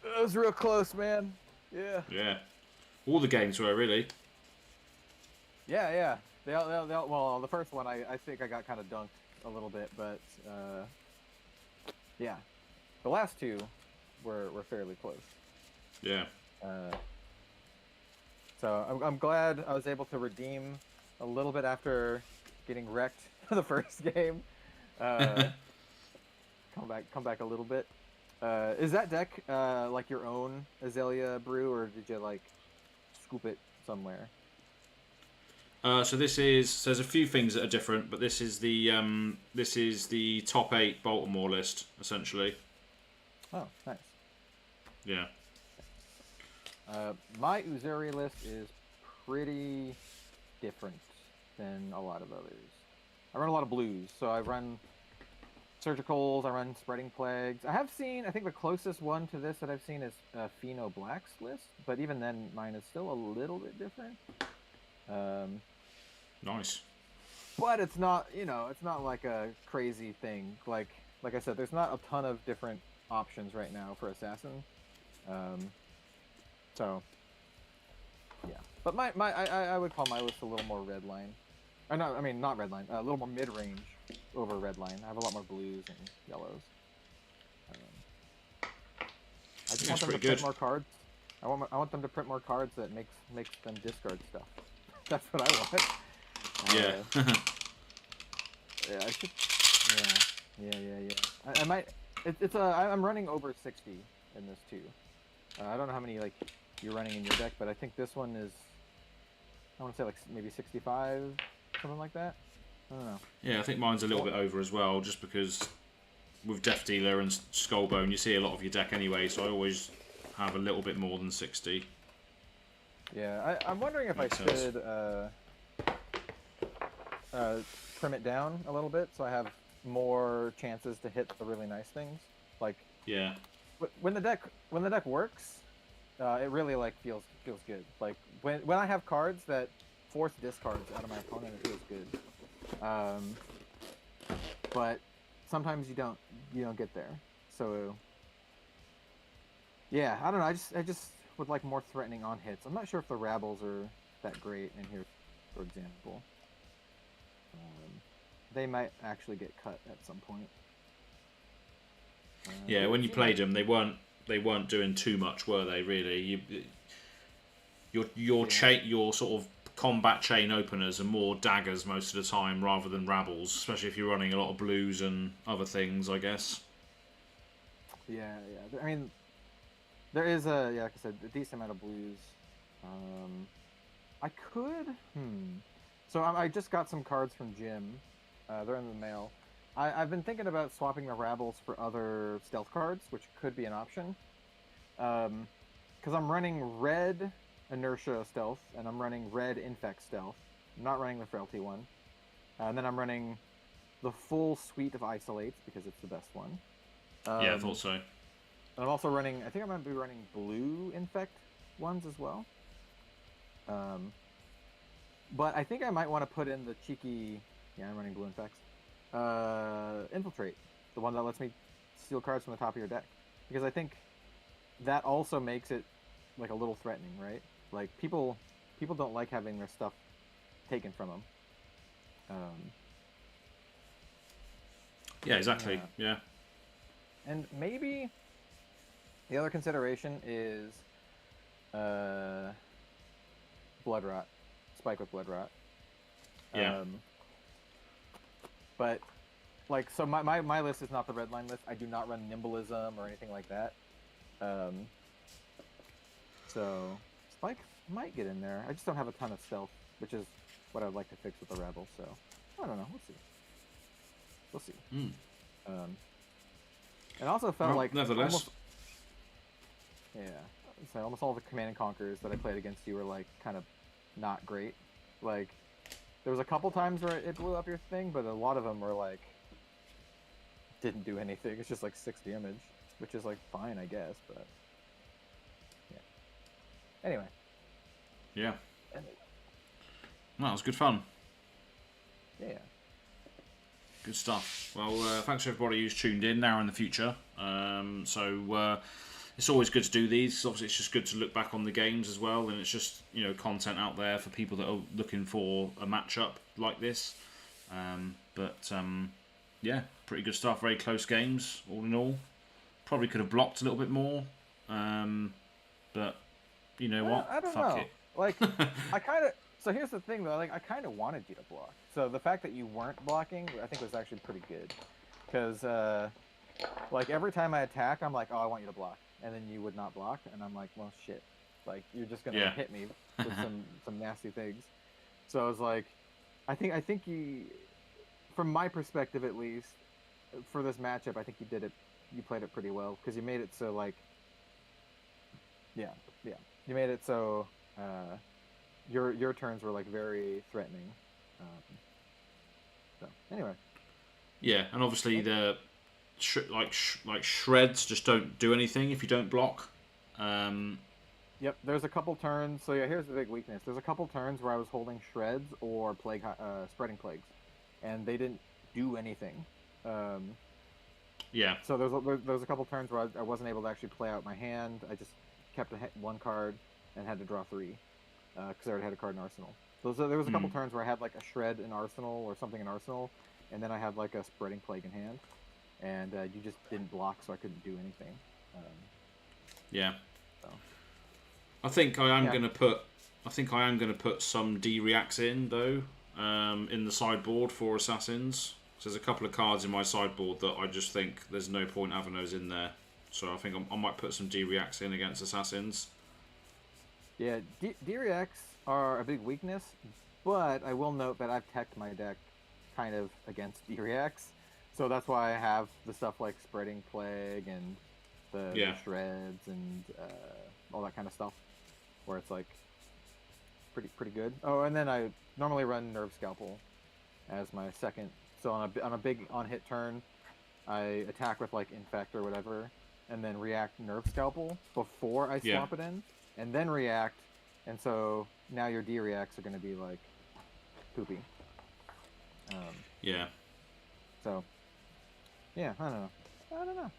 Speaker 2: That was real close, man. Yeah.
Speaker 1: Yeah. All the games were really.
Speaker 2: Yeah. Well, the first one, I think I got kind of dunked a little bit, but yeah, the last 2 were fairly close.
Speaker 1: Yeah.
Speaker 2: So I'm glad I was able to redeem a little bit after getting wrecked the first game. Come back a little bit. Is that deck like your own Azalea brew, or did you like scoop it somewhere?
Speaker 1: So there's a few things that are different, but this is the top 8 Baltimore list essentially.
Speaker 2: Oh, nice.
Speaker 1: Yeah.
Speaker 2: My Uzuri list is pretty different than a lot of others. I run a lot of blues, so I run surgicals, I run spreading plagues. I think the closest one to this that I've seen is Pheno Black's list, but even then mine is still a little bit different.
Speaker 1: Nice.
Speaker 2: But it's not, it's not like a crazy thing. Like I said, there's not a ton of different options right now for assassin. So yeah. But I would call my list a little more red line. Or no, I mean not red line. A little more mid range over red line. I have a lot more blues and yellows. I just want them to print more cards. I want them to print more cards that makes them discard stuff. That's what I want.
Speaker 1: Yeah.
Speaker 2: Yeah, I should. Yeah. I might. I'm running over 60 in this too. I don't know how many like you're running in your deck, but I think this one is. I want to say like maybe 65, something like that. I don't know.
Speaker 1: Yeah, I think mine's a little bit over as well, just because with Death Dealer and Skullbone, you see a lot of your deck anyway, so I always have a little bit more than 60.
Speaker 2: Yeah, I'm wondering if I should trim it down a little bit so I have more chances to hit the really nice things. Like
Speaker 1: yeah,
Speaker 2: when the deck works, it really like feels good. Like when I have cards that force discards out of my opponent, it feels good. But sometimes you don't get there. So yeah, I don't know. I just would like more threatening on hits. I'm not sure if the Rabbles are that great in here, for example. They might actually get cut at some point.
Speaker 1: Yeah, when you played them, they weren't doing too much, were they? Really, your sort of combat chain openers are more daggers most of the time rather than Rabbles, especially if you're running a lot of blues and other things, I guess.
Speaker 2: Yeah. I mean, there is like I said, a decent amount of blues. I could. So I just got some cards from Jim. They're in the mail. I've been thinking about swapping the Rabbles for other stealth cards, which could be an option. Because I'm running red Inertia stealth, and I'm running red Infect stealth. I'm not running the Frailty one. And then I'm running the full suite of Isolates, because it's the best one.
Speaker 1: Yeah, I thought so.
Speaker 2: And I'm also running, I think I'm going to be running blue Infect ones as well. But I think I might want to put in the cheeky... Yeah, I'm running blue Infects. Infiltrate. The one that lets me steal cards from the top of your deck. Because I think that also makes it like a little threatening, right? Like, people don't like having their stuff taken from them.
Speaker 1: Yeah, exactly. Yeah.
Speaker 2: And maybe the other consideration is Blood Rot. Spike with Blood Rot.
Speaker 1: Yeah.
Speaker 2: But, like, so my list is not the red line list. I do not run Nimbleism or anything like that. So, Spike might get in there. I just don't have a ton of stealth, which is what I'd like to fix with the Rebel. So, I don't know. We'll see. And also felt like...
Speaker 1: Nevertheless.
Speaker 2: So almost all the Command and Conquerors that I played against you were, like, kind of not great. Like... There was a couple times where it blew up your thing, but a lot of them were like didn't do anything. It's just like 6 damage, which is like fine, I guess, but yeah. Anyway.
Speaker 1: Yeah. That was good fun.
Speaker 2: Yeah.
Speaker 1: Good stuff. Well, thanks to everybody who's tuned in now in the future. It's always good to do these. Obviously, it's just good to look back on the games as well, and it's just content out there for people that are looking for a matchup like this. Yeah, pretty good stuff. Very close games, all in all. Probably could have blocked a little bit more, but you know what?
Speaker 2: I don't
Speaker 1: Fuck
Speaker 2: know.
Speaker 1: it.
Speaker 2: Like, So here's the thing, though. Like, I kind of wanted you to block. So the fact that you weren't blocking, I think, was actually pretty good, because like every time I attack, I'm like, oh, I want you to block. And then you would not block, and I'm like, well, shit. Like, you're just gonna hit me with some nasty things. So I was like, I think you, from my perspective at least, for this matchup, I think you played it pretty well, because you made it so, like, you made it so your turns were like very threatening. So anyway.
Speaker 1: Yeah, and obviously the like shreds just don't do anything if you don't block.
Speaker 2: Yep, there's a couple turns. So yeah, here's the big weakness. There's a couple turns where I was holding shreds or spreading plagues, and they didn't do anything.
Speaker 1: Yeah.
Speaker 2: So there's a couple turns where I wasn't able to actually play out my hand. I just kept one card and had to draw three because I already had a card in arsenal. So there was a couple turns where I had like a shred in arsenal or something in arsenal, and then I had like a spreading plague in hand, and you just didn't block, so I couldn't do anything.
Speaker 1: Yeah.
Speaker 2: So.
Speaker 1: I think I am gonna put. I think I am gonna put some D-reacts in though, in the sideboard for assassins. So there's a couple of cards in my sideboard that I just think there's no point having those in there. So I think I might put some D-reacts in against assassins.
Speaker 2: Yeah, D-reacts are a big weakness, but I will note that I've teched my deck kind of against D-reacts. So that's why I have the stuff like Spreading Plague and the shreds and all that kind of stuff, where it's like pretty good. Oh, and then I normally run Nerve Scalpel as my second. So on a big on-hit turn, I attack with like Infect or whatever, and then react Nerve Scalpel before I swap it in, and then react. And so now your D-reacts are going to be like poopy.
Speaker 1: Yeah.
Speaker 2: So, yeah, I don't know.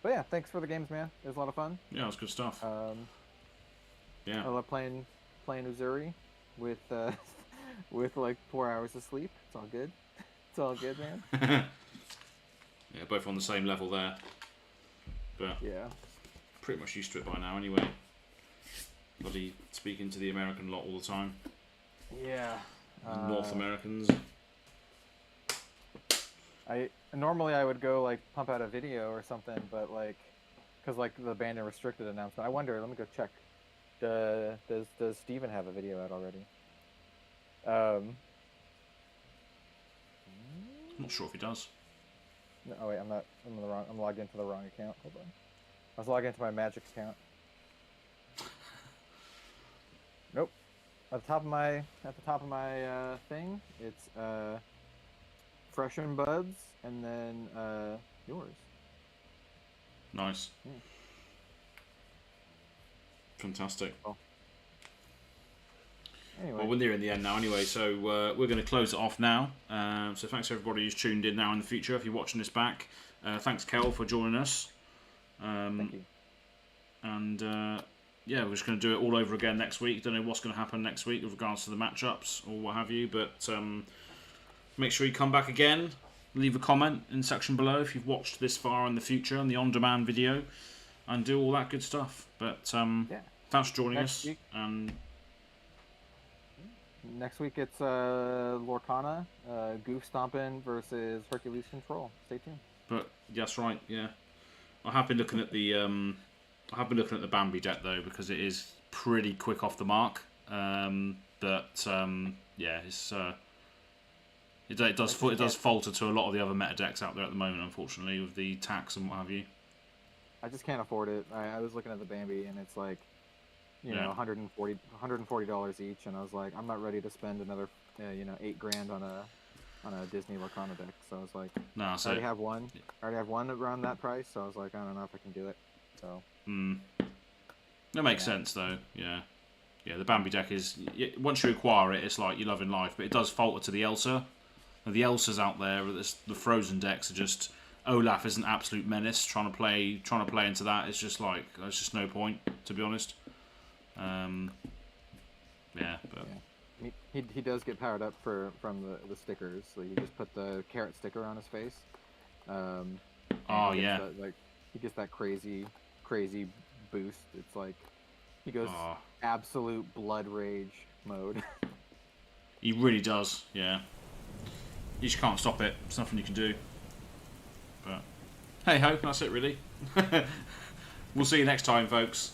Speaker 2: But yeah, thanks for the games, man. It was a lot of fun.
Speaker 1: Yeah, it was good stuff. Yeah.
Speaker 2: I love playing Uzuri with with like 4 hours of sleep. It's all good. It's all good, man.
Speaker 1: Yeah, both on the same level there. But
Speaker 2: yeah,
Speaker 1: pretty much used to it by now anyway. Bloody speaking to the American lot all the time.
Speaker 2: Yeah.
Speaker 1: North Americans.
Speaker 2: Normally I would go like pump out a video or something, but like, cause like the banned and restricted announcement. I wonder. Let me go check. Does Steven have a video out already?
Speaker 1: I'm not sure if he does.
Speaker 2: No, oh wait, I'm not. I'm logged into the wrong account. Hold on. I was logged into my Magic account. Nope. At the top of my thing, it's Fresh and Buds, and then yours.
Speaker 1: Nice.
Speaker 2: Yeah.
Speaker 1: Fantastic.
Speaker 2: Oh. Anyway.
Speaker 1: Well, we're near in the end now anyway, so we're going to close it off now. So thanks to everybody who's tuned in now in the future. If you're watching this back, thanks, Kel, for joining us.
Speaker 2: Thank you.
Speaker 1: And yeah, we're just going to do it all over again next week. Don't know what's going to happen next week with regards to the matchups or what have you, but make sure you come back again. Leave a comment in the section below if you've watched this far in the future on the on-demand video, and do all that good stuff. But thanks for joining us. And
Speaker 2: next week it's Lorcana, Goof Stompin' versus Hercules Control. Stay tuned.
Speaker 1: But that's right, yeah. I have been looking at the Bambi deck though, because it is pretty quick off the mark. Yeah, it's it does falter to a lot of the other meta decks out there at the moment, unfortunately, with the tax and what have you.
Speaker 2: I just can't afford it. I was looking at the Bambi, and it's like, you know, $140 each, and I was like, I'm not ready to spend another, $8 grand on a Disney Lorcana deck. So I was like, I already have one. I already have one around that price. So I was like, I don't know if I can do it. So.
Speaker 1: That makes sense, though. Yeah. Yeah, the Bambi deck is, once you acquire it, it's like you're loving life, but it does falter to the Elsa. And the Elsas out there, the Frozen decks are just, Olaf is an absolute menace. Trying to play into that, it's just like, there's just no point, to be honest.
Speaker 2: He does get powered up from the stickers. So you just put the carrot sticker on his face. He gets that crazy boost. It's like he goes absolute blood rage mode.
Speaker 1: He really does, yeah. You just can't stop it. There's nothing you can do. But hey ho, that's it really. We'll see you next time, folks.